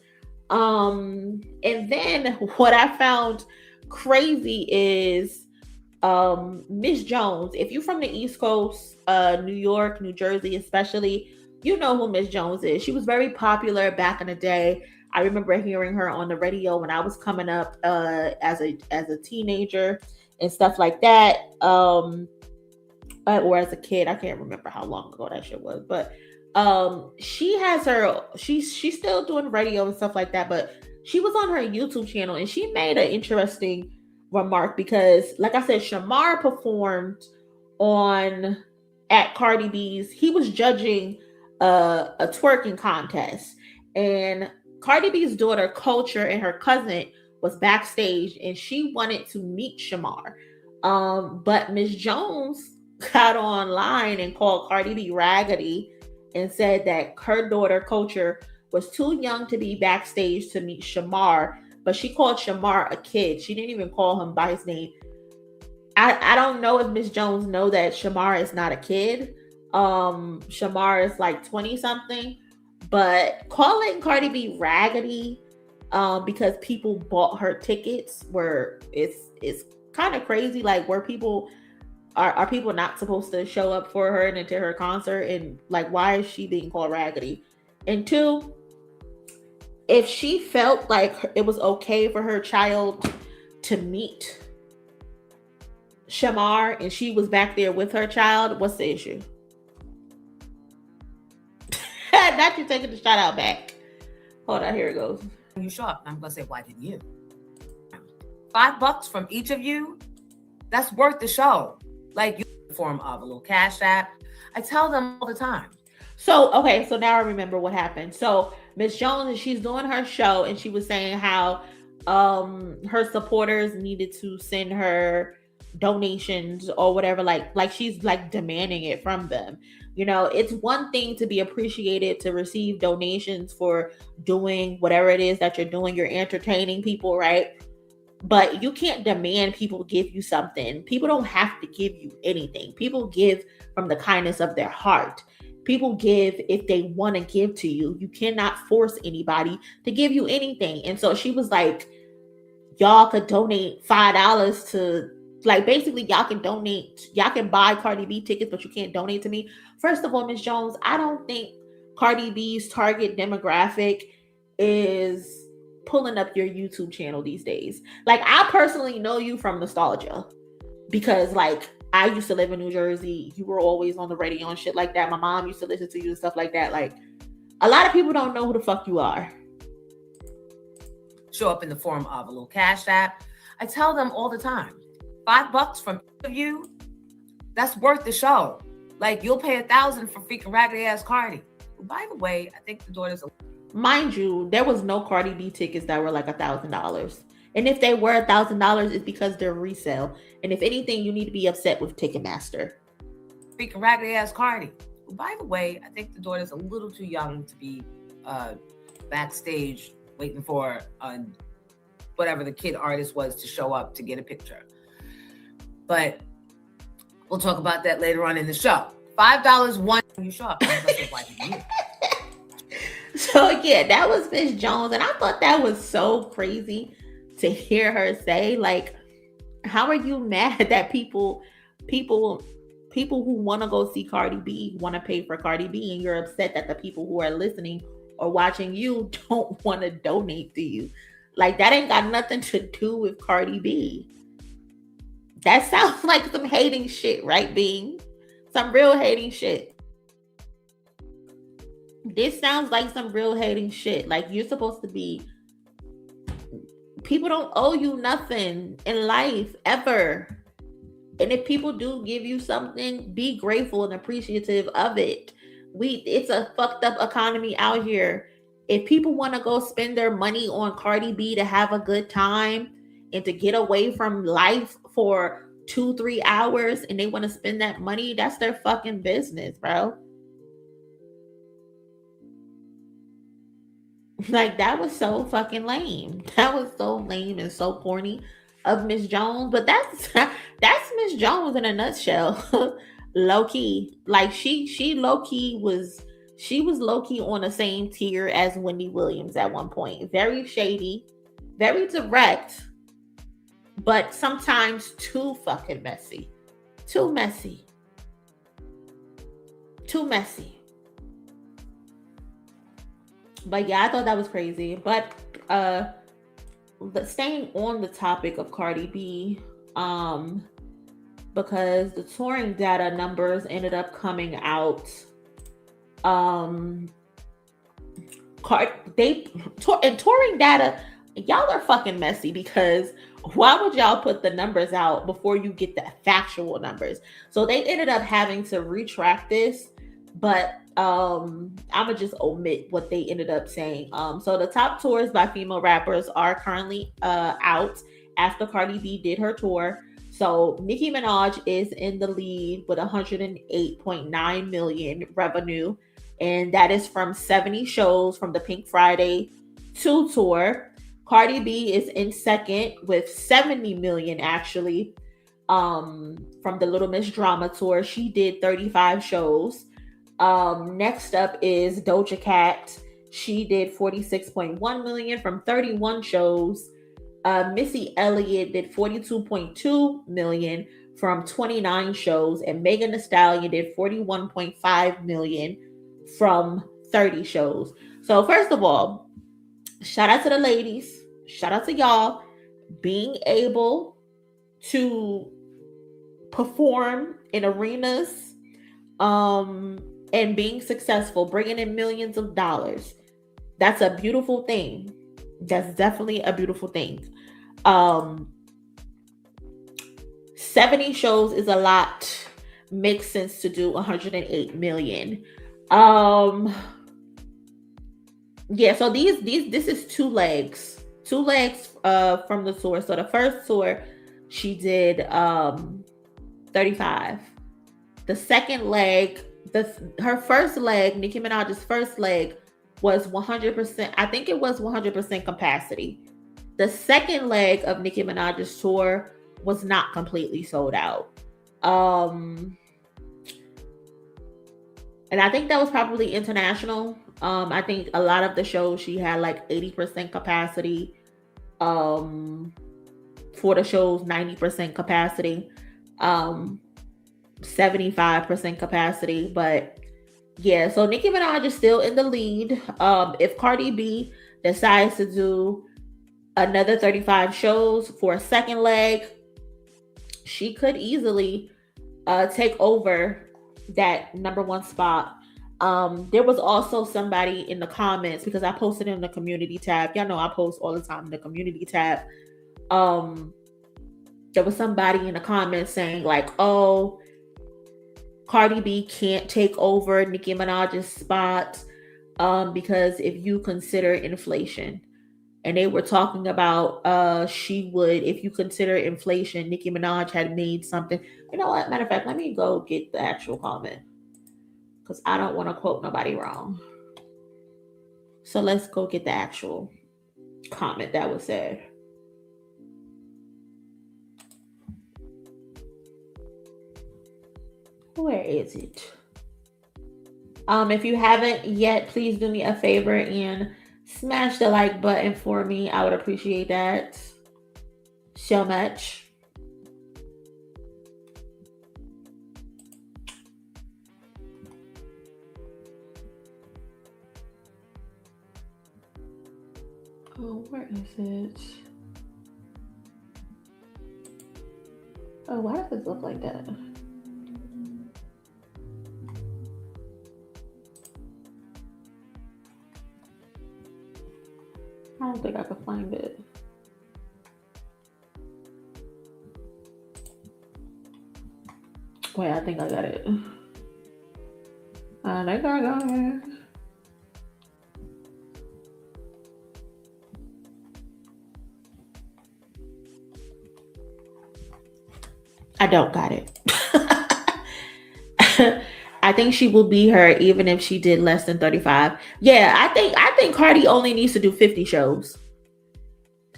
And then what I found crazy is Miss Jones. If you're from the East Coast, New York, New Jersey especially, you know who Miss Jones is. She was very popular back in the day. I remember hearing her on the radio when I was coming up as a teenager and stuff like that. Or as a kid. I can't remember how long ago that shit was. But she's still doing radio and stuff like that. But she was on her YouTube channel and she made an interesting remark because, like I said, Shamar performed on at Cardi B's. He was judging a twerking contest, and Cardi B's daughter Culture and her cousin was backstage, and she wanted to meet Shamar. But Miss Jones got online and called Cardi B raggedy and said that her daughter Culture was too young to be backstage to meet Shamar, but she called Shamar a kid. She didn't even call him by his name. I don't know if Miss Jones know that Shamar is not a kid. Shamar is like 20 something, but calling Cardi B raggedy because people bought her tickets where it's kind of crazy. Like, where people are people not supposed to show up for her and into her concert, and like, why is she being called raggedy? And two, if she felt like it was okay for her child to meet Shamar and she was back there with her child, what's the issue? Not you taking the shout out back. Hold on, here it goes. You show up, I'm gonna say, why didn't you? $5 from each of you, that's worth the show. Like, you in the form of a little cash app. I tell them all the time. So, okay, so now I remember what happened. So Miss Jones, she's doing her show, and she was saying how her supporters needed to send her donations or whatever, like she's like demanding it from them. You know, it's one thing to be appreciated, to receive donations for doing whatever it is that you're doing. You're entertaining people, right? But you can't demand people give you something. People don't have to give you anything. People give from the kindness of their heart. People give if they want to give to you. You cannot force anybody to give you anything. And so she was like, y'all could donate $5 to, like, basically y'all can buy Cardi B tickets, but you can't donate to me. First of all, Miss Jones, I don't think Cardi B's target demographic is pulling up your YouTube channel these days. Like, I personally know you from nostalgia because, like, I used to live in New Jersey. You were always on the radio and shit like that. My mom used to listen to you and stuff like that. Like, a lot of people don't know who the fuck you are. Show up in the form of a little cash app. I tell them all the time, $5 from each of you, that's worth the show. Like, you'll pay $1,000 for freaking raggedy ass Cardi. By the way, I think the daughter's mind you, there was no Cardi B tickets that were like $1,000. And if they were $1,000, it's because they're resale. And if anything, you need to be upset with Ticketmaster. freaking raggedy ass Cardi. By the way, I think the daughter's a little too young to be backstage waiting for whatever the kid artist was to show up to get a picture. But we'll talk about that later on in the show. $5 one when you show up. So yeah, that was Miss Jones, and I thought that was so crazy to hear her say. Like, how are you mad that people who want to go see Cardi B want to pay for Cardi B, and you're upset that the people who are listening or watching you don't want to donate to you? Like, that ain't got nothing to do with Cardi B. That sounds like some hating shit, right, Bing? Some real hating shit. This sounds like some real hating shit. Like, you're supposed to be... People don't owe you nothing in life, ever. And if people do give you something, be grateful and appreciative of it. It's a fucked up economy out here. If people want to go spend their money on Cardi B to have a good time and to get away from life for 2-3 hours, and they want to spend that money, that's their fucking business, bro. Like, that was so fucking lame. That was so lame and so corny of Miss Jones. But that's Miss Jones in a nutshell. Low key. Like, she low key was low key on the same tier as Wendy Williams at one point. Very shady, very direct, but sometimes too fucking messy. Too messy. But yeah, I thought that was crazy. But staying on the topic of Cardi B, because the touring data numbers ended up coming out. Touring data y'all are fucking messy, because why would y'all put the numbers out before you get the factual numbers? So they ended up having to retract this, but I'm gonna just omit what they ended up saying. So the top tours by female rappers are currently out after Cardi B did her tour. So Nicki Minaj is in the lead with 108.9 million revenue, and that is from 70 shows from the Pink Friday 2 tour. Cardi B is in second with 70 million actually, from the Little Miss Drama tour. She did 35 shows. Next up is Doja Cat. She did 46.1 million from 31 shows. Missy Elliott did 42.2 million from 29 shows, and Megan Thee Stallion did 41.5 million from 30 shows. So first of all, shout out to the ladies. Shout out to y'all being able to perform in arenas, and being successful, bringing in millions of dollars. That's a beautiful thing. That's definitely a beautiful thing. 70 shows is a lot. Makes sense to do 108 million. Yeah, so this is two legs from the tour. So the first tour she did 35. The second leg, her first leg, Nicki Minaj's first leg, was 100%. I think it was 100% capacity. The second leg of Nicki Minaj's tour was not completely sold out. And I think that was probably international. I think a lot of the shows she had like 80% capacity. For the shows, 90% capacity. 75% capacity. But yeah, so Nicki Minaj is still in the lead. If Cardi B decides to do another 35 shows for a second leg, she could easily take over that number one spot. There was also somebody in the comments, because I posted in the community tab. Y'all know I post all the time in the community tab. There was somebody in the comments saying like, oh, Cardi B can't take over Nicki Minaj's spot because if you consider inflation. And they were talking about she would, if you consider inflation, Nicki Minaj had made something. You know what? Matter of fact, let me go get the actual comment, because I don't want to quote nobody wrong. So let's go get the actual comment that was said. Where is it? If you haven't yet, please do me a favor and smash the like button for me. I would appreciate that so much. Oh, where is it? Oh, why does this look like that? I don't think I can find it. Wait, I think I got it. I think I got it. I don't got it. I think she will be her even if she did less than 35. Yeah, I think Cardi only needs to do 50 shows.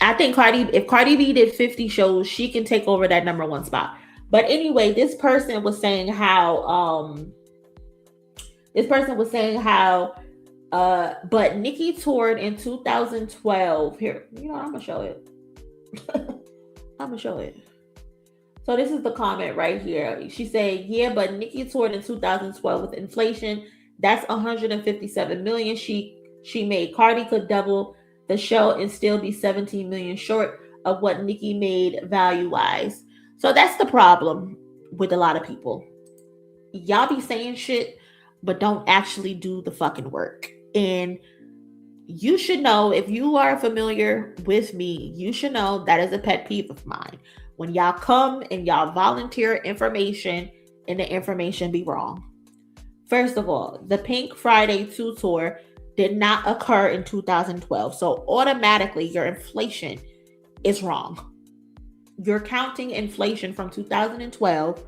I think if Cardi B did 50 shows, she can take over that number one spot. But anyway, this person was saying how but Nicki toured in 2012. Here, you know, I'm gonna show it. I'm gonna show it. So this is the comment right here. She said, yeah, but Nicki toured in 2012 with inflation. That's 157 million she made. Cardi could double the show and still be 17 million short of what Nicki made value-wise. So that's the problem with a lot of people. Y'all be saying shit, but don't actually do the fucking work. And You should know, if you are familiar with me, you should know that is a pet peeve of mine. When y'all come and y'all volunteer information and the information be wrong. First of all, the Pink Friday 2 tour did not occur in 2012. So automatically your inflation is wrong. You're counting inflation from 2012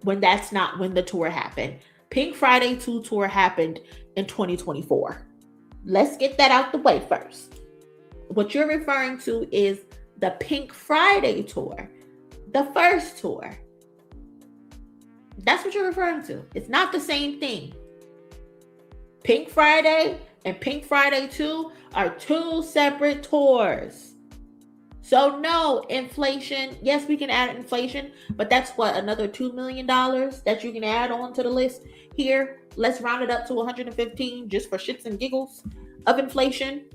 when that's not when the tour happened. Pink Friday 2 tour happened in 2024. Let's get that out the way first. What you're referring to is the Pink Friday tour, the first tour. That's what you're referring to. It's not the same thing. Pink Friday and Pink Friday 2 are two separate tours. So no, inflation, yes, we can add inflation, but that's what, another $2 million that you can add on to the list here. Let's round it up to 115 just for shits and giggles of inflation.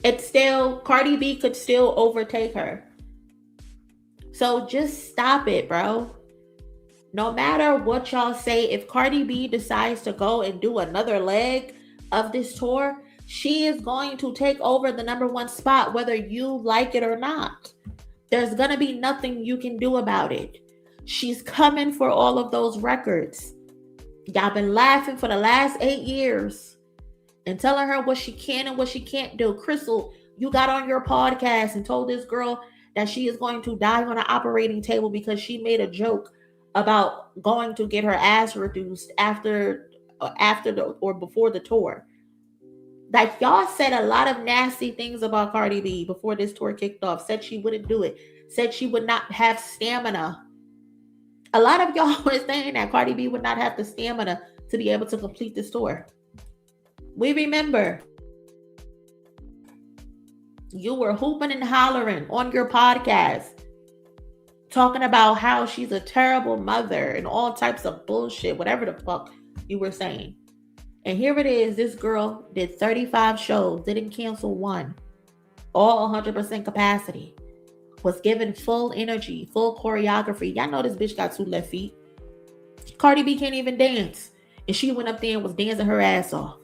It's still, Cardi B could still overtake her. So just stop it, bro. No matter what y'all say, if Cardi B decides to go and do another leg of this tour, she is going to take over the number one spot, whether you like it or not. There's going to be nothing you can do about it. She's coming for all of those records. Y'all been laughing for the last 8 years and telling her what she can and what she can't do. Crystal, you got on your podcast and told this girl that she is going to die on an operating table because she made a joke about going to get her ass reduced after or before the tour. Like, y'all said a lot of nasty things about Cardi B before this tour kicked off. Said she wouldn't do it. Said she would not have stamina. A lot of y'all were saying that Cardi B would not have the stamina to be able to complete this tour. We remember. You were hooping and hollering on your podcast, talking about how she's a terrible mother and all types of bullshit, whatever the fuck you were saying. And here it is, this girl did 35 shows, didn't cancel one, all 100% capacity, was given full energy, full choreography. Y'all know this bitch got 2 left feet. Cardi B can't even dance, and she went up there and was dancing her ass off.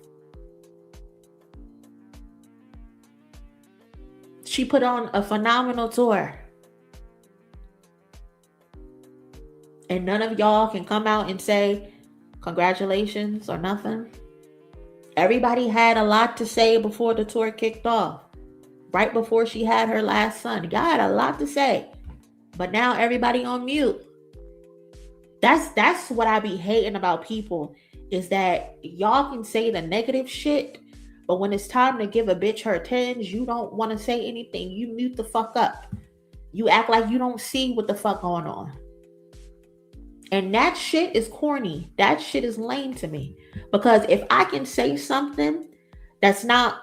She put on a phenomenal tour. And none of y'all can come out and say congratulations or nothing. Everybody had a lot to say before the tour kicked off. Right before she had her last son. Y'all had a lot to say. But now everybody on mute. That's what I be hating about people, is that y'all can say the negative shit, but when it's time to give a bitch her tens, you don't want to say anything. You mute the fuck up. You act like you don't see what the fuck going on. And that shit is corny. That shit is lame to me. Because if I can say something that's not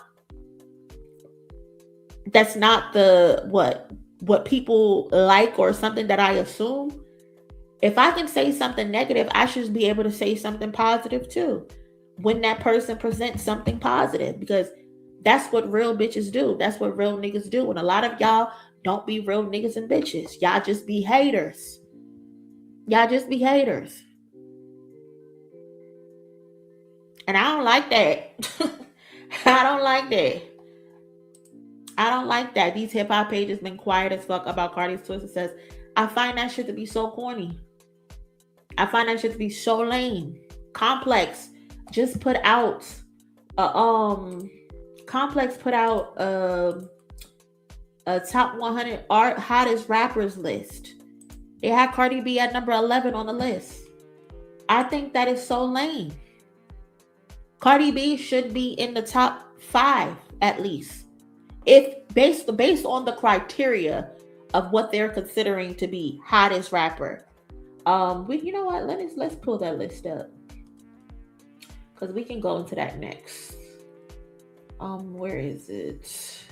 the what people like, or something that I assume, if I can say something negative, I should be able to say something positive too, when that person presents something positive, because that's what real bitches do. That's what real niggas do. And a lot of y'all don't be real niggas and bitches. Y'all just be haters. Y'all just be haters. And I don't like that. I don't like that. I don't like that. These hip hop pages been quiet as fuck about Cardi's twist. It says, I find that shit to be so corny. I find that shit to be so lame. Complex just put out Complex put out a top 100 hottest rappers list. They had Cardi B at number 11 on the list. I think that is so lame. Cardi B should be in the top 5 at least, if based on the criteria of what they're considering to be hottest rapper. You know what? Let's pull that list up, because we can go into that next. Where is it?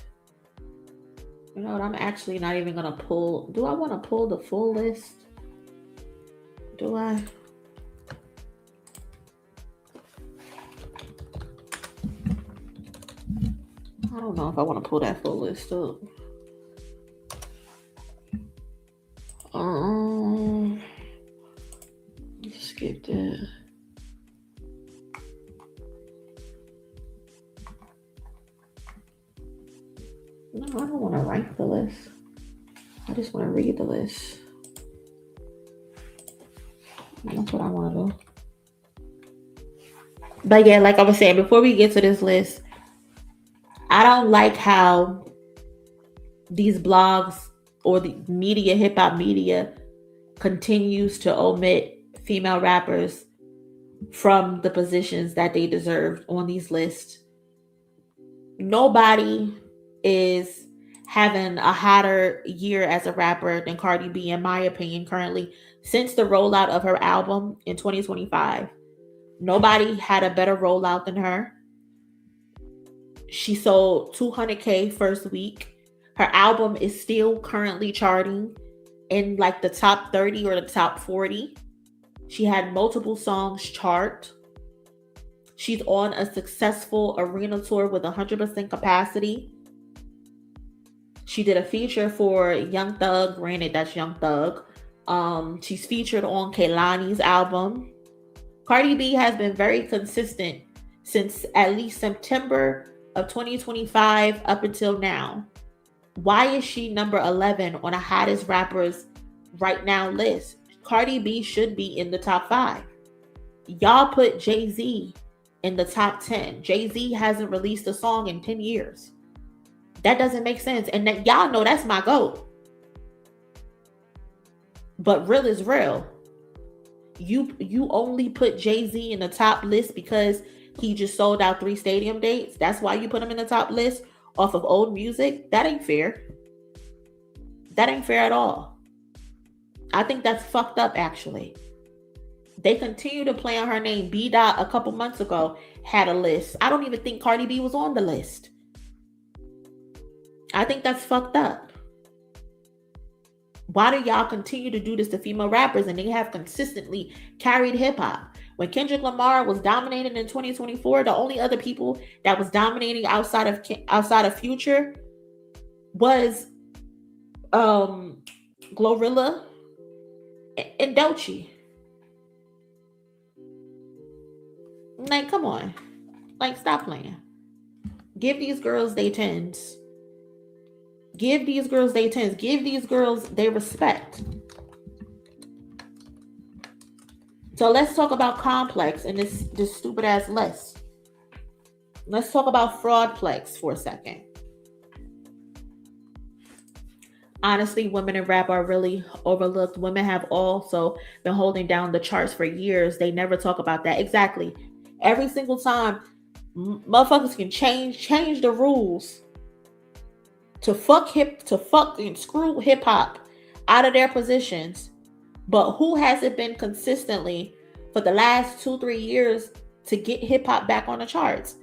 You know what? I'm actually not even gonna pull. Do I want to pull the full list? Do I? I don't know if I want to pull that full list up. Skip that. No, I don't want to rank the list. I just want to read the list. That's what I want to do. But yeah, like I was saying, before we get to this list, I don't like how these blogs or the media, hip hop media, continues to omit female rappers from the positions that they deserve on these lists. Nobody is having a hotter year as a rapper than Cardi B, in my opinion, currently, since the rollout of her album in 2025. Nobody had a better rollout than her. She sold 200K first week. Her album is still currently charting in like the top 30 or the top 40. She had multiple songs chart. She's on a successful arena tour with 100% capacity. She did a feature for Young Thug. Granted, that's Young Thug. She's featured on Kehlani's album. Cardi B has been very consistent since at least September of 2025 up until now. Why is she number 11 on a hottest rappers right now list? Cardi B should be in the top 5. Y'all put Jay-Z in the top 10. Jay-Z hasn't released a song in 10 years. That doesn't make sense. And that, y'all know that's my GOAT. But real is real. You only put Jay-Z in the top list because he just sold out 3 stadium dates. That's why you put him in the top list off of old music. That ain't fair. That ain't fair at all. I think that's fucked up, actually. They continue to play on her name. B-Dot a couple months ago had a list. I don't even think Cardi B was on the list. I think that's fucked up. Why do y'all continue to do this to female rappers, and they have consistently carried hip-hop? When Kendrick Lamar was dominating in 2024, the only other people that was dominating outside of Future was Glorilla and Doechii. Like, come on. Like, stop playing. Give these girls their 10s. Give these girls their 10s. Give these girls their respect. So let's talk about Complex and this stupid ass list. Let's talk about Fraudplex for a second. Honestly, women in rap are really overlooked. Women have also been holding down the charts for years. They never talk about that. Exactly. Every single time, motherfuckers can change the rules to fuck and screw hip hop out of their positions. But who has it been consistently for the last 2-3 years to get hip hop back on the charts?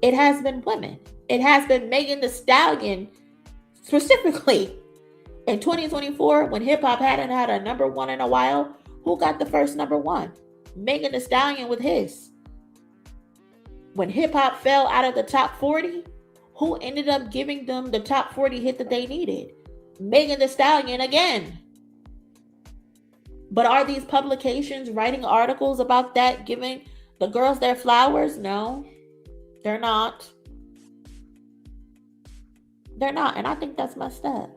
It has been women. It has been Megan Thee Stallion specifically. In 2024, when hip hop hadn't had a number 1 in a while, who got the first number 1? Megan Thee Stallion with his. When hip hop fell out of the top 40, who ended up giving them the top 40 hit that they needed? Megan Thee Stallion again. But are these publications writing articles about that, giving the girls their flowers? No, they're not. They're not. And I think that's messed up.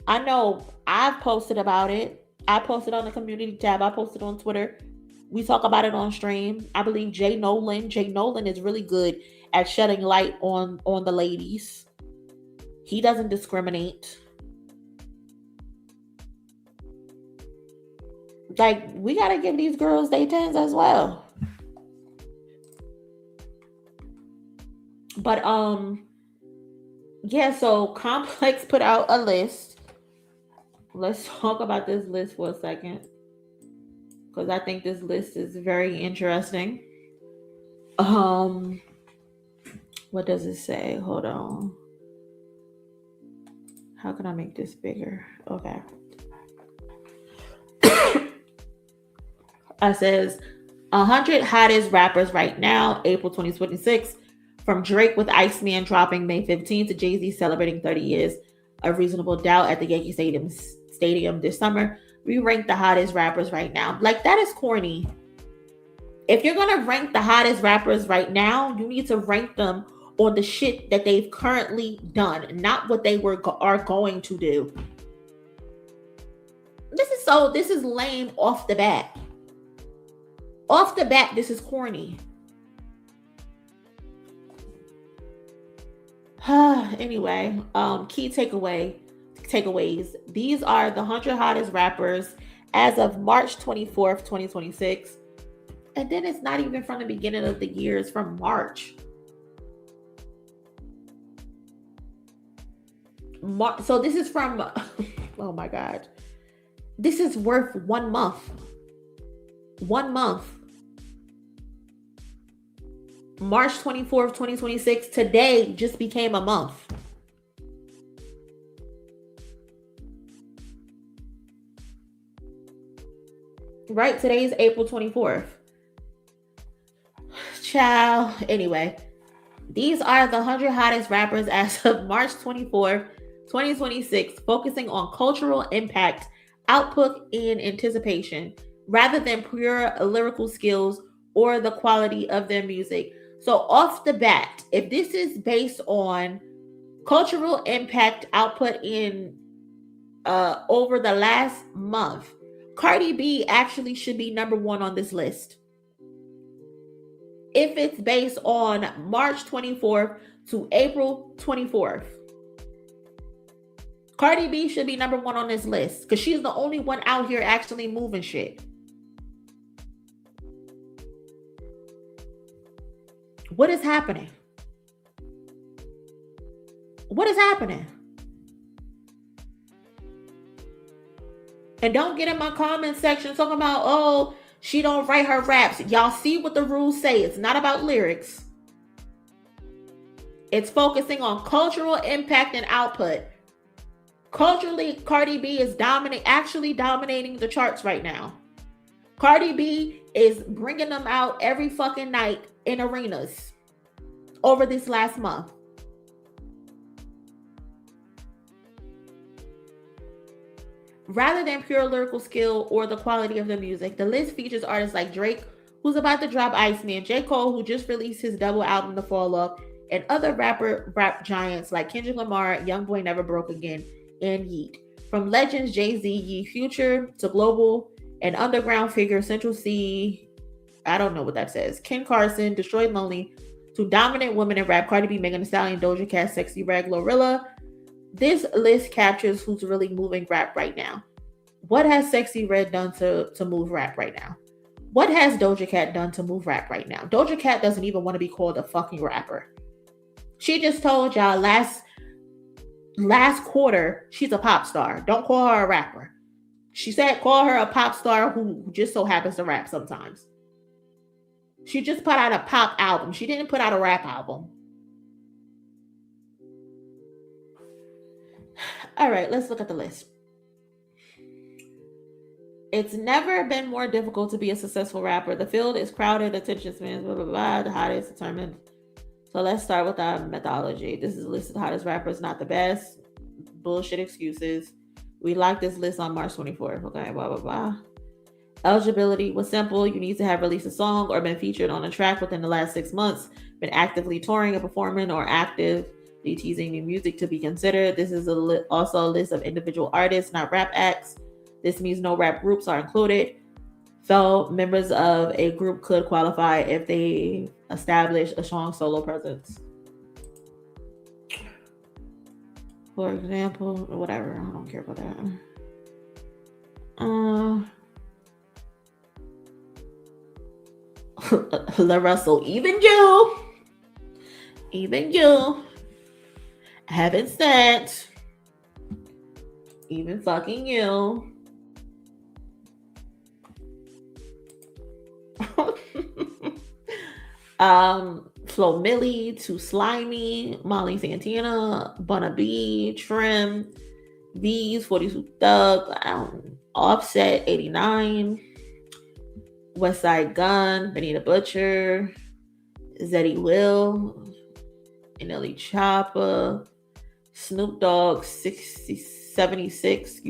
I know I've posted about it. I posted on the community tab. I posted on Twitter. We talk about it on stream. I believe Jay Nolan is really good at shedding light on the ladies. He doesn't discriminate. Like, we gotta give these girls their 10s as well. But yeah, so Complex put out a list. Let's talk about this list for a second, because I think this list is very interesting. What does it say? Hold on. How can I make this bigger? Okay. It says 100 hottest rappers right now, April 2026, from Drake with Iceman dropping May 15th to Jay-Z celebrating 30 years of Reasonable Doubt at the Yankee Stadium this summer. We rank the hottest rappers right now. Like, that is corny. If you're gonna rank the hottest rappers right now, you need to rank them on the shit that they've currently done, not what they are going to do. This is lame off the bat. Off the bat, this is corny. Anyway, key takeaways. These are the 100 hottest rappers as of March 24th, 2026. And then it's not even from the beginning of the year, it's from March. So this is from, oh my God. This is worth 1 month. 1 month. March 24th, 2026. Today just became a month. Right? Today is April 24th. Ciao. Anyway, these are the 100 hottest rappers as of March 24th, 2026, focusing on cultural impact, output, and anticipation, rather than pure lyrical skills or the quality of their music. So off the bat, if this is based on cultural impact, output in over the last month, Cardi B actually should be number 1 on this list. If it's based on March 24th to April 24th. Cardi B should be number 1 on this list because she's the only one out here actually moving shit. What is happening? What is happening? And don't get in my comment section talking about, oh, she don't write her raps. Y'all see what the rules say. It's not about lyrics. It's focusing on cultural impact and output. Culturally, Cardi B is actually dominating the charts right now. Cardi B is bringing them out every fucking night in arenas over this last month. Rather than pure lyrical skill or the quality of the music, the list features artists like Drake, who's about to drop Iceman, J. Cole, who just released his double album, The Fall Off, and other rap giants like Kendrick Lamar, Youngboy Never Broke Again, and Yeet. From legends Jay-Z, Ye Future, to global and underground figure Central C, I don't know what that says, Ken Carson, Destroyed Lonely, to dominant women in rap, Cardi B, Megan Thee Stallion, Doja Cat, Sexy Red, Glorilla. This list captures who's really moving rap right now. What has Sexy Red done to move rap right now? What has Doja Cat done to move rap right now? Doja Cat doesn't even want to be called a fucking rapper. She just told y'all last quarter she's a pop star. Don't call her a rapper. She said call her a pop star who just so happens to rap sometimes. She just put out a pop album. She didn't put out a rap album. All right, let's look at the list. It's never been more difficult to be a successful rapper. The field is crowded, attention spans, blah, blah, blah. The hottest determined. So let's start with our methodology. This is a list of the hottest rappers, not the best. Bullshit excuses. We like this list on March 24th. Okay, blah, blah, blah. Eligibility was simple. You need to have released a song or been featured on a track within the last 6 months, been actively touring and performing, or actively teasing new music to be considered. This is also a list of individual artists, not rap acts. This means no rap groups are included. So members of a group could qualify if they establish a strong solo presence. For example, whatever. I don't care about that. La Russell, even you haven't said, even fucking you. Flo Milli, Too Slimy, Molly Santana, Bunna B, Trim, V's, 42 Thug, Offset, 89, Westside Gun, Benita Butcher, Zeddy Will, NLE Choppa, Snoop Dogg, 76,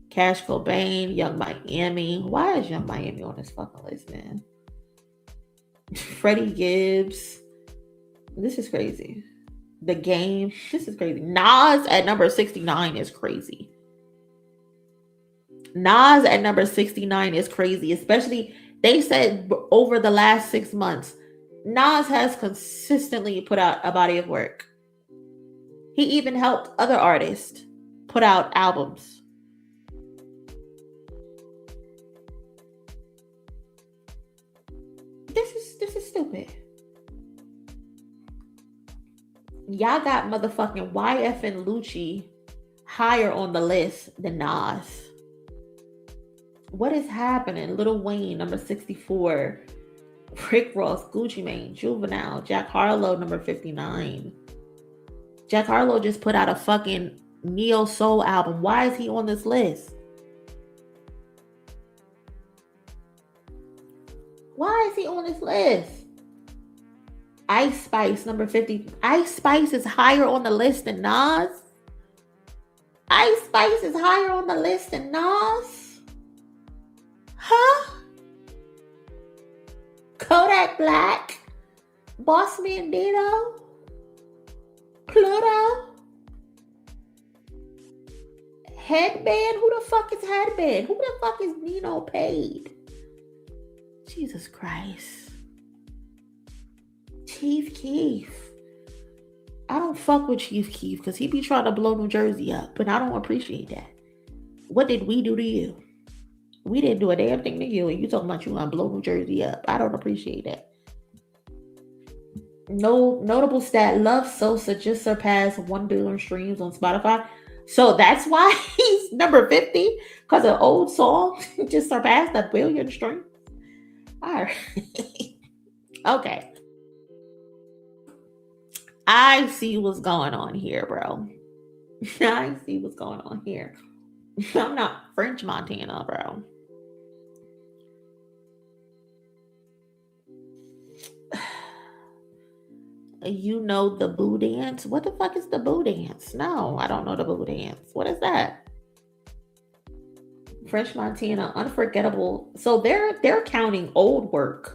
Cash Cobain, Young Miami. Why is Young Miami on this fucking list, man? Freddie Gibbs, This is crazy. The Game. This is crazy. Nas at number 69 is crazy. Nas at number 69 is crazy. Especially, they said over the last 6 months, Nas has consistently put out a body of work. He even helped other artists put out albums. This is stupid. Y'all got motherfucking YF and Lucci higher on the list than Nas. What is happening? Lil Wayne, number 64. Rick Ross, Gucci Mane, Juvenile, Jack Harlow, number 59. Jack Harlow just put out a fucking neo soul album. Why is he on this list? Why is he on this list? Ice Spice, number 50. Ice Spice is higher on the list than Nas. Ice Spice is higher on the list than Nas. Huh? Kodak Black, Boss Man Dito, Pluto, Headband. Who the fuck is Headband? Who the fuck is Nino Paid? Jesus Christ. Chief Keef. I don't fuck with Chief Keef because he be trying to blow New Jersey up, and I don't appreciate that. What did we do to you? We didn't do a damn thing to you, and you talking about you gonna blow New Jersey up. I don't appreciate that. No notable stat: Love Sosa just surpassed 1 billion streams on Spotify. So that's why he's number 50, because an old song just surpassed 1 billion streams. All right. Okay. I see what's going on here, bro. I see what's going on here. I'm not French Montana, bro. You know the Boo Dance? What the fuck is the Boo Dance? No, I don't know the Boo Dance. What is that? French Montana, Unforgettable. So they're counting old work.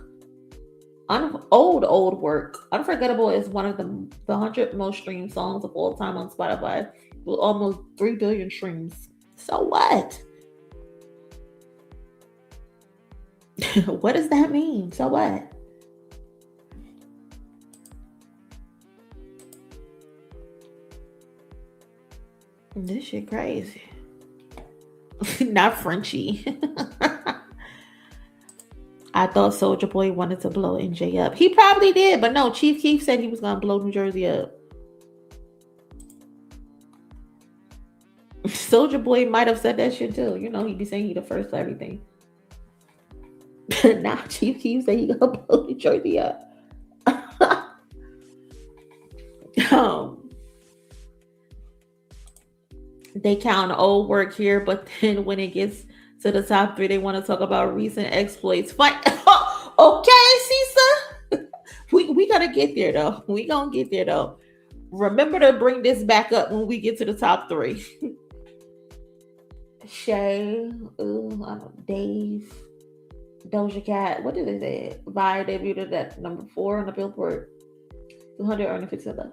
Old work. Unforgettable is one of the 100 most streamed songs of all time on Spotify with almost 3 billion streams. So what? What does that mean? So what? This shit crazy. Not Frenchie. I thought Soulja Boy wanted to blow NJ up. He probably did, but no, Chief Keef said he was gonna blow New Jersey up. Soulja Boy might have said that shit too. You know, he'd be saying he the first for everything. Now Chief Keef said he gonna blow New Jersey up. They count old work here, but then when it gets to the top 3, they want to talk about recent exploits. Fine. Okay, Cisa. We gotta get there though. We gonna get there though. Remember to bring this back up when we get to the top 3. Shay, Dave, Doja Cat. What did they say? Vi debuted at number 4 on the Billboard 200 earning $6.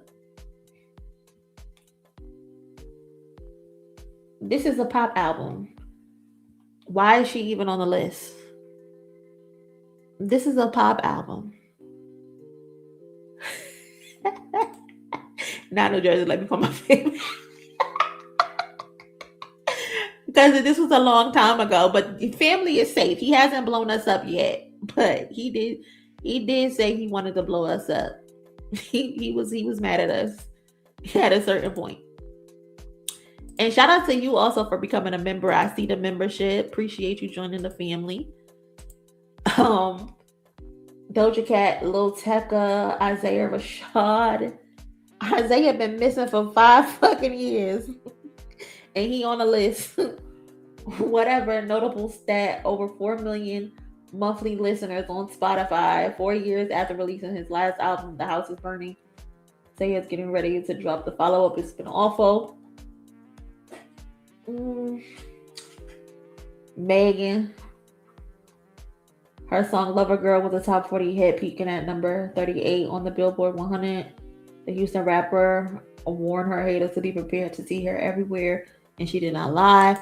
This is a pop album. Why is she even on the list? This is a pop album. Not New Jersey, let me call my family. Because this was a long time ago, but family is safe. He hasn't blown us up yet, but he did say he wanted to blow us up. He was mad at us at a certain point. And shout out to you also for becoming a member. I see the membership. Appreciate you joining the family. Doja Cat, Lil Tecca, Isaiah Rashad. Isaiah been missing for 5 fucking years. And he on the list. Whatever, notable stat, over 4 million monthly listeners on Spotify 4 years after releasing his last album, The House is Burning. Isaiah's getting ready to drop the follow-up. It's been awful. Megan, her song Lover Girl was a top 40 hit, peaking at number 38 on the Billboard 100. The Houston rapper warned her haters to be prepared to see her everywhere, and she did not lie.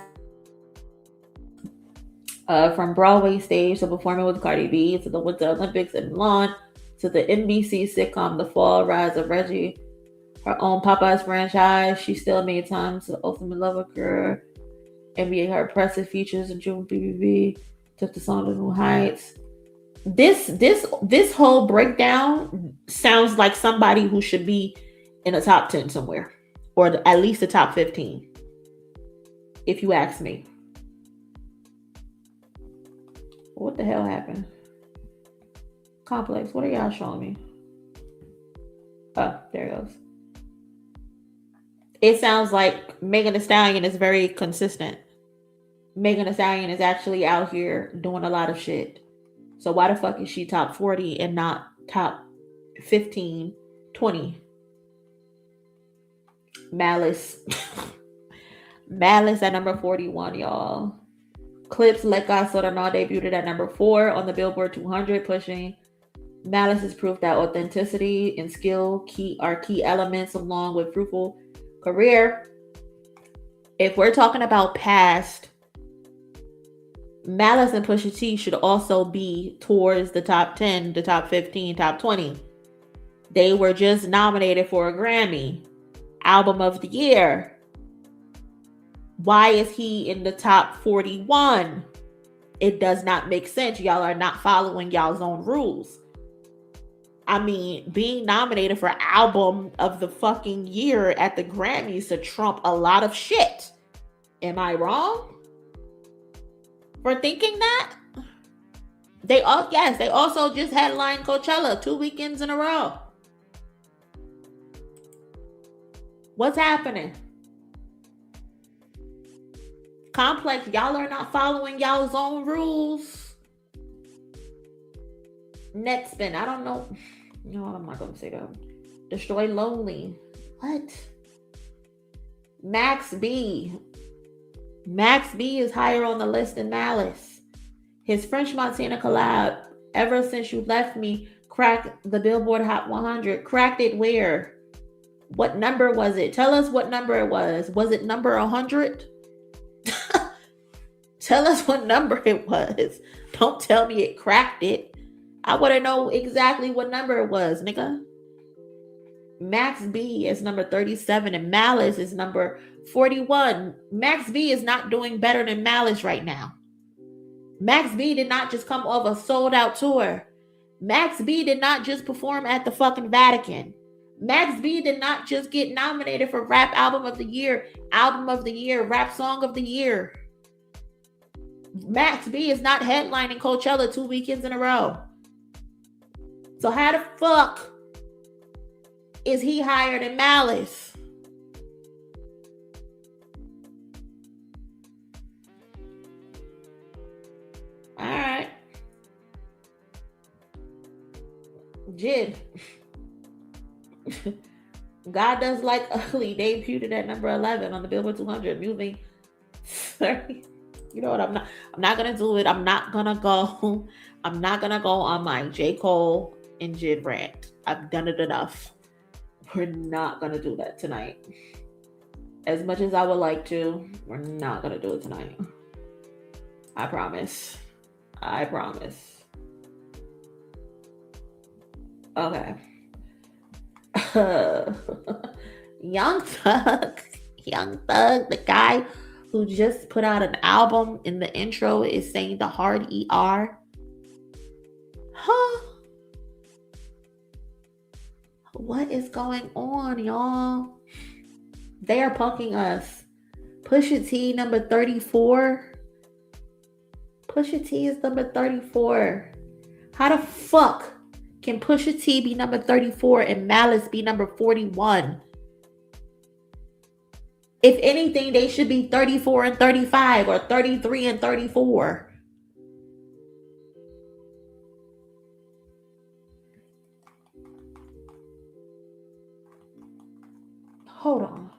From Broadway stage to performing with Cardi B to the Winter Olympics in Milan to the NBC sitcom The Fall, Rise of Reggie, her own Popeyes franchise, she still made time to ultimate lover girl. NBA her impressive features in June BBB took the song to new heights. This whole breakdown sounds like somebody who should be in a top 10 somewhere, or at least a top 15, if you ask me. What the hell happened? Complex, what are y'all showing me? Oh, there it goes. It sounds like Megan Thee Stallion is very consistent. Megan Thee Stallion is actually out here doing a lot of shit. So why the fuck is she top 40 and not top 15, 20? Malice. Malice at number 41, y'all. Clips Let God Sort Now debuted at number 4 on the Billboard 200, pushing Malice's proof that authenticity and skill are key elements along with fruitful career. If we're talking about past, Malice and Pusha T should also be towards the top 10, the top 15, top 20. They were just nominated for a Grammy. Album of the Year. Why is he in the top 41? It does not make sense. Y'all are not following y'all's own rules. I mean, being nominated for Album of the fucking Year at the Grammys to trump a lot of shit. Am I wrong for thinking that? They also just headlined Coachella 2 weekends in a row. What's happening? Complex, y'all are not following y'all's own rules. Netspin, I don't know. No, I'm not going to say that. Destroy Lonely. What? Max B. Max B is higher on the list than Malice. His French Montana collab, Ever Since You Left Me, cracked the Billboard Hot 100. Cracked it where? What number was it? Tell us what number it was. Was it number 100? Tell us what number it was. Don't tell me it cracked it. I want to know exactly what number it was, nigga. Max B is number 37 and Malice is number 41. Max B is not doing better than Malice right now. Max B did not just come off a sold out tour. Max B did not just perform at the fucking Vatican. Max B did not just get nominated for Rap Album of the Year, Rap Song of the Year. Max B is not headlining Coachella 2 weekends in a row. So how the fuck is he higher than Malice? All right. Jid. God Does Like Ugly debuted at number 11 on the Billboard 200, moving 30. You know what? I'm not gonna do it. I'm not gonna go on my J. Cole and Jid rant. I've done it enough. We're not gonna do that tonight. As much as I would like to, we're not gonna do it tonight. I promise. Okay. Young Thug, the guy who just put out an album, in the intro is saying the hard ER. Huh? What is going on, y'all? They are punking us. Pusha T, number 34. Pusha T is number 34. How the fuck can Pusha T be number 34 and Malice be number 41? If anything, they should be 34 and 35 or 33 and 34. Hold on.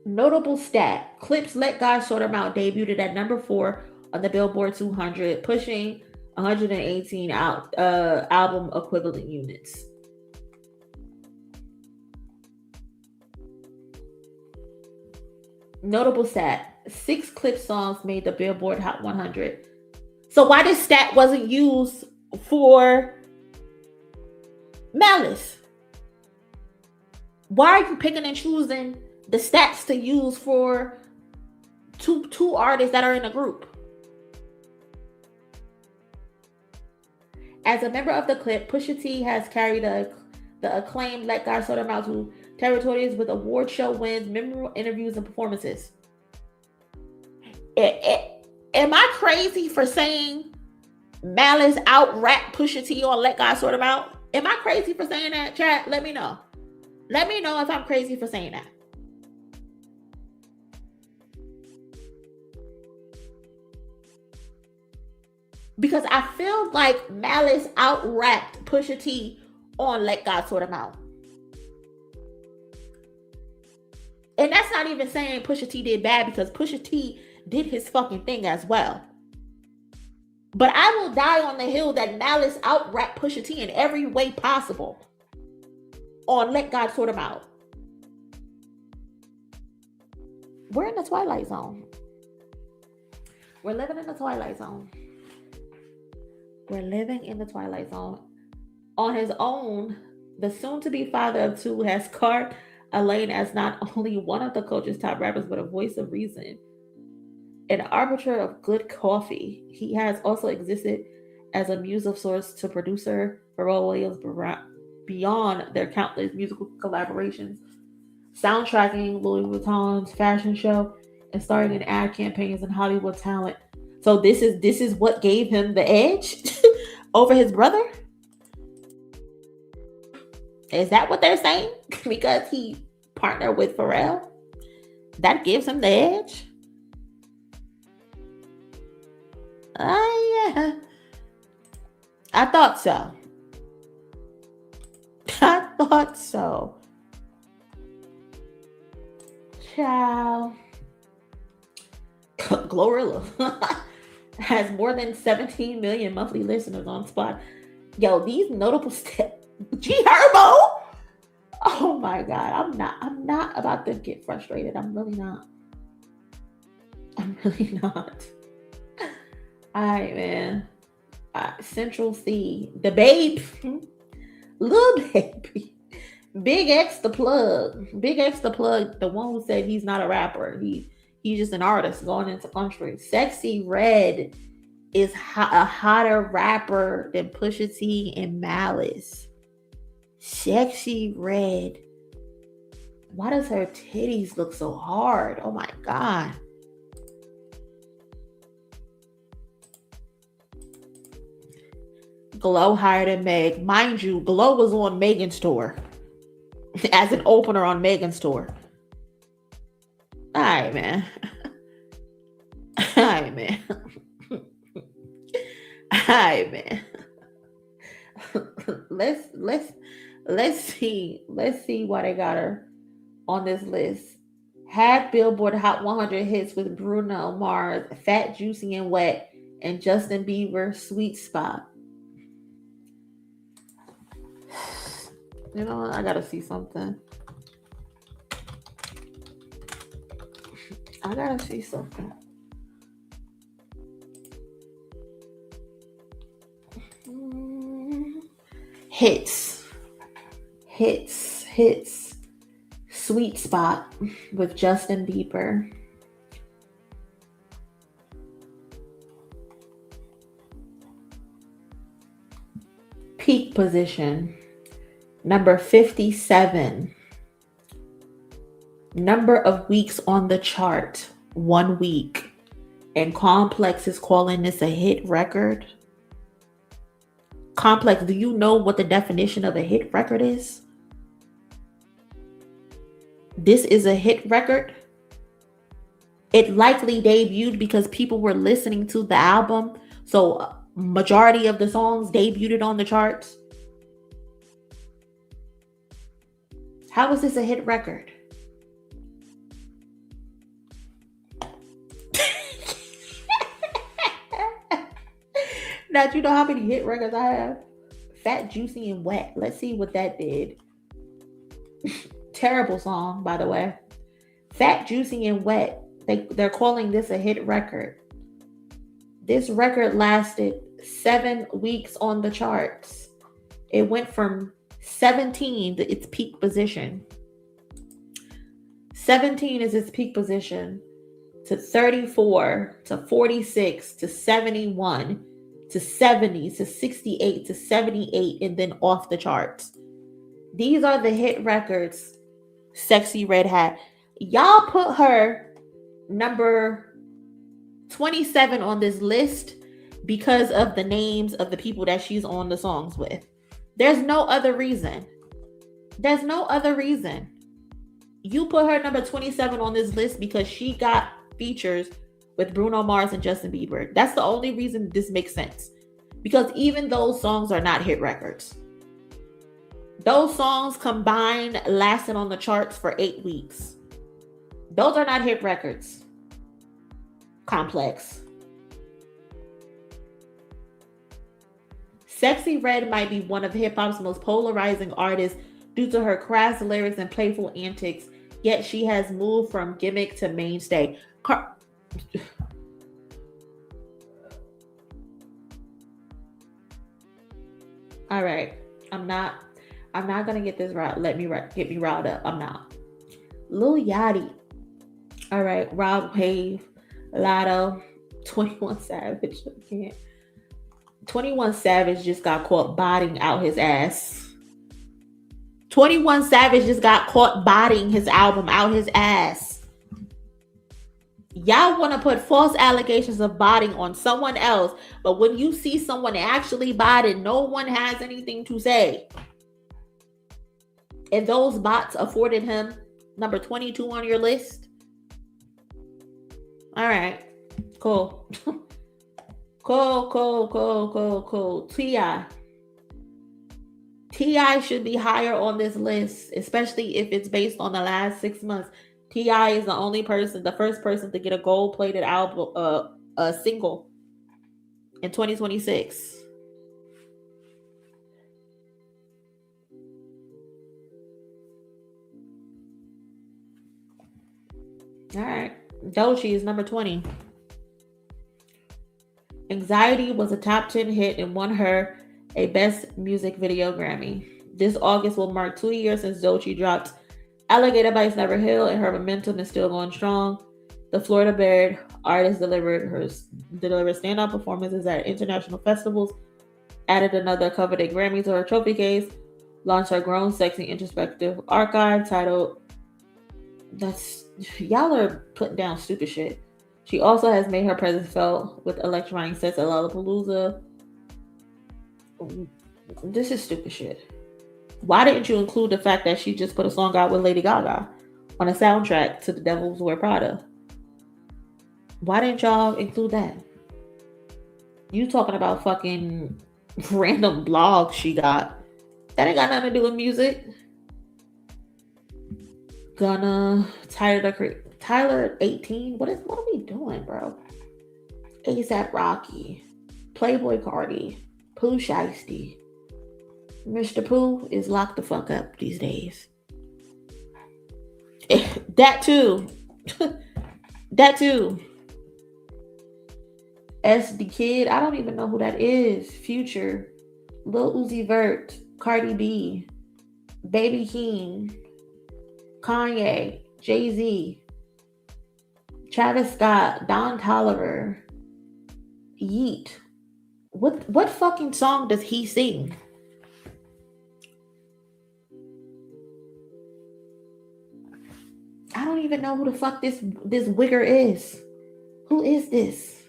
Notable stat. Clips Let God Sort Them Out debuted at number 4 on the Billboard 200, pushing 118 album equivalent units. Notable stat: 6 clip songs made the Billboard Hot 100. So why this stat wasn't used for Malice? Why are you picking and choosing the stats to use for two artists that are in a group? As a member of the clip, Pusha T has carried the acclaimed Let God Sort Them Out to territories with award show wins, memorable interviews, and performances. Am I crazy for saying Malice out-rap Pusha T on Let God Sort Them Out? Am I crazy for saying that, chat? Let me know. Let me know if I'm crazy for saying that. Because I feel like Malice out-rapped Pusha T on Let God Sort Them Out. And that's not even saying Pusha T did bad, because Pusha T did his fucking thing as well. But I will die on the hill that Malice out-rapped Pusha T in every way possible on Let God Sort Them Out. We're in the Twilight Zone. We're living in the Twilight Zone. We're living in the Twilight Zone. On his own, the soon-to-be father of 2 has carved a lane as not only one of the culture's top rappers, but a voice of reason. An arbiter of good coffee, he has also existed as a muse of sorts to producer Pharrell Williams beyond their countless musical collaborations, soundtracking Louis Vuitton's fashion show, and starring in ad campaigns and Hollywood talent. So this is what gave him the edge over his brother? Is that what they're saying? Because he partnered with Pharrell? That gives him the edge? Yeah. I thought so. I thought so. Ciao. Glorilla has more than 17 million monthly listeners on Spot. Yo, these notable steps. G Herbo. Oh my God. I'm not about to get frustrated. I'm really not. All right, man. Central C. The Babe. Lil Baby. Big X the plug. Big X the plug. The one who said he's not a rapper. He's just an artist going into country. Sexy Red is a hotter rapper than Pusha T and Malice. Sexy Red. Why does her titties look so hard? Oh my God. Glow higher than Meg. Mind you, Glow was on Megan's tour. As an opener on Megan's tour. Alright, man. Alright, man. Alright, man. Let's see why they got her on this list. Had Billboard Hot 100 hits with Bruno Mars, Fat, Juicy, and Wet, and Justin Bieber, Sweet Spot. You know what? I gotta see something. Hits. Sweet Spot with Justin Bieber. Peak position. Number 57. Number of weeks on the chart, 1 week. And Complex is calling this a hit record. Complex, do you know what the definition of a hit record is? This is a hit record. It likely debuted because people were listening to the album. So majority of the songs debuted on the charts. How is this a hit record? Now, you know how many hit records I have? Fat, Juicy, and Wet. Let's see what that did. Terrible song, by the way. Fat, Juicy, and Wet. They're calling this a hit record. This record lasted 7 weeks on the charts. It went from 17 to its peak position. 17 is its peak position, to 34, to 46, to 71, to 70, to 68, to 78, and then off the charts. These are the hit records Sexy Red had. Y'all put her number 27 on this list because of the names of the people that she's on the songs with. There's no other reason. There's no other reason. You put her number 27 on this list because she got features with Bruno Mars and Justin Bieber. That's the only reason this makes sense. Because even those songs are not hit records. Those songs combined lasted on the charts for 8 weeks. Those are not hit records. Complex. Sexy Red might be one of hip-hop's most polarizing artists due to her crass lyrics and playful antics, yet she has moved from gimmick to mainstay. All right, I'm not gonna get this right. Get me riled up. I'm not. Lil Yachty. All right, Rob Wave, Lotto, 21 Savage. I can't. 21 Savage just got caught botting out his ass. 21 Savage just got caught botting his album out his ass. Y'all want to put false allegations of botting on someone else, but when you see someone actually botted, no one has anything to say. And those bots afforded him number 22 on your list. All right, cool. Cool. T.I. should be higher on this list, especially if it's based on the last 6 months. T.I. is the first person to get a gold-plated album, single in 2026. All right, Doechii is number 20. Anxiety was a top 10 hit and won her a Best Music Video Grammy. This August will mark 2 years since Doechii dropped Alligator Bites Never Heal, and her momentum is still going strong. The Florida Bird artist delivered standout performances at international festivals, added another coveted Grammy to her trophy case, launched her grown, sexy, introspective archive titled Y'all are putting down stupid shit. She also has made her presence felt with electrifying sets at Lollapalooza. This is stupid shit. Why didn't you include the fact that she just put a song out with Lady Gaga on a soundtrack to The Devil's Wear Prada? Why didn't y'all include that? You talking about fucking random blogs she got. That ain't got nothing to do with music. Tyler 18. What are we doing, bro? ASAP Rocky, Playboy Cardi, Pooh Shiesty. Mr. Pooh is locked the fuck up these days. That too. S the Kid. I don't even know who that is. Future, Lil Uzi Vert, Cardi B, Baby Keem, Kanye, Jay-Z, Travis Scott, Don Toliver, Yeet. What fucking song does he sing? I don't even know who the fuck this wigger is. Who is this?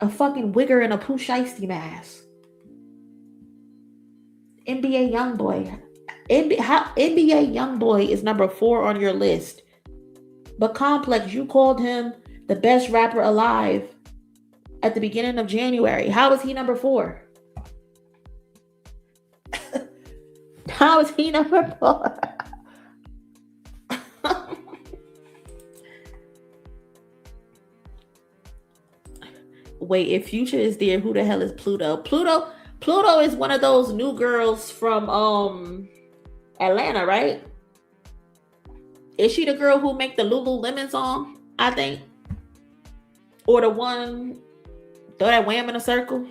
A fucking wigger in a Pooh Shiesty mask. NBA Youngboy. NBA Youngboy is number 4 on your list. But Complex, you called him the best rapper alive at the beginning of January. How is he number 4? How is he number 4? Wait, if Future is there, who the hell is Pluto? Pluto is one of those new girls from Atlanta, right? Is she the girl who make the Lululemon song? I think, or the one throw that wham in a circle.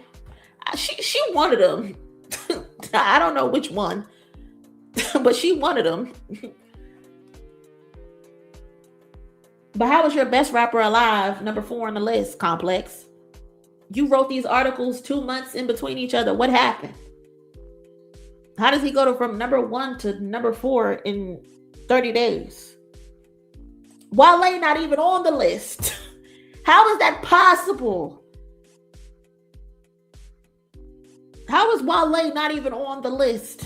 She one of them. I don't know which one, but she one of them. But how was your best rapper alive? Number 4 on the list, Complex. You wrote these articles 2 months in between each other. What happened? How does he go from number 1 to number 4 in 30 days? Wale not even on the list. How is that possible? How is Wale not even on the list?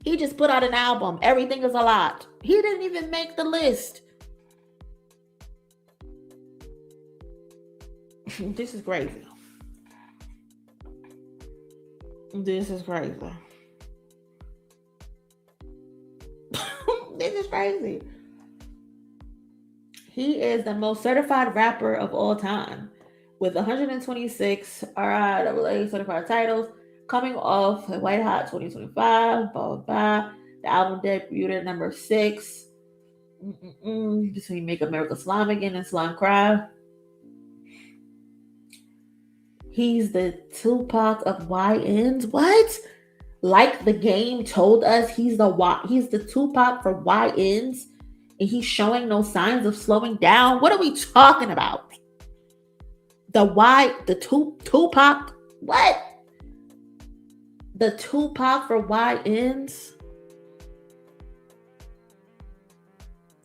He just put out an album. Everything is a lot. He didn't even make the list. This is crazy. This is crazy. This is crazy. He is the most certified rapper of all time with 126 RIAA certified titles, coming off White Hot 2025, blah, blah, blah. The album debuted at number 6. Between Make America Slime Again and Slime Cry. He's the Tupac of YNs. What? Like the game told us, he's the Tupac for YNs, and he's showing no signs of slowing down. What are we talking about? Tupac? What? The Tupac for YNs?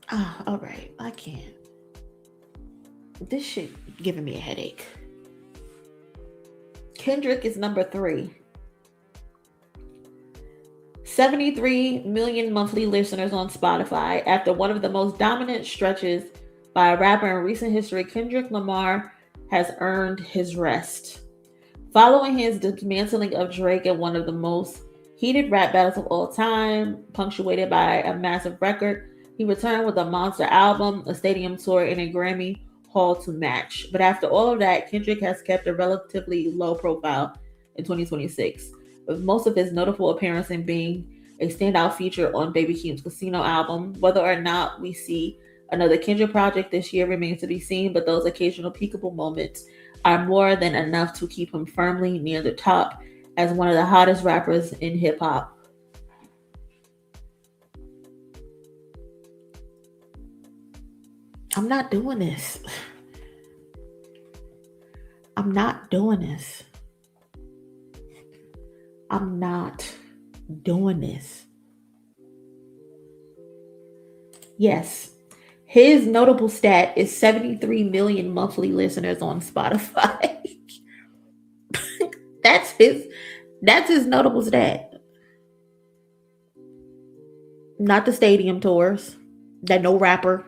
Ah, all right. I can't. This shit giving me a headache. Kendrick is number 3. 73 million monthly listeners on Spotify. After one of the most dominant stretches by a rapper in recent history, Kendrick Lamar has earned his rest. Following his dismantling of Drake at one of the most heated rap battles of all time, punctuated by a massive record, he returned with a monster album, a stadium tour, and a Grammy Hall to match. But after all of that, Kendrick has kept a relatively low profile in 2026, with most of his notable appearances being a standout feature on Baby Keem's Casino album. Whether or not we see another Kendrick project this year remains to be seen, but those occasional peakable moments are more than enough to keep him firmly near the top as one of the hottest rappers in hip-hop. I'm not doing this. I'm not doing this. I'm not doing this. Yes, his notable stat is 73 million monthly listeners on Spotify. That's his notable stat. Not the stadium tours that no rapper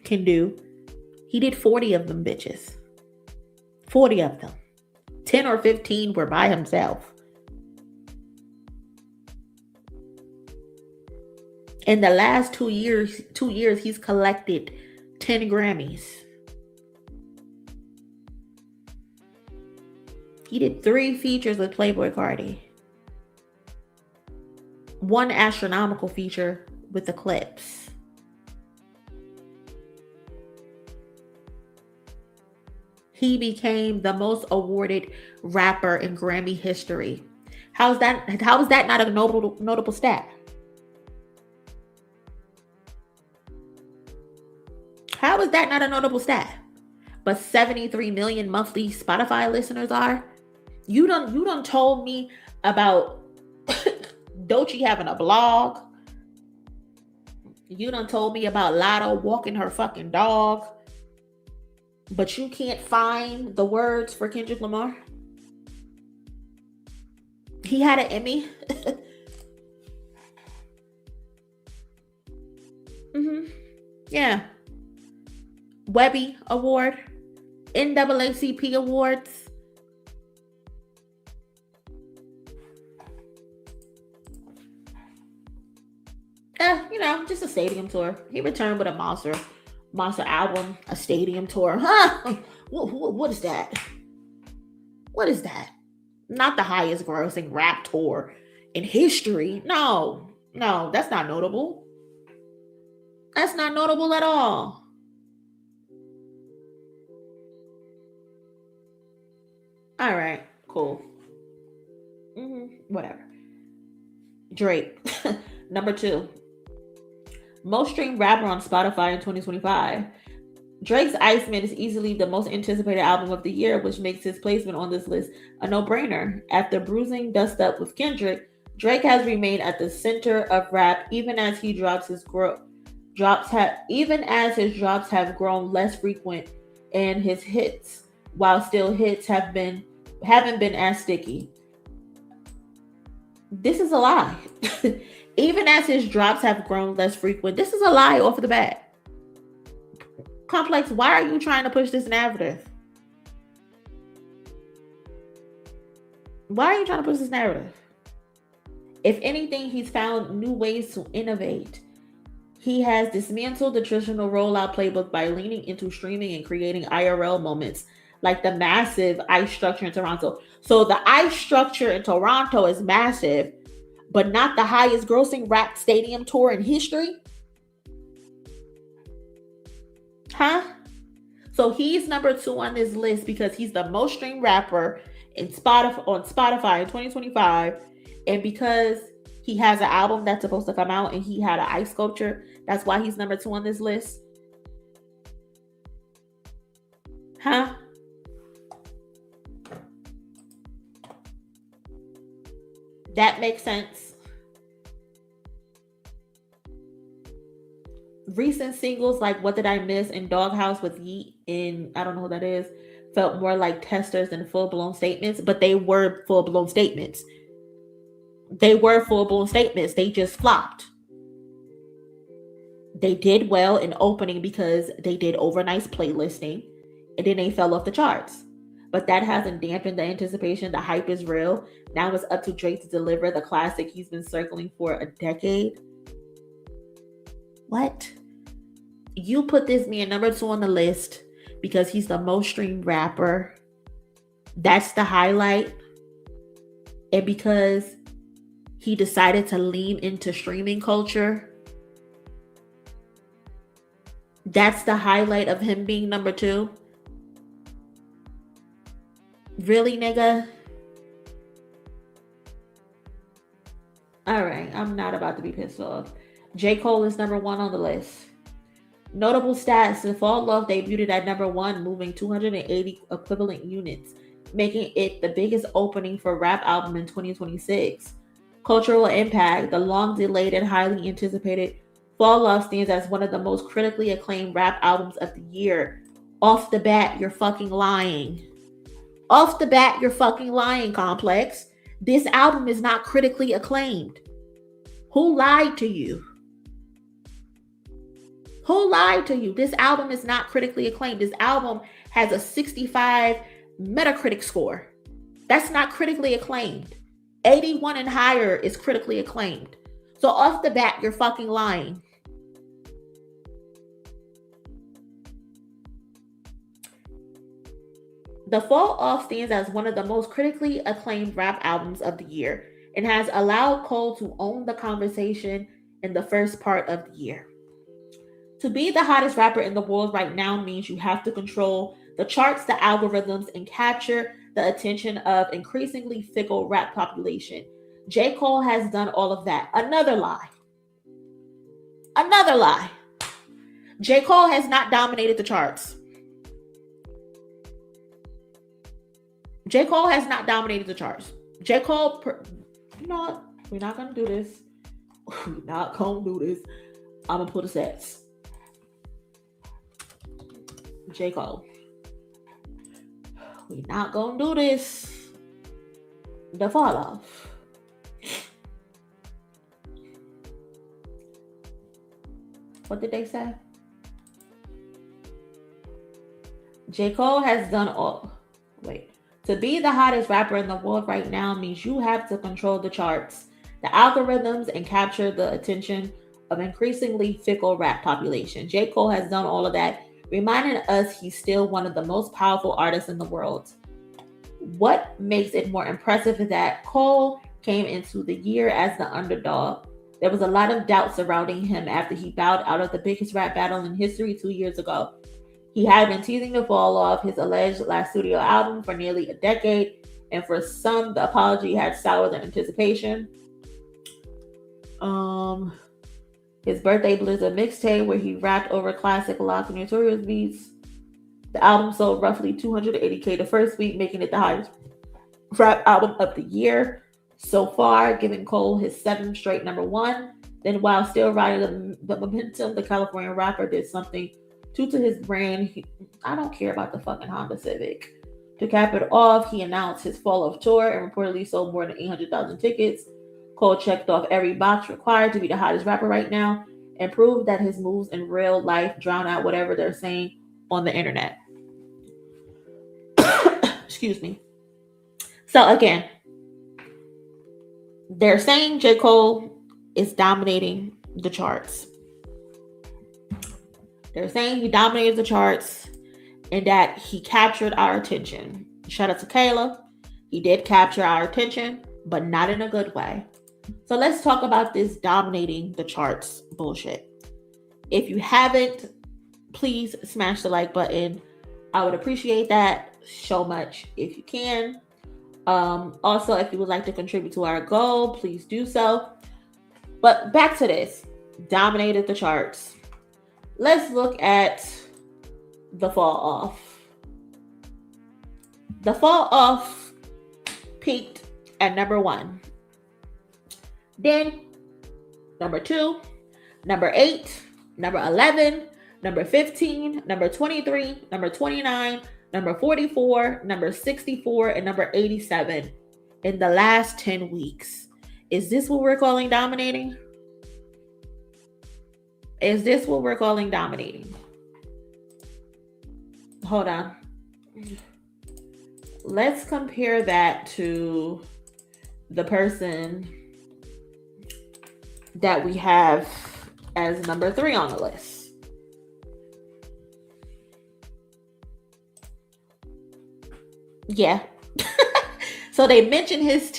can do. He did 40 of them bitches. 40 of them. 10 or 15 were by himself. In the last 2 years, he's collected 10 Grammys. He did 3 features with Playboi Carti. 1 astronomical feature with the Clips. He became the most awarded rapper in Grammy history. How is that not a notable stat? How is that not a notable stat? But 73 million monthly Spotify listeners are. You done told me about Doechii having a blog. You done told me about Lotto walking her fucking dog. But you can't find the words for Kendrick Lamar? He had an Emmy. Yeah. Webby Award. NAACP Awards. Just a stadium tour. He returned with a monster album, a stadium tour. Huh? What is that? What is that? Not the highest grossing rap tour in history. No, that's not notable. That's not notable at all. All right, cool. Whatever. Drake, number 2. Most streamed rapper on Spotify in 2025. Drake's Iceman is easily the most anticipated album of the year, which makes his placement on this list a no-brainer. After bruising dust up with Kendrick, Drake has remained at the center of rap even as his drops have grown less frequent, and his hits, while still hits, haven't been as sticky. This is a lie. Even as his drops have grown less frequent, this is a lie off the bat. Complex, why are you trying to push this narrative? Why are you trying to push this narrative? If anything, he's found new ways to innovate. He has dismantled the traditional rollout playbook by leaning into streaming and creating IRL moments like the massive ice structure in Toronto. So the ice structure in Toronto is massive, but not the highest grossing rap stadium tour in history? Huh? So he's number 2 on this list because he's the most streamed rapper on Spotify in 2025, and because he has an album that's supposed to come out and he had an ice sculpture, that's why he's number 2 on this list. Huh? That makes sense. Recent singles like What Did I Miss and Doghouse with Yeet and I don't know who that is felt more like testers than full-blown statements, but they were full-blown statements. They just flopped. They did well in opening because they did overnight playlisting and then they fell off the charts. But that hasn't dampened the anticipation. The hype is real. Now it's up to Drake to deliver the classic he's been circling for a decade. What? You put this man number 2 on the list because he's the most streamed rapper. That's the highlight. And because he decided to lean into streaming culture. That's the highlight of him being number 2. Really, nigga? All right, I'm not about to be pissed off. J. Cole is number 1 on the list. Notable stats: The Fall Love debuted at number 1, moving 280 equivalent units, making it the biggest opening for a rap album in 2026. Cultural impact: The long-delayed and highly anticipated Fall Love stands as one of the most critically acclaimed rap albums of the year. Off the bat, you're fucking lying. Off the bat, you're fucking lying, Complex. This album is not critically acclaimed. Who lied to you? Who lied to you? This album is not critically acclaimed. This album has a 65 Metacritic score. That's not critically acclaimed. 81 and higher is critically acclaimed. So off the bat, you're fucking lying. The Fall Off stands as one of the most critically acclaimed rap albums of the year and has allowed Cole to own the conversation in the first part of the year. To be the hottest rapper in the world right now means you have to control the charts, the algorithms, and capture the attention of increasingly fickle rap population. J. Cole has done all of that. Another lie. Another lie. J. Cole has not dominated the charts. J. Cole has not dominated the charts. J. Cole, you know what? We're not going to do this. We're not going to do this. I'm going to put the stats. J. Cole. We're not going to do this. The Fall Off. What did they say? J. Cole has done all. Wait. To be the hottest rapper in the world right now means you have to control the charts, the algorithms, and capture the attention of increasingly fickle rap population. J. Cole has done all of that, reminding us he's still one of the most powerful artists in the world. What makes it more impressive is that Cole came into the year as the underdog. There was a lot of doubt surrounding him after he bowed out of the biggest rap battle in history 2 years ago. He had been teasing the fall off his alleged last studio album for nearly a decade, and for some, the apology had soured their anticipation. His Birthday Blizzard mixtape, where he rapped over classic Lock and Notorious beats. The album sold roughly 280K the first week, making it the highest rap album of the year so far, giving Cole his 7th straight #1. Then, while still riding the momentum, the California rapper did something true to his brand. I don't care about the fucking Honda Civic. To cap it off, he announced his fall off tour and reportedly sold more than 800,000 tickets. Cole checked off every box required to be the hottest rapper right now and proved that his moves in real life drown out whatever they're saying on the internet. Excuse me. So again, they're saying J. Cole is dominating the charts. They're saying he dominated the charts and that he captured our attention. Shout out to Kayla. He did capture our attention, but not in a good way. So let's talk about this dominating the charts bullshit. If you haven't, please smash the like button. I would appreciate that so much if you can. Also, if you would like to contribute to our goal, please do so. But back to this. Dominated the charts. Let's look at the fall off. The fall off peaked at #1. Then #2, #8, #11, #15, #23, #29, #44, #64, and #87 in the last 10 weeks. Is this what we're calling dominating? Is this what we're calling dominating? Hold on. Let's compare that to the person that we have as #3 on the list. Yeah. So they mentioned his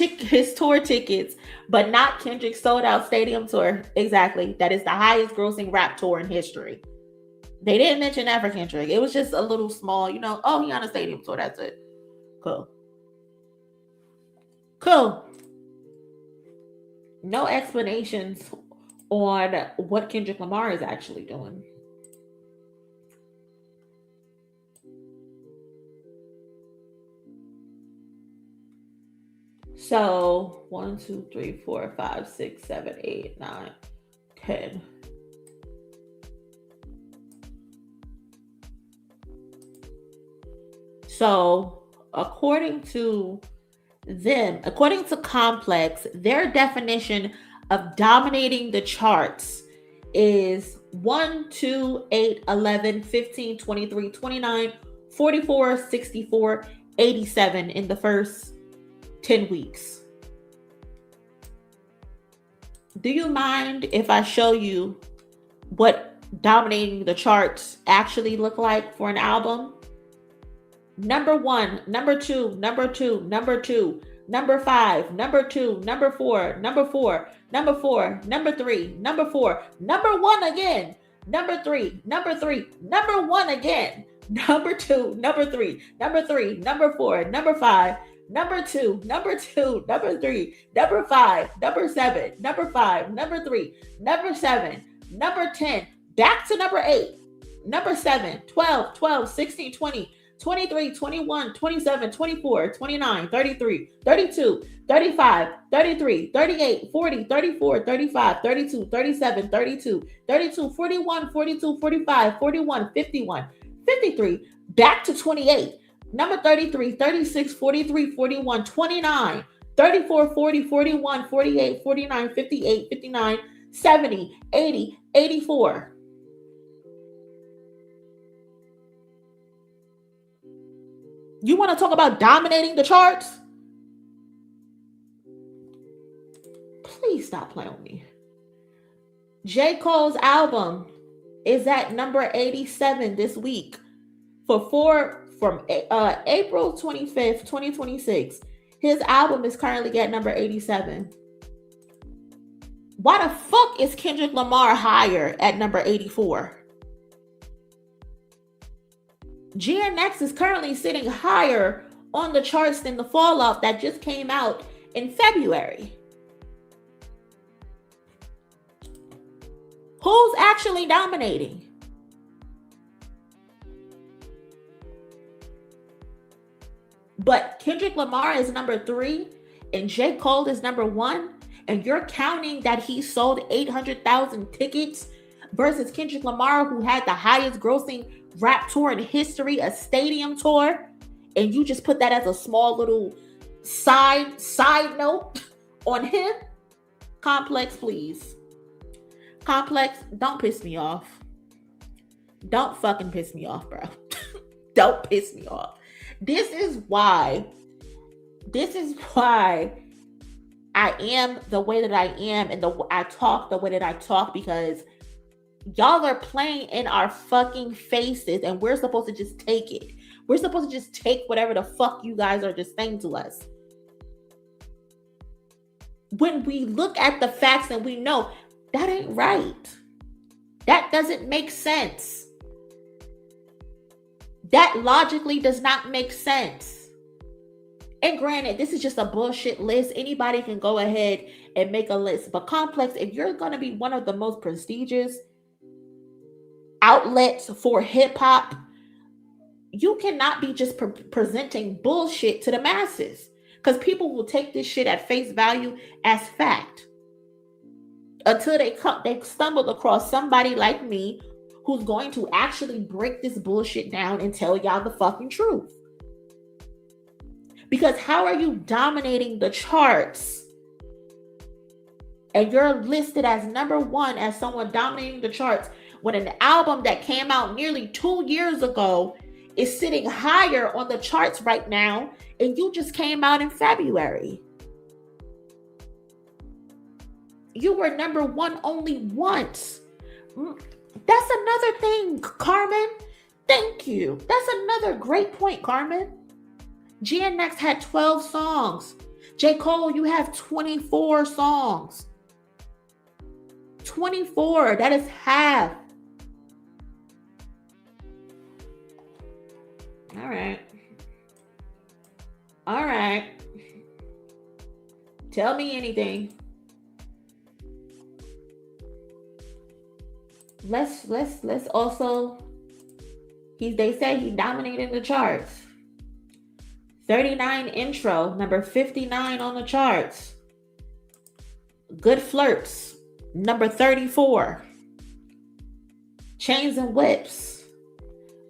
tour tickets, but not Kendrick's sold out stadium tour. Exactly. That is the highest grossing rap tour in history. They didn't mention that for Kendrick. It was just a little small, he on a stadium tour. That's it. Cool. No explanations on what Kendrick Lamar is actually doing. So 1, 2, 3, 4, 5, 6, 7, 8, 9, 10. So according to Complex, their definition of dominating the charts is 1, 2, 8, 11, 15, 23, 29, 44, 64, 87 in the first 10 weeks. Do you mind if I show you what dominating the charts actually look like for an album? #1, #2, #2, #2, #5, #2, #4, #4, #4, #3, #4, #1 again, #3, #3, #1 again, #2, #3, #3, #4, #5, #2, #2, #3, #5, #7, #5, #3, #7, #10, back to #8, #7, 12, 12, 16, 20, 23, 21, 27, 24, 29, 33, 32, 35, 33, 38, 40, 34, 35, 32, 37, 32, 32, 41, 42, 45, 41, 51, 53, back to 28, #33, 36, 43, 41, 29, 34, 40, 41, 48, 49, 58, 59, 70, 80, 84. You want to talk about dominating the charts? Please stop playing with me. J. Cole's album is at #87 this week for from April 25th, 2026. His album is currently at number 87. Why the fuck is Kendrick Lamar higher at number 84? GNX is currently sitting higher on the charts than the Fallout that just came out in February. Who's actually dominating? But Kendrick Lamar is number 3 and J. Cole is number 1, and you're counting that he sold 800,000 tickets versus Kendrick Lamar, who had the highest grossing rap tour in history, a stadium tour, and you just put that as a small little side note on him? Complex, please. Complex, don't piss me off. Don't fucking piss me off, bro. Don't piss me off. This is why I am the way that I am, and I talk the way that I talk, because y'all are playing in our fucking faces, and we're supposed to just take it. We're supposed to just take whatever the fuck you guys are just saying to us. When we look at the facts and we know that ain't right. That doesn't make sense. That logically does not make sense. And granted, this is just a bullshit list. Anybody can go ahead and make a list. But Complex, if you're going to be one of the most prestigious outlets for hip hop, you cannot be just presenting bullshit to the masses, because people will take this shit at face value as fact until they stumble across somebody like me who's going to actually break this bullshit down and tell y'all the fucking truth. Because how are you dominating the charts and you're listed as number 1 as someone dominating the charts when an album that came out nearly 2 years ago is sitting higher on the charts right now, and you just came out in February? You were number 1 only once. That's another thing, Carmen. Thank you. That's another great point, Carmen. GNX had 12 songs. J. Cole, you have 24 songs. 24. That is half. All right. Tell me anything. Let's also, they say he dominated the charts. 39 intro, number 59 on the charts. Good Flirts, number 34. Chains and Whips,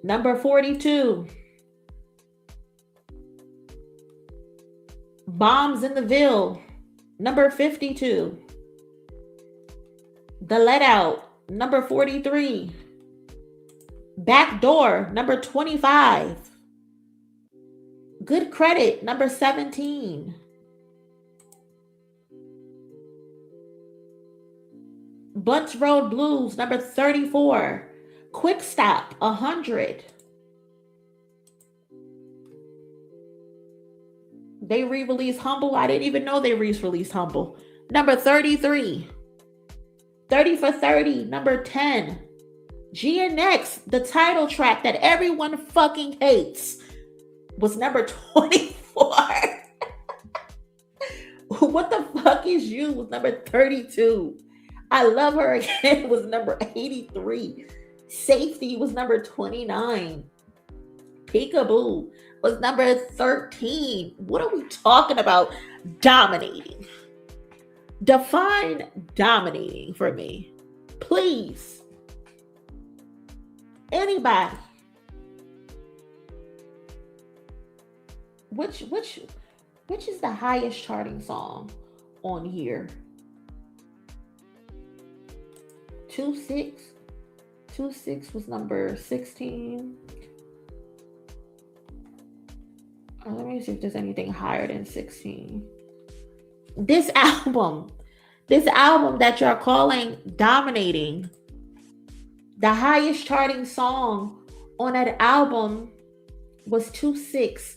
number 42. Bombs in the Ville, number 52. The Let Out, number 43. Backdoor, number 25. Good Credit, number 17. Bunts Road Blues, number 34. Quick Stop, 100. They re-released Humble. I didn't even know they re-released Humble. Number 33. 30 for 30, number 10. GNX, the title track that everyone fucking hates, was number 24. What the fuck is You was number 32. I Love Her Again was number 83. Safety was number 29. Peekaboo was number 13. What are we talking about? Dominating. Define dominating for me, please. Anybody. Which is the highest charting song on here? 2-6 was number 16. Let me see if there's anything higher than 16. This album that you're calling dominating, the highest charting song on that album was 2-6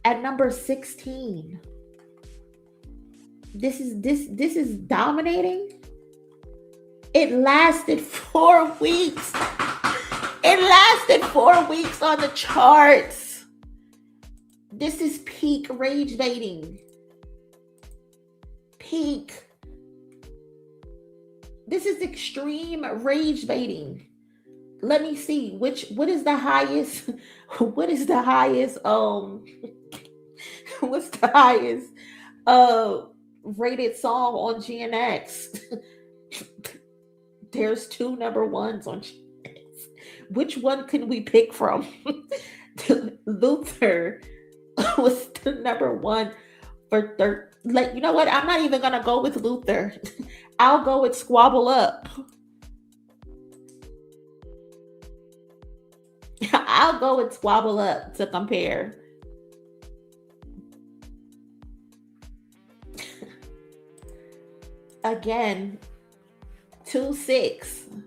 at number 16. This is dominating. It lasted 4 weeks. It lasted 4 weeks on the charts. This is peak rage baiting. Peak. This is extreme rage baiting. Let me see what is the highest what's the highest rated song on GNX? There's 2 number ones on GNX. Which one can we pick from? Luther was the number one for you know what? I'm not even gonna go with Luther. I'll go with Squabble Up. I'll go with Squabble Up to compare. Again, 2-6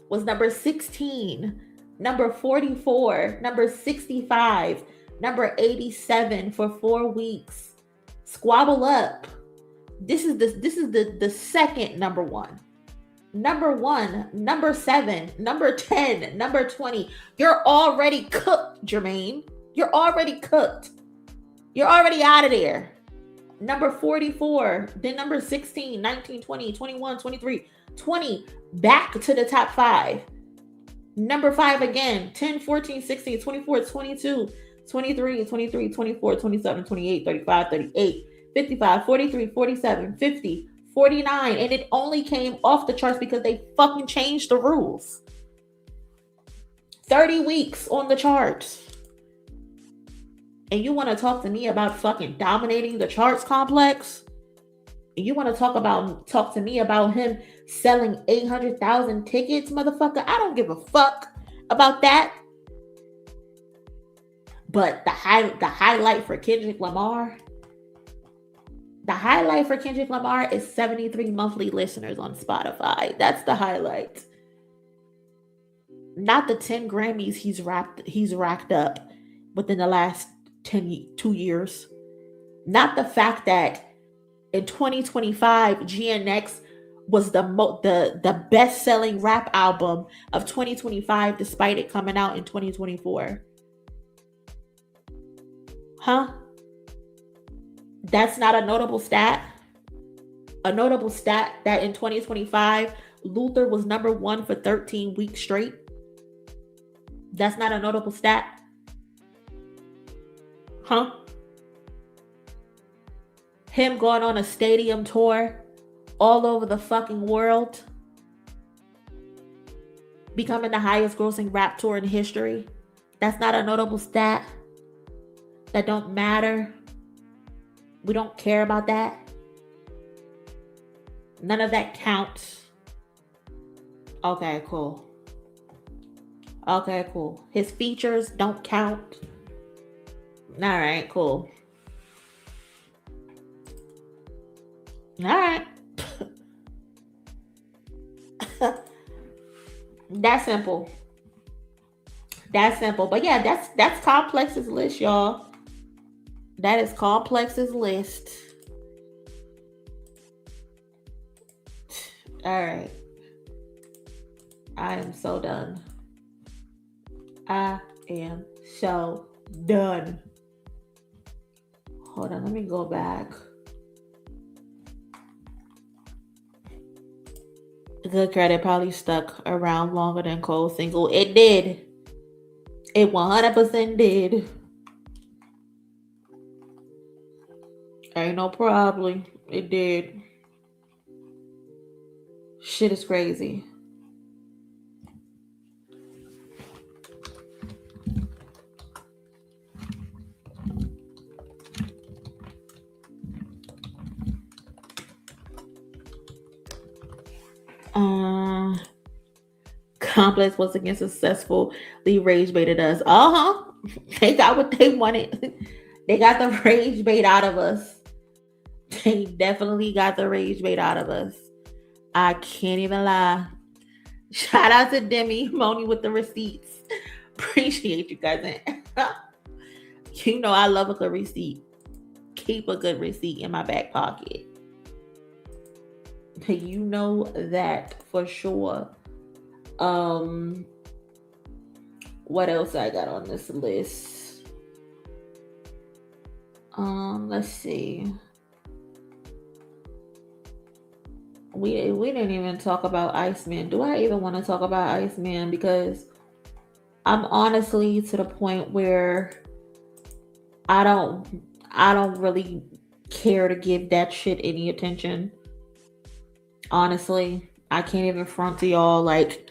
was number 16, number 44, number 65, number 87 for 4 weeks. Squabble Up. This is the second number one. Number 1, number 7, number 10, number 20. You're already cooked, Jermaine. You're already cooked. You're already out of there. Number 44, then number 16, 19, 20, 21, 23, 20. Back to the top 5. Number 5 again, 10, 14, 16, 24, 22, 23, 23, 24, 27, 28, 35, 38, 55, 43, 47, 50, 49, and it only came off the charts because they fucking changed the rules. 30 weeks on the charts. And you want to talk to me about fucking dominating the charts complex? And you want to talk to me about him selling 800,000 tickets, motherfucker? I don't give a fuck about that. But the highlight for Kendrick Lamar, is 73 monthly listeners on Spotify. That's the highlight. Not the 10 Grammys he's racked up within the last 2 years. Not the fact that in 2025 GNX was the best-selling rap album of 2025 despite it coming out in 2024. Huh? That's not a notable stat. A notable stat that in 2025 Luther was number 1 for 13 weeks straight. That's not a notable stat. Huh? Him going on a stadium tour all over the fucking world, becoming the highest grossing rap tour in history. That's not a notable stat. That don't matter. We don't care about that. None of that counts. Okay, cool. His features don't count. All right, cool. All right. That's simple. But yeah, that's Complex's list, y'all. That is Complex's list. All right. I am so done. Hold on, let me go back. Good Credit probably stuck around longer than Cold Single. It did. It 100% did. Ain't no problem. It did. Shit is crazy. Complex once again successfully rage baited us. They got what they wanted. They got the rage bait out of us. They definitely got the rage bait out of us. I can't even lie. Shout out to Demi, Monie with the receipts. Appreciate you, cousin. You know I love a good receipt. Keep a good receipt in my back pocket. You know that for sure. What else I got on this list? Let's see. We didn't even talk about Iceman. Do I even want to talk about Iceman? Because I'm honestly to the point where I don't really care to give that shit any attention. Honestly, I can't even front to y'all. Like,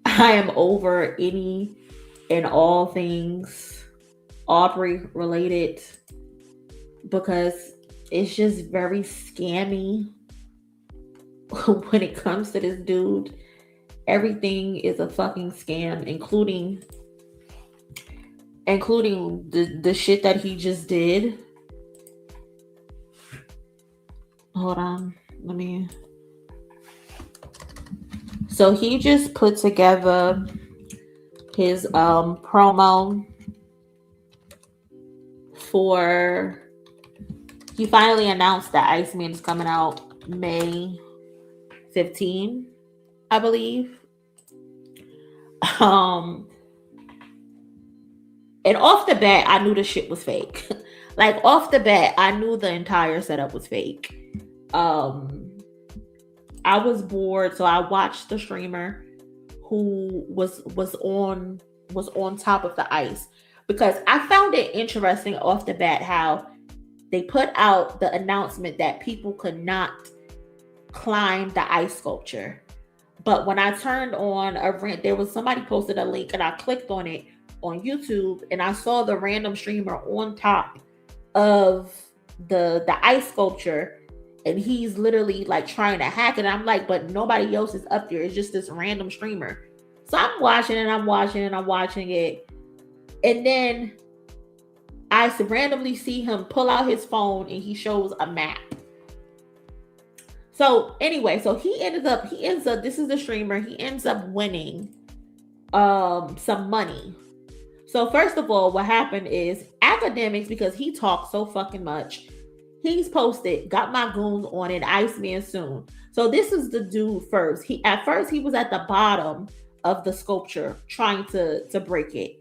I am over any and all things Aubrey related because it's just very scammy when it comes to this dude. Everything is a fucking scam, including the shit that he just did. Hold on, let me. So he just put together his promo for. He finally announced that Iceman is coming out May 15, I believe. And off the bat, I knew the shit was fake. Like, off the bat, I knew the entire setup was fake. I was bored, so I watched the streamer who was on top of the ice, because I found it interesting off the bat how they put out the announcement that people could not climb the ice sculpture. But when I turned on there was somebody posted a link and I clicked on it on YouTube and I saw the random streamer on top of the ice sculpture, and he's literally like trying to hack it. I'm like, but nobody else is up there. It's just this random streamer. So I'm watching it. And then I randomly see him pull out his phone and he shows a map. So anyway, so he ends up, this is the streamer, he ends up winning some money. So first of all, what happened is Academics, because he talks so fucking much, he's posted, got my goons on it, Iceman soon. So this is the dude first. At first he was at the bottom of the sculpture trying to break it.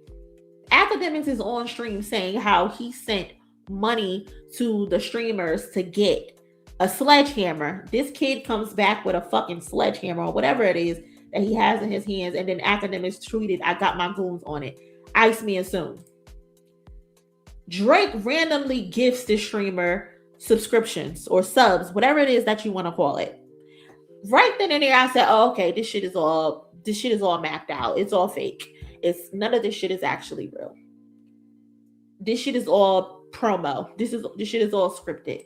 Academics is on stream saying how he sent money to the streamers to get a sledgehammer. This kid comes back with a fucking sledgehammer or whatever it is that he has in his hands, and then Academics tweeted, I got my goons on it, Iceman soon. Drake randomly gifts this streamer subscriptions or subs, whatever it is that you want to call it. Right then and there, I said, oh, okay, this shit is all mapped out. It's all fake. None of this shit is actually real. This shit is all promo. This shit is all scripted.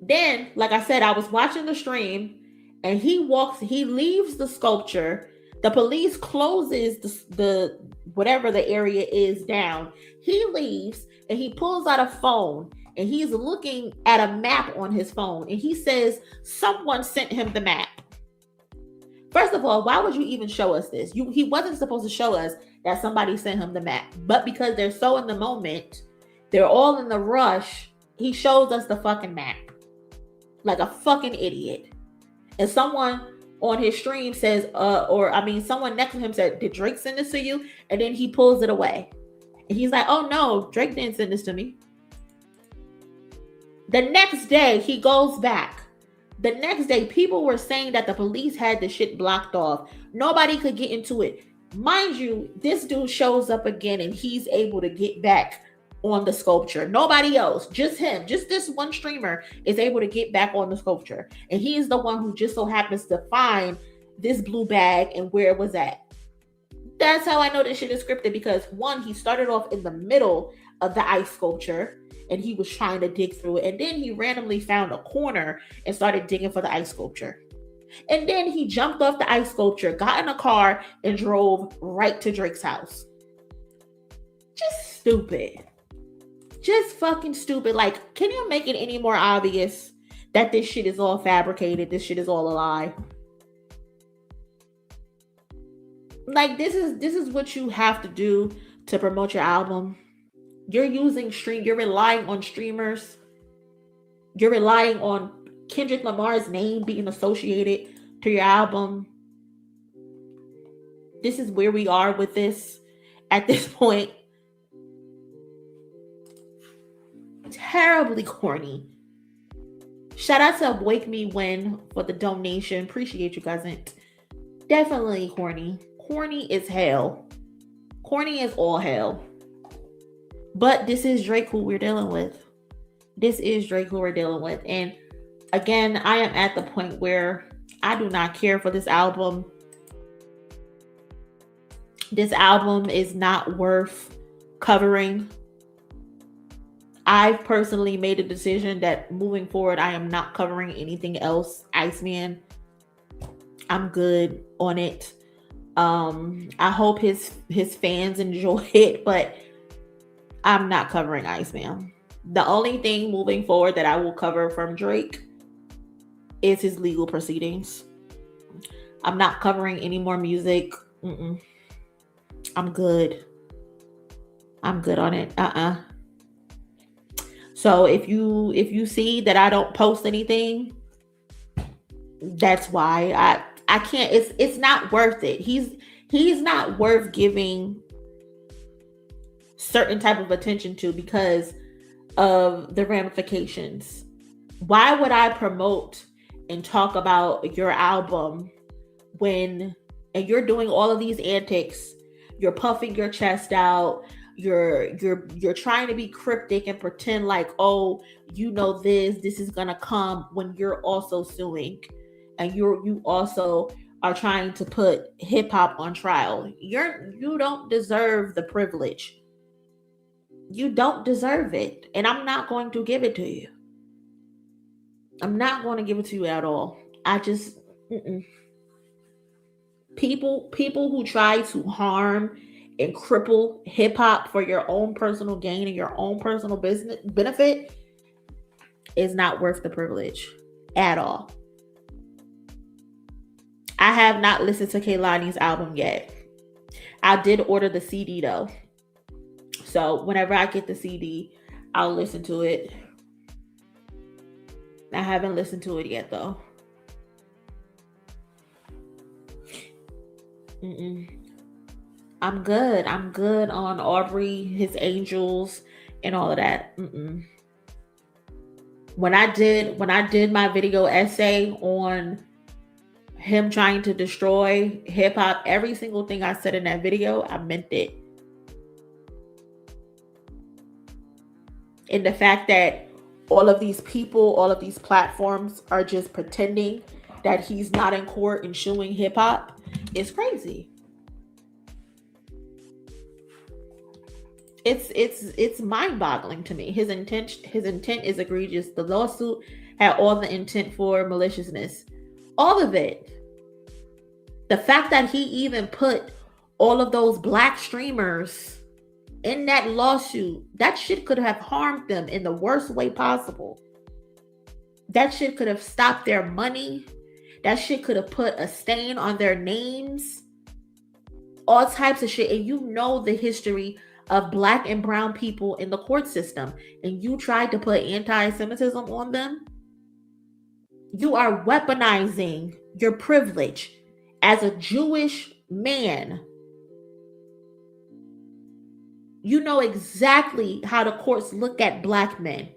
Then, like I said, I was watching the stream and he leaves the sculpture. The police closes the whatever the area is down. He leaves and he pulls out a phone and he's looking at a map on his phone and he says someone sent him the map. First of all, why would you even show us this? He wasn't supposed to show us that somebody sent him the map. But because they're so in the moment, they're all in the rush, he shows us the fucking map. Like a fucking idiot. And someone on his stream says, someone next to him said, did Drake send this to you? And then he pulls it away. And he's like, oh no, Drake didn't send this to me. The next day, he goes back. The next day, people were saying that the police had the shit blocked off. Nobody could get into it. Mind you, this dude shows up again and he's able to get back on the sculpture. Nobody else, just him, just this one streamer is able to get back on the sculpture. And he is the one who just so happens to find this blue bag and where it was at. That's how I know this shit is scripted, because one, he started off in the middle of the ice sculpture and he was trying to dig through it. And then he randomly found a corner and started digging for the ice sculpture. And then he jumped off the ice sculpture, got in a car, and drove right to Drake's house. Just stupid. Just fucking stupid. Like, can you make it any more obvious that this shit is all fabricated? This shit is all a lie. Like, this is what you have to do to promote your album. You're relying on streamers. You're relying on Kendrick Lamar's name being associated to your album. This is where we are with this at this point. Terribly corny. Shout out to Wake Me When for the donation. Appreciate you, cousin. Definitely corny. Corny is hell. Corny is all hell. But this is Drake who we're dealing with. And again, I am at the point where I do not care for this album. This album is not worth covering. I've personally made a decision that moving forward, I am not covering anything else. Iceman, I'm good on it. I hope his fans enjoy it, but I'm not covering Iceman. The only thing moving forward that I will cover from Drake is his legal proceedings. I'm not covering any more music. I'm good. I'm good on it. So if you see that I don't post anything, that's why I can't. It's not worth it. He's not worth giving certain type of attention to because of the ramifications. Why would I promote and talk about your album and you're doing all of these antics? You're puffing your chest out. You're trying to be cryptic and pretend like, oh, you know this is gonna come when you're also suing, and you also are trying to put hip hop on trial. You don't deserve the privilege. You don't deserve it, and I'm not going to give it to you. I'm not going to give it to you at all. I just people who try to harm and cripple hip hop for your own personal gain and your own personal business benefit is not worth the privilege at all. I have not listened to Kehlani's album yet. I did order the CD though. So whenever I get the CD, I'll listen to it. I haven't listened to it yet though. I'm good. I'm good on Aubrey, his angels, and all of that. When I did my video essay on him trying to destroy hip hop, every single thing I said in that video, I meant it. And the fact that all of these people, all of these platforms are just pretending that he's not in court and suing hip hop is crazy. It's mind-boggling to me. His intent is egregious. The lawsuit had all the intent for maliciousness. All of it. The fact that he even put all of those black streamers in that lawsuit, that shit could have harmed them in the worst way possible. That shit could have stopped their money. That shit could have put a stain on their names. All types of shit. And you know the history of black and brown people in the court system, and you tried to put anti-Semitism on them. You are weaponizing your privilege as a Jewish man. You know exactly how the courts look at black men,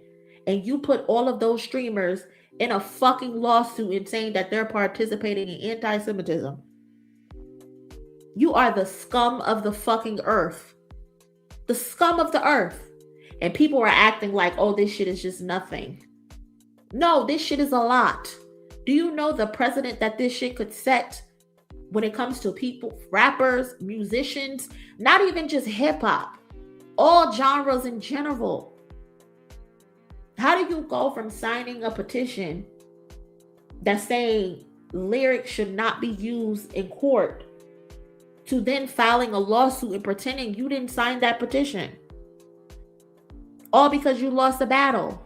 and you put all of those streamers in a fucking lawsuit and saying that they're participating in anti-Semitism. You are the scum of the fucking earth. The scum of the earth. And people are acting like, oh, this shit is just nothing. No, this shit is a lot. Do you know the precedent that this shit could set when it comes to people, rappers, musicians, not even just hip hop, all genres in general? How do you go from signing a petition that's saying lyrics should not be used in court to then filing a lawsuit and pretending you didn't sign that petition? All because you lost a battle.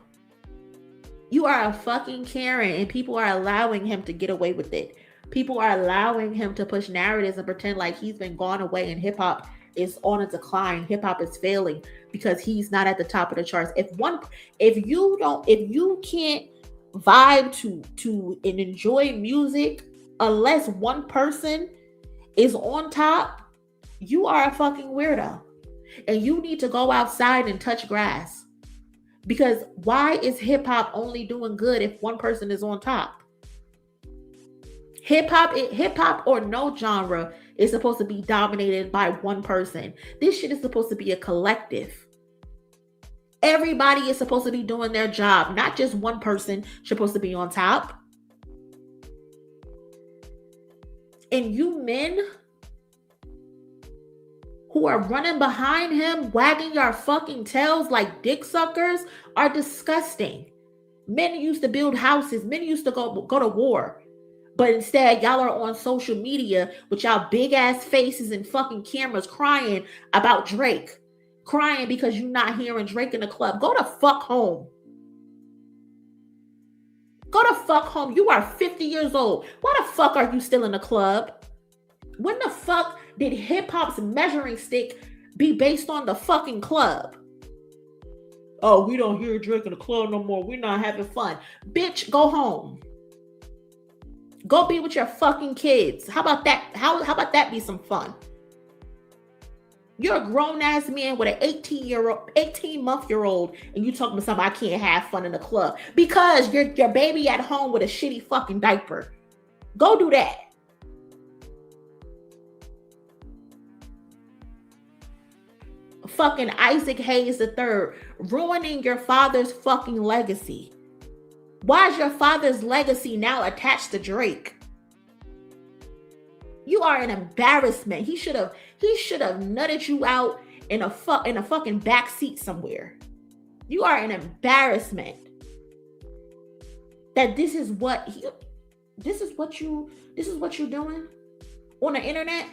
You are a fucking Karen, and people are allowing him to get away with it. People are allowing him to push narratives and pretend like he's been gone away and hip hop is on a decline. Hip hop is failing because he's not at the top of the charts. If you can't vibe to and enjoy music unless one person is on top, you are a fucking weirdo. And you need to go outside and touch grass. Because why is hip hop only doing good if one person is on top? Hip hop or no genre is supposed to be dominated by one person. This shit is supposed to be a collective. Everybody is supposed to be doing their job, not just one person supposed to be on top. And you men who are running behind him, wagging your fucking tails like dick suckers, are disgusting. Men used to build houses. Men used to go to war. But instead, y'all are on social media with y'all big ass faces and fucking cameras crying about Drake. Crying because you're not hearing Drake in the club. Go to fuck home. Go to fuck home. You are 50 years old. Why the fuck are you still in the club? When the fuck did hip hop's measuring stick be based on the fucking club? Oh, we don't hear Drake in the club no more. We're not having fun. Bitch, go home. Go be with your fucking kids. How about that? How about that be some fun? You're a grown-ass man with an 18-month-year-old, and you talking to somebody, I can't have fun in the club. Because your baby at home with a shitty fucking diaper. Go do that. Fucking Isaac Hayes III, ruining your father's fucking legacy. Why is your father's legacy now attached to Drake? You are an embarrassment. He should have nutted you out in a fucking back seat somewhere. You are an embarrassment. That this is what you're doing on the internet.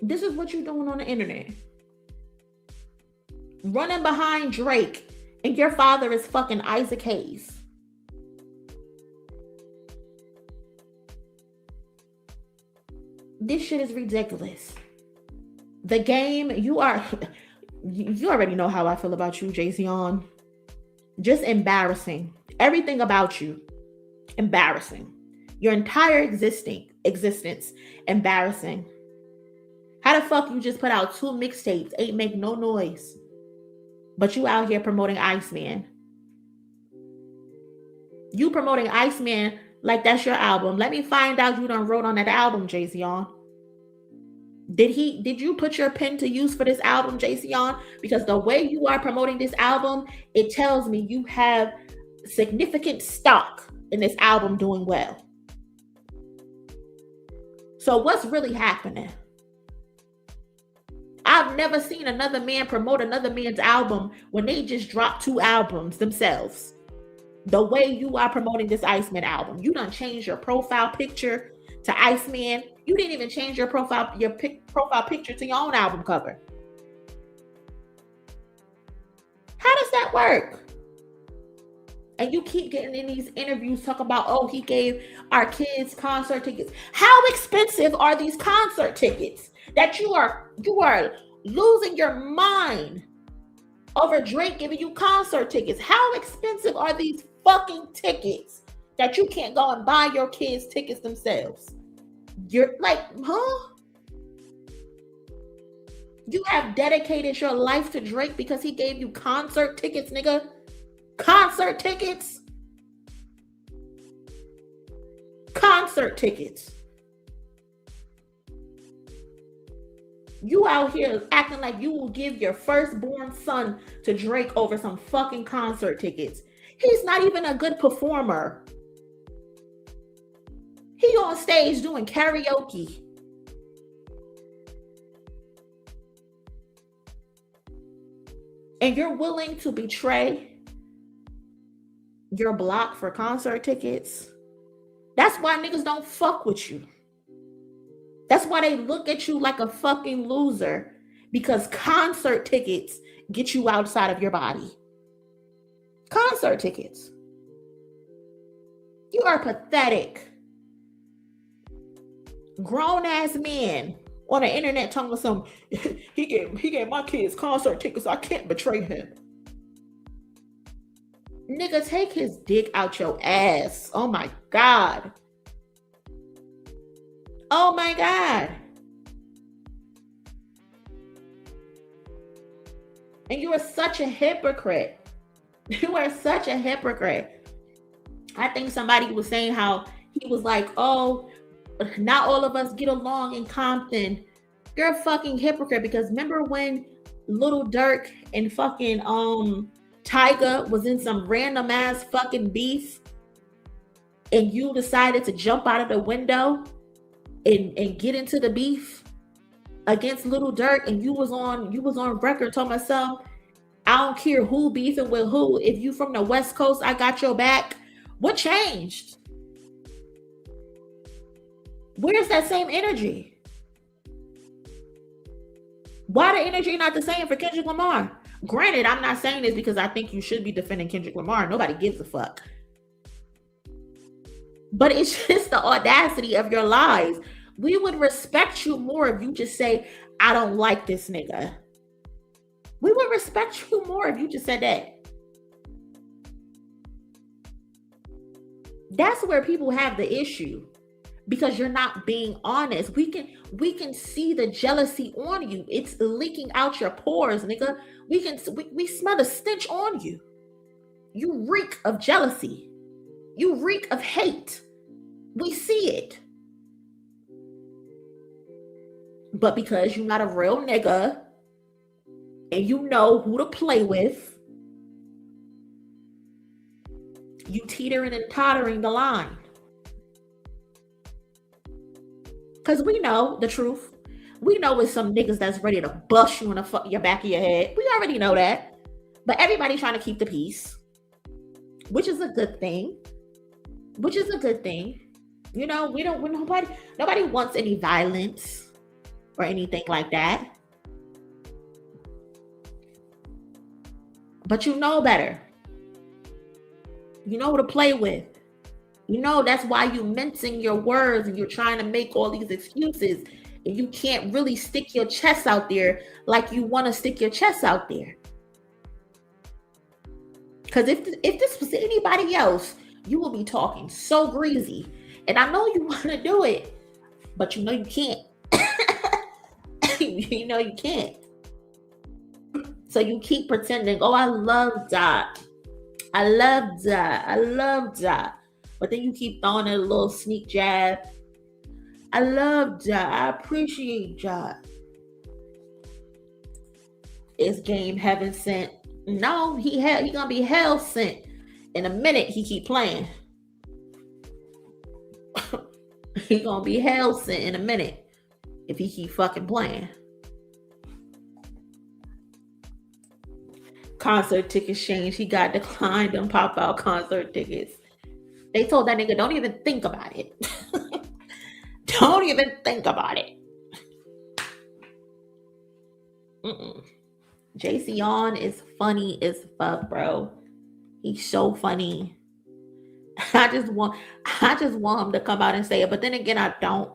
This is what you're doing on the internet. Running behind Drake, and your father is fucking Isaac Hayes. This shit is ridiculous. The game, you already know how I feel about you, Jay-Z. Just embarrassing. Everything about you, embarrassing. Your entire existence, embarrassing. How the fuck you just put out 2 mixtapes, ain't make no noise, but you out here promoting Iceman? You promoting Iceman like that's your album. Let me find out you done wrote on that album, Jay-Z. Did you put your pen to use for this album, Jay-Z? Because the way you are promoting this album, it tells me you have significant stock in this album doing well. So what's really happening? I've never seen another man promote another man's album when they just dropped 2 albums themselves. The way you are promoting this Iceman album. You done changed your profile picture to Iceman. You didn't even change your profile picture to your own album cover. How does that work? And you keep getting in these interviews talking about, oh, he gave our kids concert tickets. How expensive are these concert tickets that you are losing your mind over Drake giving you concert tickets? How expensive are these fucking tickets that you can't go and buy your kids tickets themselves? You're like, huh? You have dedicated your life to Drake because he gave you concert tickets, nigga. Concert tickets. Concert tickets. You out here acting like you will give your firstborn son to Drake over some fucking concert tickets. He's not even a good performer. He on stage doing karaoke. And you're willing to betray your block for concert tickets? That's why niggas don't fuck with you. That's why they look at you like a fucking loser, because concert tickets get you outside of your body. Concert tickets. You are pathetic. Grown ass men on the internet talking about some. He gave my kids concert tickets. I can't betray him. Nigga, take his dick out your ass. Oh my God. Oh my God. And you are such a hypocrite. You are such a hypocrite. I think somebody was saying how he was like, oh, not all of us get along in Compton. You're a fucking hypocrite, because remember when Lil Durk and fucking Tyga was in some random ass fucking beef and you decided to jump out of the window and get into the beef against Lil Durk, and you was on record talking about some, I don't care who beefing with who. If you from the West Coast, I got your back. What changed? Where's that same energy? Why the energy not the same for Kendrick Lamar? Granted, I'm not saying this because I think you should be defending Kendrick Lamar. Nobody gives a fuck. But it's just the audacity of your lies. We would respect you more if you just say, I don't like this nigga. We would respect you more if you just said that. That's where people have the issue, because you're not being honest. We can see the jealousy on you. It's leaking out your pores, nigga. We smell the stench on you. You reek of jealousy. You reek of hate. We see it. But because you're not a real nigga and you know who to play with, you teetering and tottering the line. Because we know the truth. We know it's some niggas that's ready to bust you in your back of your head. We already know that. But everybody's trying to keep the peace, which is a good thing. You know, nobody wants any violence or anything like that. But you know better. You know who to play with. You know that's why you mincing your words and you're trying to make all these excuses, and you can't really stick your chest out there like you want to stick your chest out there. Because if this was anybody else, you will be talking so greasy. And I know you want to do it, but you know you can't. You know you can't. So you keep pretending, oh, I love Dot. I love Dot. But then you keep throwing a little sneak jab. I love Dot. I appreciate Dot. Is game heaven sent? No, he gonna be hell sent in a minute. He keep playing. He gonna be hell sent in a minute if he keep fucking playing. Concert tickets changed. He got declined and pop out concert tickets. They told that nigga, don't even think about it. Don't even think about it. JC On is funny as fuck, bro. He's so funny. I just want him to come out and say it, but then again, I don't,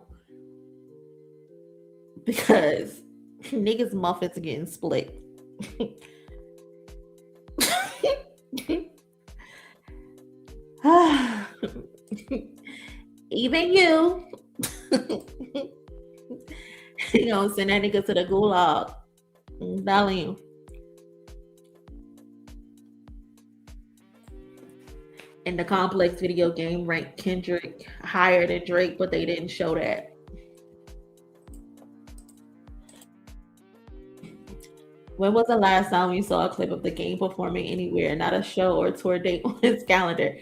because niggas' muffins are getting split. Even you. You know, send that nigga to the gulag. I'm telling you. In the Complex video game ranked Kendrick higher than Drake, but they didn't show that. When was the last time you saw a clip of the game performing anywhere, not a show or tour date on his calendar?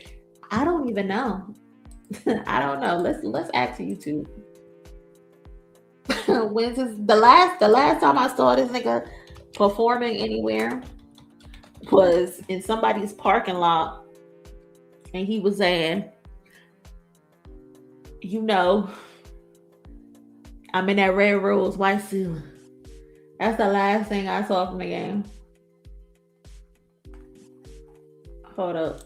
I don't even know. I don't know. Let's ask YouTube. When's the last time I saw this nigga performing anywhere was in somebody's parking lot, and he was saying, you know, I'm in that red rose white suit. That's the last thing I saw from the game. Hold up.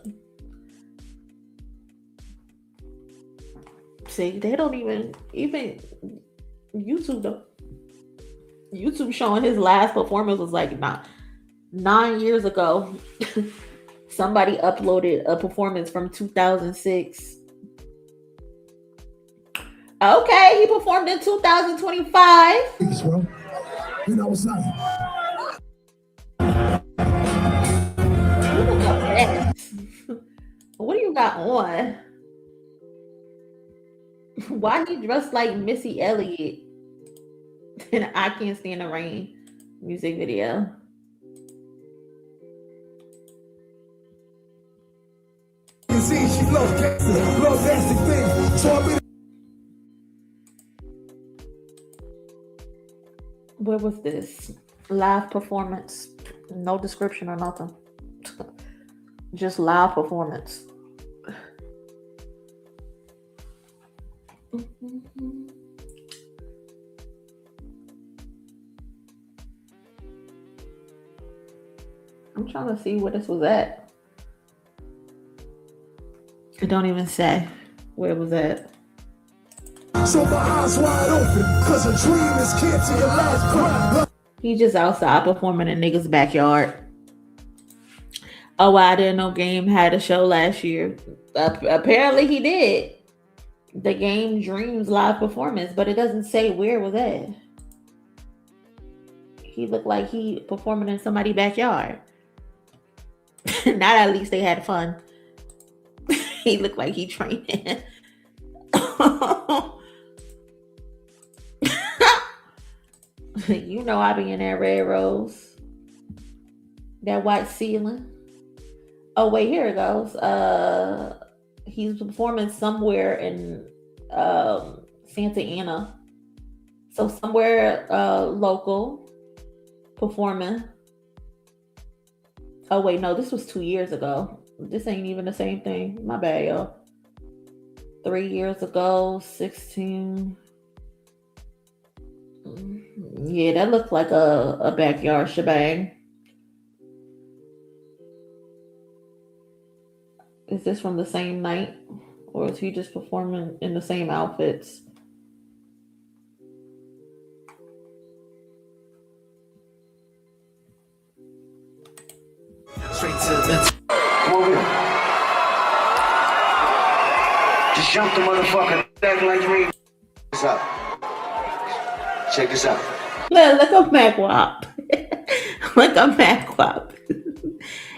See, they don't even YouTube though. YouTube showing his last performance was like 9 years ago. Somebody uploaded a performance from 2006. Okay, he performed in 2025. Bro. You know what's up? You look a mess. What do you got on? Why he dressed like Missy Elliott in I Can't Stand the Rain music video? You see, she loves gangster, loves dancing things. So I mean, where was this? Live performance. No description or nothing. Just live performance. I'm trying to see where this was at. It don't even say where it was at. so my eyes wide open, cause a dream is cancer, your last cry. He just outside performing in niggas' backyard. Oh, I didn't know Game had a show last year. Apparently he did. The Game Dreams live performance, but it doesn't say where it was at. He looked like he performing in somebody's backyard. Not at least they had fun. He looked like he training. You know I be in that red rose. That white ceiling. Oh wait, here it goes. He's performing somewhere in Santa Ana. So somewhere local performing. Oh wait, no, this was 2 years ago. This ain't even the same thing. My bad, y'all. 3 years ago, 16. Yeah, that looked like a backyard shebang. Is this from the same night? Or is he just performing in the same outfits? Straight to the Come over here. Just jump the motherfucker back like you ain't. This out. Check this out. Look at Mac Wop. Look at Mac Wop.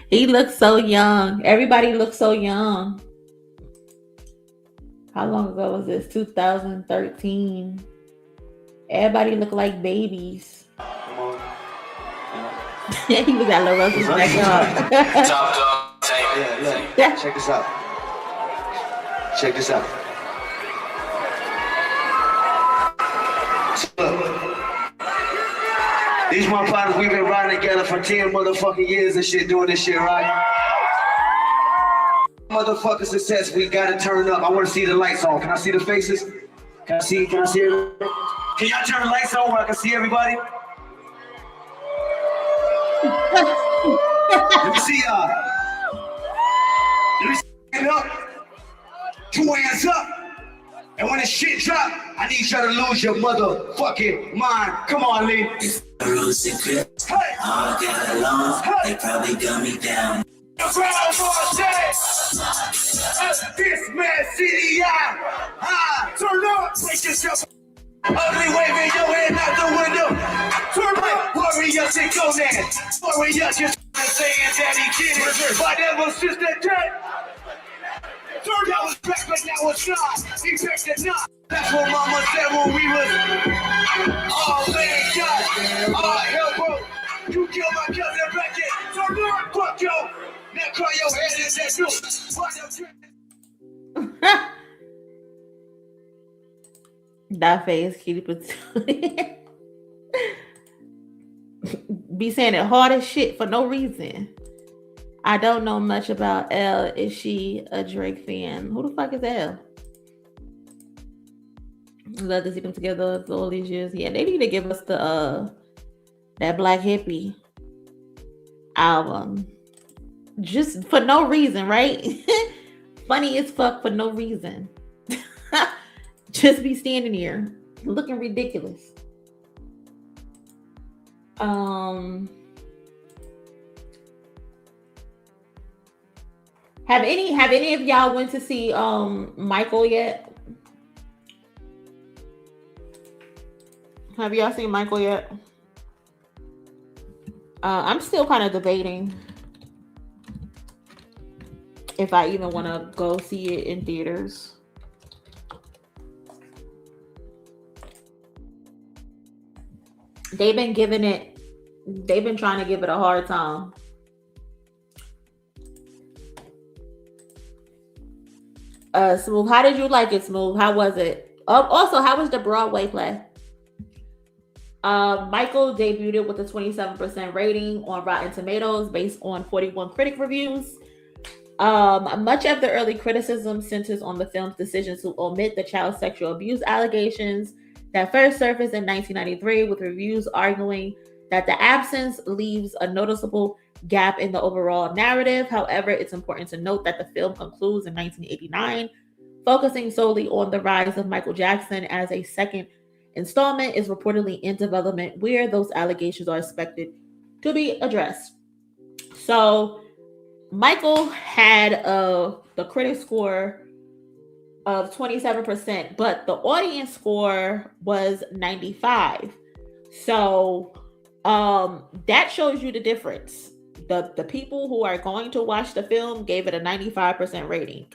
He looks so young. Everybody looks so young. How long ago was this? 2013. Everybody looked like babies. Come on. He was at Lil Russell's backyard. Top dog, Look. Yeah. Check this out. Check this out. Look. These motherfuckers, we've been riding together for 10 motherfucking years and shit, doing this shit, right? Motherfucker success, we gotta turn up. I wanna see the lights on. Can I see the faces? Can I see it? Can y'all turn the lights on where I can see everybody? Let me see y'all. Let me see it up. 2 hands up. And when the shit drop, I need y'all to lose your motherfucking mind. Come on, Lee. Hey. all got along. They probably got me down. This man city turn up, break yourself. Ugly waving your hand out the window. Turn up, warriors and go now. Warriors just saying that he did it. But ever since that day, turned out was back, but now it's not. He picked it up. That's what mama said when we was all man got. All hell broke. You killed my cousin back in. Turn up, fuck yo. Now cry your head in that new. That face, Kitty Patootie. Be saying it hard as shit for no reason. I don't know much about Elle. Is she a Drake fan? Who the fuck is Elle? Love to see them together all these years. Yeah, they need to give us the that Black Hippie album. Just for no reason, right? Funny as fuck for no reason. just be standing here looking ridiculous. Have any of y'all went to see Michael yet? Have y'all seen Michael yet? I'm still kind of debating if I even want to go see it in theaters. They've been trying to give it a hard time. Smooth, how did you like it, Smooth? How was it? Also, how was the Broadway play? Michael debuted with a 27% rating on Rotten Tomatoes based on 41 critic reviews. Much of the early criticism centers on the film's decision to omit the child sexual abuse allegations that first surfaced in 1993, with reviews arguing that the absence leaves a noticeable gap in the overall narrative. However, it's important to note that the film concludes in 1989, focusing solely on the rise of Michael Jackson, as a second installment is reportedly in development where those allegations are expected to be addressed. So Michael had the critic score of 27%, but the audience score was 95. So that shows you the difference. The people who are going to watch the film gave it a 95% rating.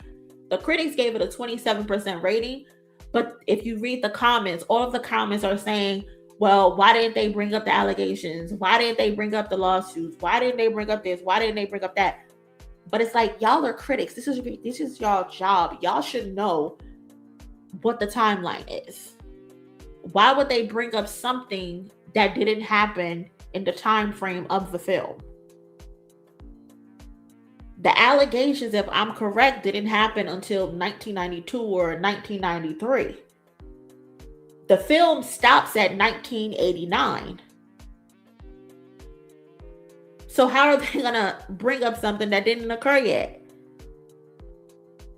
The critics gave it a 27% rating. But if you read the comments, all of the comments are saying, well, why didn't they bring up the allegations? Why didn't they bring up the lawsuits? Why didn't they bring up this? Why didn't they bring up that? But it's like, y'all are critics. This is y'all job. Y'all should know what the timeline is. Why would they bring up something that didn't happen in the time frame of the film? The allegations, if I'm correct, didn't happen until 1992 or 1993. The film stops at 1989. So how are they gonna bring up something that didn't occur yet?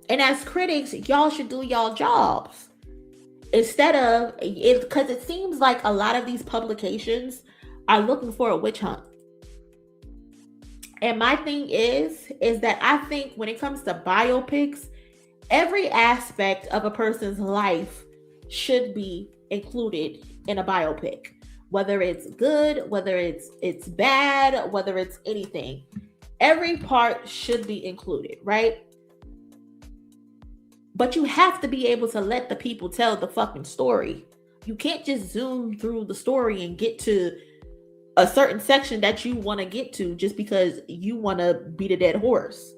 And as critics, y'all should do y'all jobs. Instead of, because it seems like a lot of these publications are looking for a witch hunt. And my thing is that I think when it comes to biopics, every aspect of a person's life should be included in a biopic. Whether it's good, whether it's bad, whether it's anything. Every part should be included, right? But you have to be able to let the people tell the fucking story. You can't just zoom through the story and get to a certain section that you want to get to just because you want to beat a dead horse.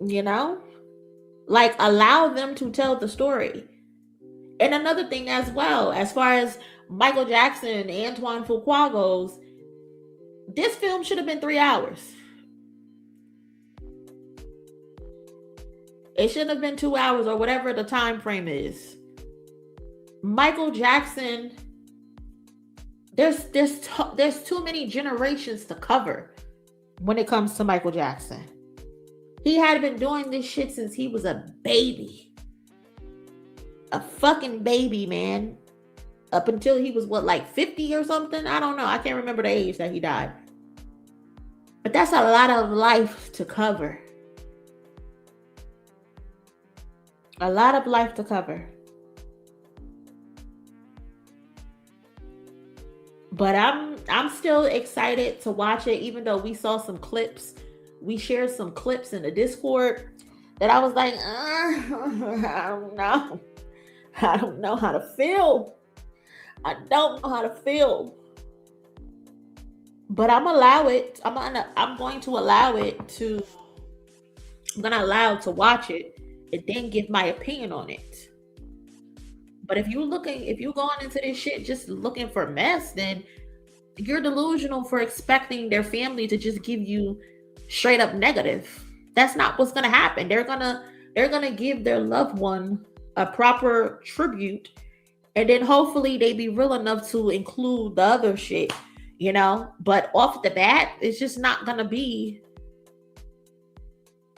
You know? Like, allow them to tell the story. And another thing as well, as far as Michael Jackson, Antoine Fuqua goes, this film should have been 3 hours. It shouldn't have been 2 hours or whatever the time frame is. Michael Jackson, there's too many generations to cover when it comes to Michael Jackson. He had been doing this shit since he was a baby. A fucking baby, man. Up until he was, what, like 50 or something? I don't know. I can't remember the age that he died. But that's a lot of life to cover. A lot of life to cover. But I'm still excited to watch it, even though we saw some clips. We shared some clips in the Discord that I was like, I don't know. I don't know how to feel. I don't know how to feel. But I'm allow it. I'm going to allow to watch it and then give my opinion on it. But if you're going into this shit just looking for mess, then you're delusional for expecting their family to just give you straight up negative. That's not what's gonna happen. They're gonna give their loved one a proper tribute, and then hopefully they be real enough to include the other shit, you know. But off the bat, it's just not gonna be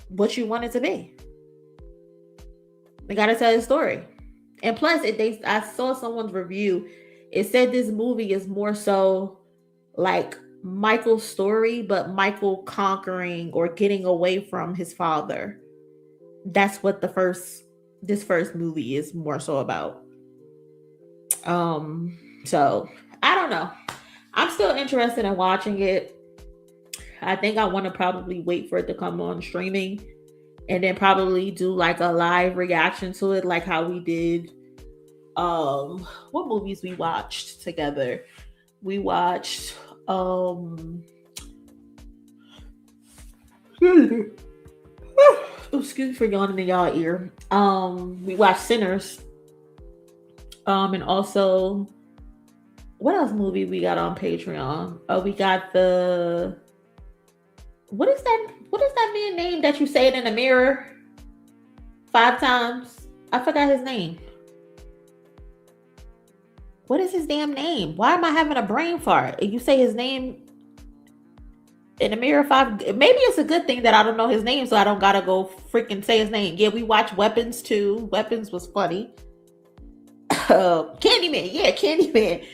what you want it to be. They gotta tell his story. And plus, I saw someone's review. It said this movie is more so like Michael's story, but Michael conquering or getting away from his father. That's what this first movie is more so about. So I don't know. I'm still interested in watching it. I think I want to probably wait for it to come on streaming and then probably do like a live reaction to it, like how we did. What movies we watched together? We watched excuse me for yawning in y'all ear. We watched Sinners. And also, what else movie we got on Patreon? Oh, we got what is that man name that you say it in the mirror 5 times? I forgot his name. What is his damn name? Why am I having a brain fart? You say his name in the mirror 5. Maybe it's a good thing that I don't know his name, so I don't gotta go freaking say his name. Yeah, we watched Weapons too. Weapons was funny. Candyman. Yeah, Candyman.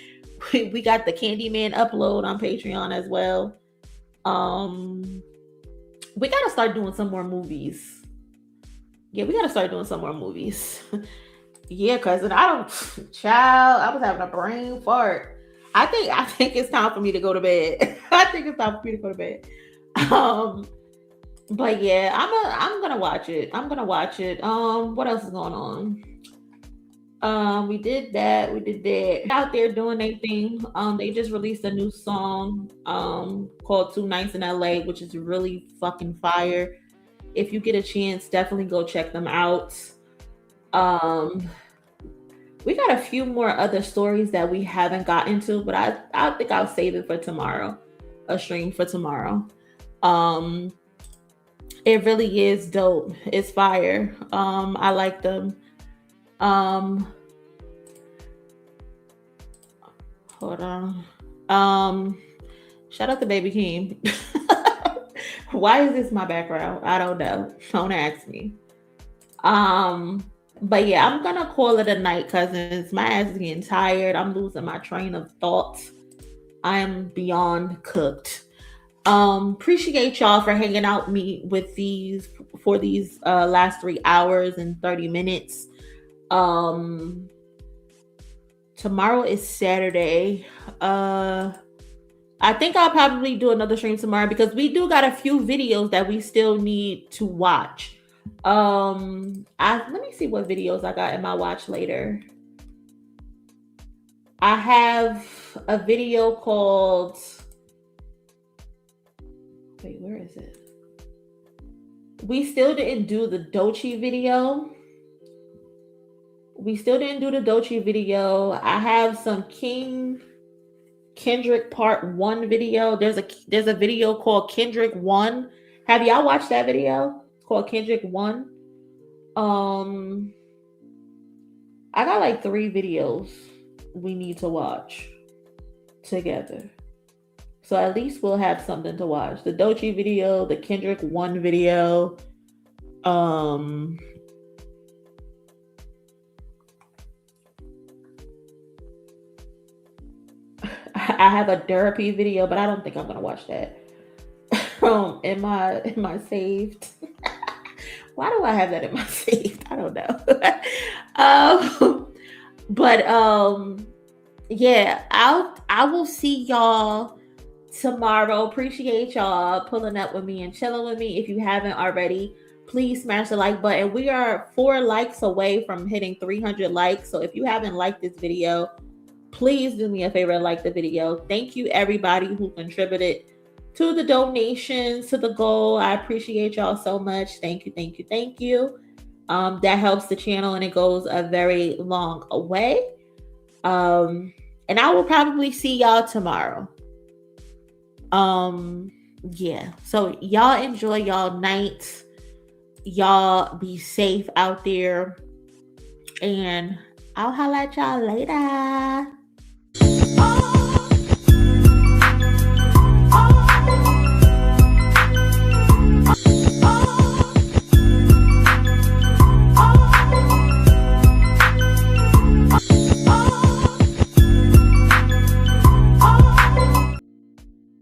We got the Candyman upload on Patreon as well. We gotta start doing some more movies. Yeah, we gotta start doing some more movies. Yeah, cousin, I was having a brain fart. I think it's time for me to go to bed. I think it's time for me to go to bed. But yeah, I'm gonna watch it. What else is going on? We did that. Out there doing their thing. They just released a new song called 2 Nights in LA, which is really fucking fire. If you get a chance, definitely go check them out. We got a few more other stories that we haven't gotten to, but I think I'll save it for tomorrow. A stream for tomorrow. It really is dope. It's fire. I like them. Hold on. Shout out to Baby King. Why is this my background? I don't know. Don't ask me. But yeah, I'm gonna call it a night, cousins. My ass is getting tired. I'm losing my train of thought. I am beyond cooked. Appreciate y'all for hanging out with these last 3 hours and 30 minutes. Tomorrow is Saturday. I think I'll probably do another stream tomorrow because we do got a few videos that we still need to watch. Let me see what videos I got in my watch later. I have a video called, wait, where is it? We still didn't do the Doechii video. I have some Kendrick Part 1 video. There's a video called Kendrick 1. Have y'all watched that video? It's called Kendrick 1. I got like 3 videos we need to watch together. So at least we'll have something to watch. The Doechii video, the Kendrick 1 video. I have a therapy video, but I don't think I'm gonna watch that. Am I saved? Why do I have that in my saved? I don't know. Yeah, I will see y'all tomorrow. Appreciate y'all pulling up with me and chilling with me. If you haven't already, please smash the like button. We are 4 likes away from hitting 300 likes. So if you haven't liked this video, please do me a favor and like the video. Thank you everybody who contributed to the donations, to the goal. I appreciate y'all so much. Thank you. That helps the channel and it goes a very long way. And I will probably see y'all tomorrow. Yeah. So y'all enjoy y'all night. Y'all be safe out there. And I'll holla at y'all later.